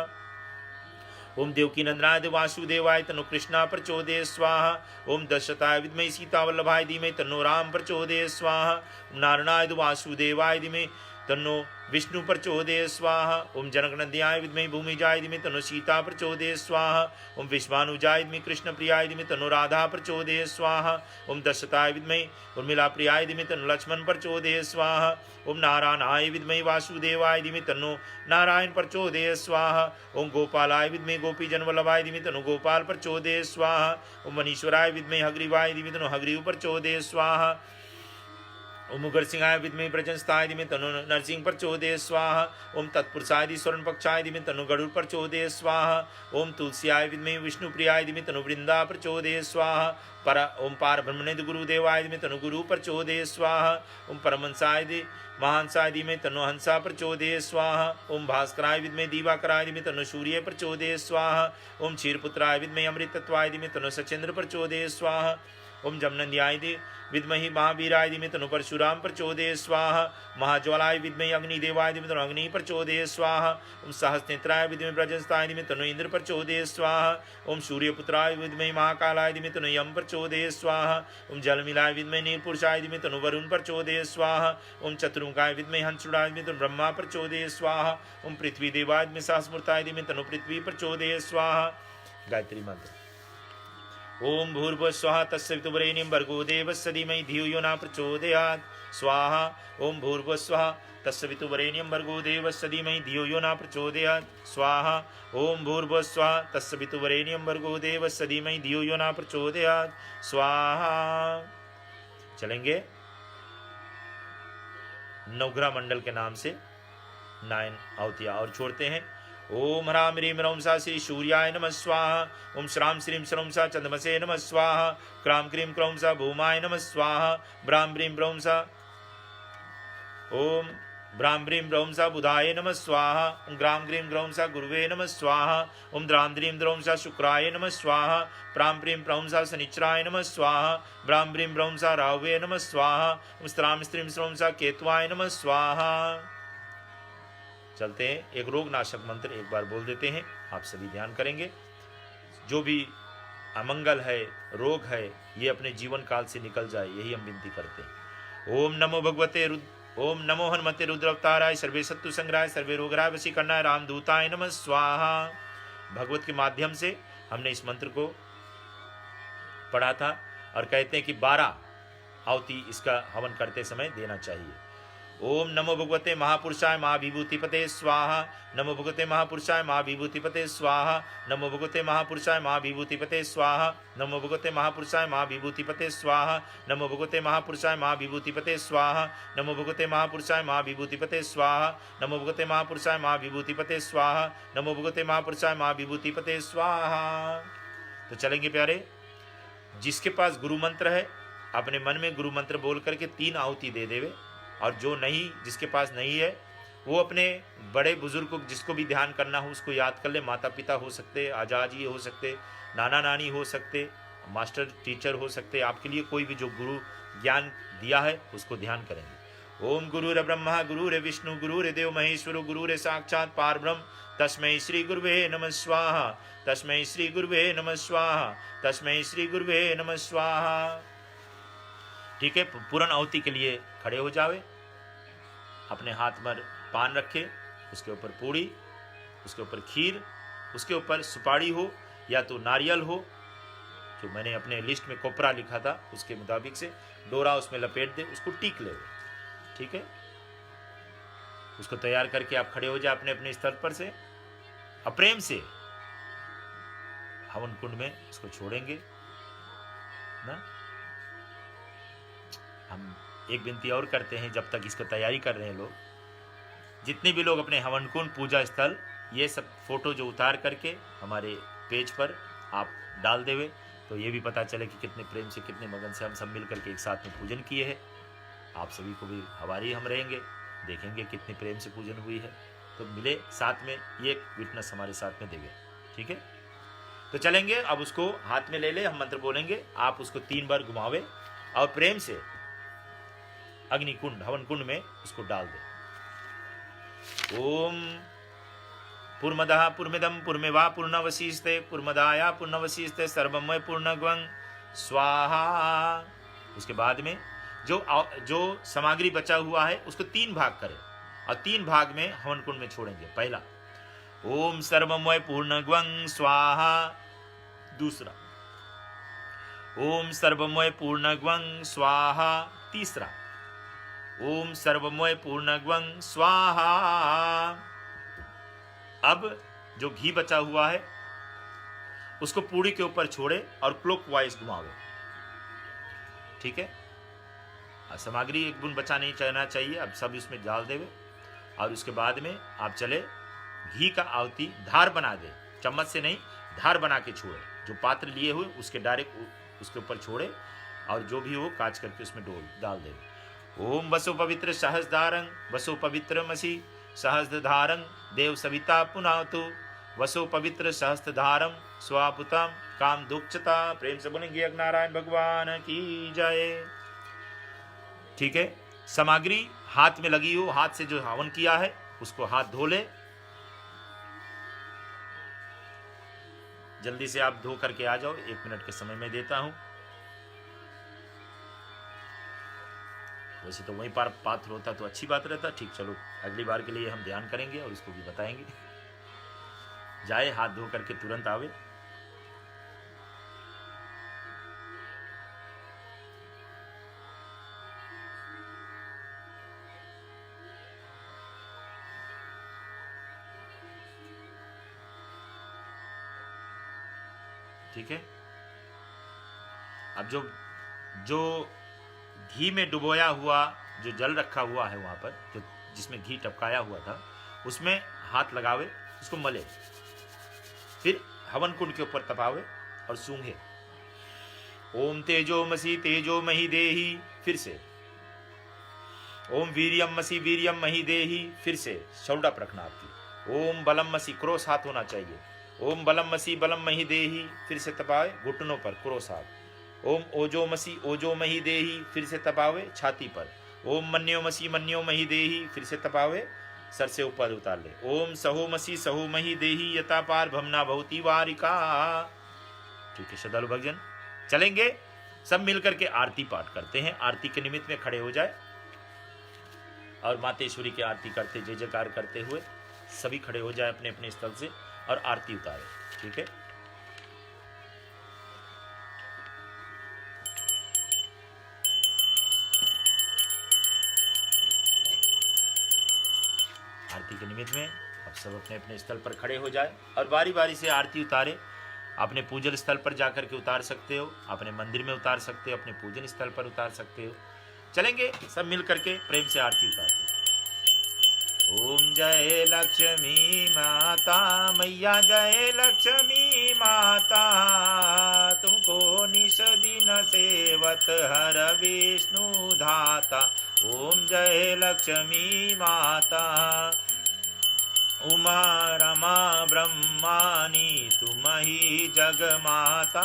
[SPEAKER 1] ओम देवकीनंदनाय देव वासुदेवाय तन्नो कृष्णा प्रचोदयात् स्वाहा। ओम दशरथाय विद्महे सीतावल्लभाय धीमहि तन्नो राम प्रचोदयात् स्वाहा। ओम नारायणाय देव वासुदेवाय धीमहि तन्नो विष्णु प्रचोदयात् स्वाहा। ओम जनकनंदनाय विद्महे भूमिजाय धीमहि तन्नो सीता प्रचोदयात् स्वाहा। ओम विश्वानुजाय धीमहि कृष्णप्रियाय धीमहि तन्नो राधा प्रचोदयात् स्वाहा। ओम दशरथाय विद्महे उर्मिलाप्रियाय धीमहि तन्नो लक्ष्मण प्रचोदयात् स्वाहा। ओम नारायणाय विद्महे वासुदेवाय धीमहि तन्नो नारायण प्रचोदयात् स्वाहा। ओम गोपालाय विद्महे गोपीजनवल्लभाय धीमहि तन्नो गोपाल प्रचोदयात् स्वाहा। ओम मनीश्वराय विद्महे हग्रीवाय धीमहि तन्नो हग्रीव प्रचोदयात् स्वाहा। ओम उग्रसिंहाय विद्महे ब्रजंस्ताय धीमहि तन्नो नरसिंह प्रचोदयात् स्वाहा। ओम तत्पुरुषाय स्वर्णपक्षाय धीमहि तन्नो गरुड़ प्रचोदयात् स्वाहा। ओम तुलसियाय विद्महे विष्णुप्रियाय धीमहि तन्नो वृंदा प्रचोदयात् स्वाहा। ओम पारब्रह्मणे गुरुदेवाय धीमहि तन्नो गुरु प्रचोदयात् स्वाहा। ओम परमहंसाय महांसाय धीमहि तन्नो हंसा प्रचोदयात् स्वाहा। ओम भास्कराय विद्महे दिवाकराय धीमहि तन्नो सूर्य प्रचोदयात् स्वाहा। ओम क्षीरपुत्राय विद्महे अमृतत्वाय धीमहि तन्नो सचेन्द्र प्रचोदयात् स्वाहा। ओम जमनंद्याय विद्महे महावीराय धीमहि तन्नो परशुराम प्रचोदयात् स्वाहा। महाज्वालाय विद्महे अग्निदेवाय धीमहि तन्नो अग्नि प्रचोदयात् स्वाहा। ओम सहस्रनेत्राय विद्महे ब्रजंस्ताय धीमहि तन्नो इंद्र प्रचोदयात् स्वाहा। ओम सूर्यपुत्राय विद्महे महाकालाय धीमहि तन्नो यम प्रचोदयात् स्वाहा। ओम जलमिलाय विद्महे नीलपुरुषाय धीमहि तन्नो वरुण प्रचोदयात् स्वाहा। ओम चतुर्मुखाय विद्महे हंसुराय धीमहि तन्नो ब्रह्मा प्रचोदयात् स्वाहा। ओम पृथ्वीदेवाय धीमहि सहस्रमूर्ताय धीमहि तन्नो पृथ्वी प्रचोदयात् स्वाहा। गायत्री मंत्र। ओम भूर्भुवस्वाहा तत्सवितुर्वरेण्यं भर्गो देवस्य धीमहि धियो यो न प्रचोदयात् स्वाहा। ओम भूर्भुवस्वाहा तत्सवितुर्वरेण्यं भर्गो देवस्य धीमहि धियो यो न प्रचोदयात् स्वाहा। ओम भूर्भुवस्वाहा तत्सवितुर्वरेण्यं भर्गो देवस्य धीमहि धियो यो न प्रचोदयात् स्वाहा। चलेंगे नवग्रह मंडल के नाम से 9 आहुतियां और छोड़ते हैं। ओम ह्रां ह्रीं ह्रौं सा श्री सूर्याय नमः स्वाहा। ओम श्रां श्रीं श्रौं सा चंद्रमसे नमः स्वाहा। क्रां क्रीं क्रौं सा भूमाय नमः स्वाहा। ब्रां ब्रीं ब्रौं सा ओम ब्रां ब्रीं ब्रौं सा बुधाय नमः स्वाहा। ओम ग्रां ग्रीं ग्रौं सा गुरुवे नमः स्वाहा। ओम द्रां द्रीं द्रौं सा शुक्राय नमः स्वाहा। प्रां प्रीं प्रौं सा शनिश्चराय नमः स्वाहा। ब्रां ब्रीं ब्रौं सा राहवे नमः स्वाहा। ओम स्त्रां स्त्रीं श्रौं सा केतुवाय नमः स्वाहा। चलते हैं, एक रोग नाशक मंत्र एक बार बोल देते हैं, आप सभी ध्यान करेंगे। जो भी अमंगल है, रोग है, ये अपने जीवन काल से निकल जाए, यही हम विनती करते हैं। ओम नमो भगवते ओम नमो हनुमते रुद्रावताराय सर्वे शत्रु संग्रहाय सर्वे रोगराय वशीकरणाय रामदूताय नमः स्वाहा। भगवत के माध्यम से हमने इस मंत्र को पढ़ा था और कहते हैं कि 12 आहुति इसका हवन करते समय देना चाहिए। ओम नमो भगवते महापुरुषाय महाविभूतिपते स्वाहा। नमो भगवते महापुरुषाय महाविभूतिपते स्वाहा। नमो भगवते महापुरुषाय महाविभूतिपते स्वाहा। नमो भगवते महापुरुषाय महाविभूतिपते स्वाहा। नमो भगवते महापुरुषाय महाविभूतिपते स्वाहा। नमो भगवते महापुरुषाय महाविभूतिपते स्वाहा। नमो भगवते महापुरुषाय महाविभूतिपते स्वाहा। नमो भगवते महापुरुषाय महाविभूतिपते स्वाहा। तो चलेंगे प्यारे, जिसके पास गुरु मंत्र है अपने मन में गुरु मंत्र बोल करके 3 आहुति दे देवे, और जो नहीं, जिसके पास नहीं है, वो अपने बड़े बुजुर्ग को जिसको भी ध्यान करना हो उसको याद कर ले। माता पिता हो सकते, आजा जी हो सकते, नाना नानी हो सकते, मास्टर टीचर हो सकते, आपके लिए कोई भी जो गुरु ज्ञान दिया है उसको ध्यान करेंगे। ओम गुरुर ब्रह्मा गुरुर विष्णु गुरुर देव महेश्वर गुरुर साक्षात पारब्रह्म तस्मै श्री गुरुवे नमः स्वाहा। तस्मै श्री गुरुवे नमः स्वाहा। तस्मै श्री गुरुवे नमः स्वाहा। ठीक है, पूर्ण आहुति के लिए खड़े हो जावे। अपने हाथ में पान रखे, उसके ऊपर पूड़ी, उसके ऊपर खीर, उसके ऊपर सुपारी हो या तो नारियल हो, जो मैंने अपने लिस्ट में कोपरा लिखा था उसके मुताबिक से, डोरा उसमें लपेट दे, उसको टीक ले। ठीक है, उसको तैयार करके आप खड़े हो जाए अपने अपने स्थल पर से, अप्रेम से हवन कुंड में उसको छोड़ेंगे ना। हम एक विनती और करते हैं, जब तक इसको तैयारी कर रहे हैं लोग, जितने भी लोग अपने हवन कुंड, पूजा स्थल, ये सब फोटो जो उतार करके हमारे पेज पर आप डाल देवे, तो ये भी पता चले कि कितने प्रेम से, कितने मगन से हम सब मिल करके एक साथ में पूजन किए हैं। आप सभी को भी हमारी हम रहेंगे, देखेंगे कितने प्रेम से पूजन हुई है, तो मिले साथ में, ये विटनेस हमारे साथ में देंगे। ठीक है, तो चलेंगे, अब उसको हाथ में ले ले, हम मंत्र बोलेंगे, आप उसको 3 बार घुमावे और प्रेम से अग्निकुंड, हवन कुंड में उसको डाल दे। ओम पूर्णमदः पूर्णमिदं पूर्णमेवा पूर्णमवशिष्यते पूर्णमदाय पूर्णमवशिष्यते सर्वमय पूर्णगवं स्वाहा। उसके बाद में जो सामग्री बचा हुआ है उसको 3 भाग करें और 3 भाग में हवन कुंड में छोड़ेंगे। पहला, ओम सर्वमय पूर्णगवं स्वाहा। दूसरा, ओम सर्वमय पूर्णगवं स्वाहा। तीसरा, ओम सर्वमय पूर्णगवं स्वाहा। अब जो घी बचा हुआ है उसको पूड़ी के ऊपर छोड़े और क्लॉकवाइज घुमावे। ठीक है, सामग्री एक बुन बचा नहीं रहना चाहिए, अब सब इसमें डाल देवे और उसके बाद में आप चले, घी का आहुति धार बना दे, चम्मच से नहीं, धार बना के छोड़े, जो पात्र लिए हुए उसके डायरेक्ट उसके ऊपर छोड़े और जो भी हो काच करके उसमें डाल दे। ओम वसु पवित्र सहस्रधारं वसु पवित्रमसि सहस्रधारं देव सविता पुनातु वसु पवित्र सहस्रधारं स्वापुतम काम दुक्षता। प्रेम से बोलेंगे अग्नारायण भगवान की जय। ठीक है, सामग्री हाथ में लगी हो, हाथ से जो हवन किया है उसको हाथ धो ले, जल्दी से आप धो करके आ जाओ, 1 मिनट के समय में देता हूं। वैसे तो वहीं पर पात्र होता तो अच्छी बात रहता। ठीक, चलो अगली बार के लिए हम ध्यान करेंगे और इसको भी बताएंगे। जाए हाथ धो करके तुरंत आवे। ठीक है, अब जो घी में डुबोया हुआ जो जल रखा हुआ है वहां पर, जो जिसमें घी टपकाया हुआ था, उसमें हाथ लगावे, उसको मले, फिर हवन कुंड के ऊपर तपावे और सूंघे। ओम तेजोमसि तेजोमहि देहि, फिर से ओम वीर्यमसि वीर्यमहि देहि, फिर से शौडप रखना आपकी। ओम बलमसि, क्रोस हाथ होना चाहिए। ओम बलमसि बलमहि देहि, फिर से तपावे घुटनों पर, क्रोस हाथ। ओम ओजोमसि ओजोमहि देहि, फिर से तपावे छाती पर। ओम मन्योमसि मन्योमहि देहि, फिर से तपावे सर से ऊपर उतार ले। ओम सहोमसि सहोमहि देहि, यथा पार भमना भवती वारिका। ठीक है श्रद्धालु भक्तजन, चलेंगे सब मिलकर के आरती पाठ करते हैं। आरती के निमित्त में खड़े हो जाए और मातेश्वरी की आरती करते, जय जयकार करते हुए सभी खड़े हो जाए अपने अपने स्थल से और आरती उतारे। ठीक है, आरती के निमित्त में अब सब अपने अपने स्थल पर खड़े हो जाए और बारी बारी से आरती उतारे। अपने पूजन स्थल पर जाकर के उतार सकते हो, अपने मंदिर में उतार सकते हो, अपने पूजन स्थल पर उतार सकते हो। चलेंगे सब मिल करके प्रेम से आरती उतारते। ओम जय लक्ष्मी माता मैया, जय लक्ष्मी माता, तुमको निश दिन सेवत हर विष्णु धाता। ओम जय लक्ष्मी माता, उमा रमा ब्रह्मानी तुम ही जग माता,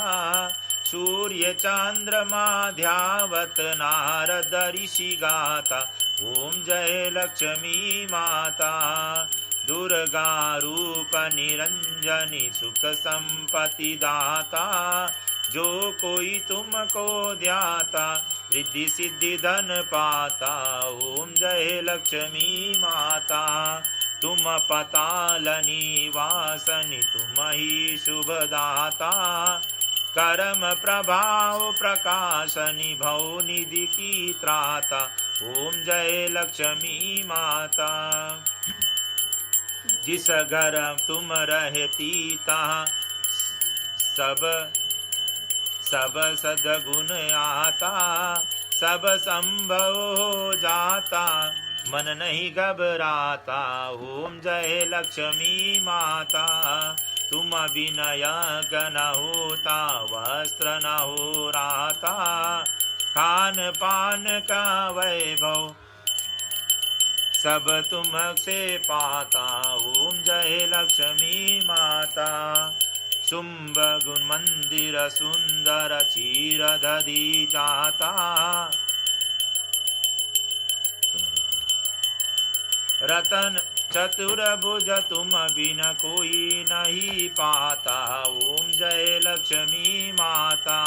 [SPEAKER 1] सूर्य चंद्रमा ध्यावत नारद ऋषि गाता। ओम जय लक्ष्मी माता, दुर्गा रूप निरंजनी सुख संपत्ति दाता, जो कोई तुमको ध्याता रिद्धि सिद्धि धन पाता। ओम जय लक्ष्मी माता, तुम पताल निवासनि तुम ही शुभदाता। करम प्रभाव प्रकाशनि भव निधि की त्राता। ओम जय लक्ष्मी माता, जिस घर तुम रहती तहाँ सब सद्गुण आता। सब संभव हो जाता, मन नहीं घबराता। ओम जय लक्ष्मी माता, तुम विनय न होता, वस्त्र न हो राता। खान पान का वैभव सब तुम से पाता। ओम जय लक्ष्मी माता, शुंभ गुण मंदिर सुंदर चीर दधी जाता। रतन चतुर्भुज तुम बिन कोई नहीं पाता। ओम जय लक्ष्मी माता,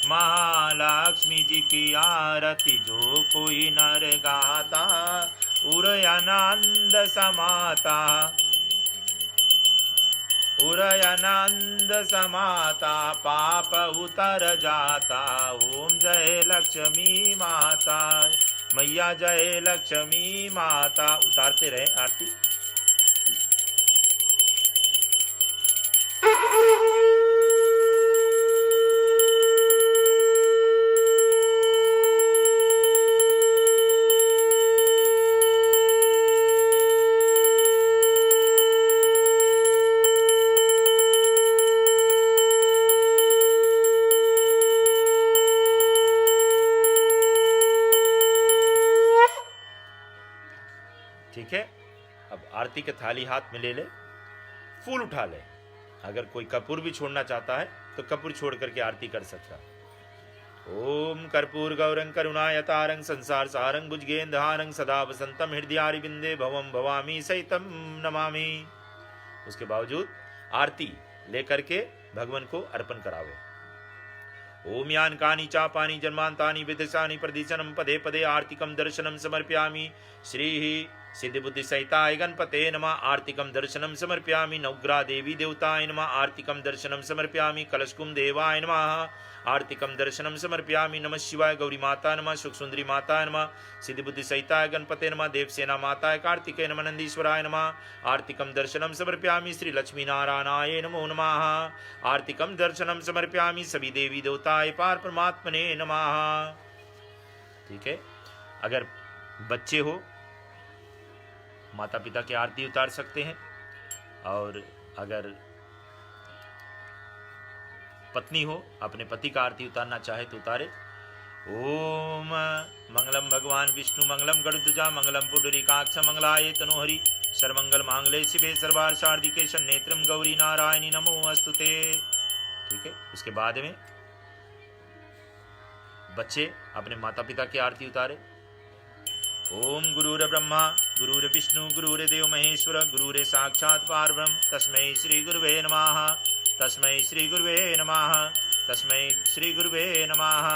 [SPEAKER 1] महालक्ष्मी जी की आरती जो कोई नर गाता। उरयानंद समाता, उरयानंद समाता, पाप उतर जाता। ओम जय लक्ष्मी माता, मैया जय लक्ष्मी माता। उतारते रहे आरती। ठीक है, अब आरती के थाली हाथ में ले ले, फूल उठा ले। अगर कोई कपूर भी छोड़ना चाहता है तो कपूर छोड़ करके आरती कर सकता है। ओम कर्पूर गौरं करुणायतारं संसार सारं भुजगेंद्रहारं सदा वसंतम हृदयारि बिंदे भवम भवामी सहितम नमामि। उसके बावजूद आरती लेकर के भगवान को अर्पण करावे। ओम यान कानि चापानि जन्मांतानि विदिशानि प्रदिशनम पदे पदे आर्तिकम दर्शनम समर्पयामि। श्री सिद्धि बुद्धि सहिताय गणपते नमः आर्तिकम दर्शनम समर्पयामि। नवग्रह देवी देवताय नमः आर्तिकम दर्शनम समर्पयामि। कलशकुम देवाय नमः आर्तिकम दर्शनम समर्पयामि। नमः शिवाय गौरी माता नमः सुख सुंदरी माता नमः सिद्धि बुद्धि सहिताय गणपते नमः देवसेना माताय कार्तिकेय नमः नंदीश्वराय नमः आर्तिकम दर्शनम समर्पयामि। श्री लक्ष्मी नारायणाय नमो नमः आर्तिकम दर्शनम समर्पयामि। सभी देवी देवताय पार परमात्मने नमः। ठीक है, अगर बच्चे हो माता पिता की आरती उतार सकते हैं, और अगर पत्नी हो अपने पति का आरती उतारना चाहे तो उतारे। ओम मंगलम भगवान विष्णु मंगलम गरुड़ध्वजा मंगलम पुंडरीकाक्ष मंगलाय तनोहरि सर्वमंगल मांगल्ये शिवे सर्वार्थ साधिके शरण्ये गौरी नारायणी नमोस्तुते। ठीक है, उसके बाद में बच्चे अपने माता पिता की आरती उतारे। ओम गुरुर ब्रह्मा गुरुर विष्णु गुरुर्देव महेश्वर गुरुरे साक्षात् परब्रह्म तस्मै श्री गुरुवे नमः तस्मै श्री गुरुवे नमः तस्मै श्री गुरुवे नमः।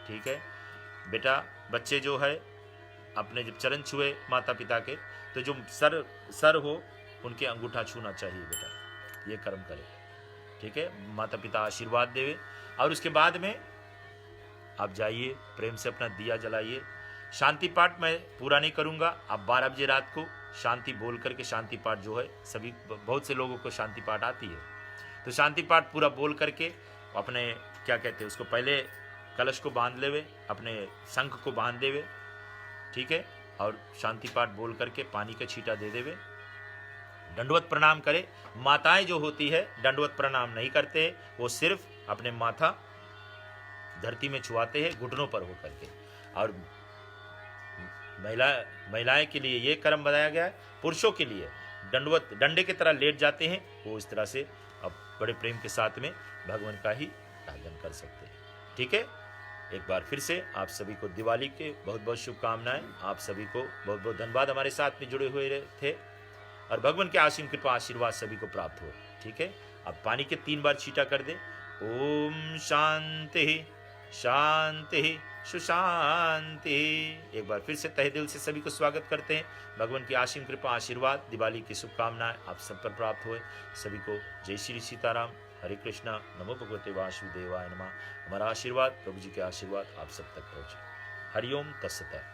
[SPEAKER 1] ठीक है बेटा, बच्चे जो है अपने जब चरण छुए माता पिता के तो जो सर हो उनके अंगूठा छूना चाहिए बेटा, ये कर्म करे। ठीक है, माता पिता आशीर्वाद देवे। और उसके बाद में आप जाइए प्रेम से अपना दिया जलाइए। शांति पाठ मैं पूरा नहीं करूंगा, अब 12 बजे रात को शांति बोल करके शांति पाठ जो है सभी बहुत से लोगों को शांति पाठ आती है, तो शांति पाठ पूरा बोल करके अपने क्या कहते हैं उसको, पहले कलश को बांध लेवे, अपने शंख को बांध देवे। ठीक है, और शांति पाठ बोल करके पानी का छींटा दे देवे, दंडवत प्रणाम करे। माताएं जो होती है दंडवत प्रणाम नहीं करते, वो सिर्फ अपने माथा धरती में छुआते हैं घुटनों पर होकर के। और महिलाएं के लिए ये कर्म बताया गया है। पुरुषों के लिए दंडवत डंडे की तरह लेट जाते हैं, वो इस तरह से अब बड़े प्रेम के साथ में भगवान का ही आराधन कर सकते हैं। ठीक है, एक बार फिर से आप सभी को दिवाली के बहुत बहुत शुभकामनाएं। आप सभी को बहुत बहुत धन्यवाद हमारे साथ में जुड़े हुए थे, और भगवान के आशीम कृपा आशीर्वाद सभी को प्राप्त हो। ठीक है, अब पानी के 3 बार छींटा कर दे। ओम शांति शांति सुशांति। एक बार फिर से तहे दिल से सभी को स्वागत करते हैं। भगवान की आशीम कृपा आशीर्वाद दिवाली की शुभकामनाएं आप सब पर प्राप्त हुए। सभी को जय श्री सीताराम, हरे कृष्णा, नमो भगवते वासुदेवाय नमः। हमारा आशीर्वाद, प्रभु जी के आशीर्वाद आप सब तक पहुंचे। हरिओम तत्सत।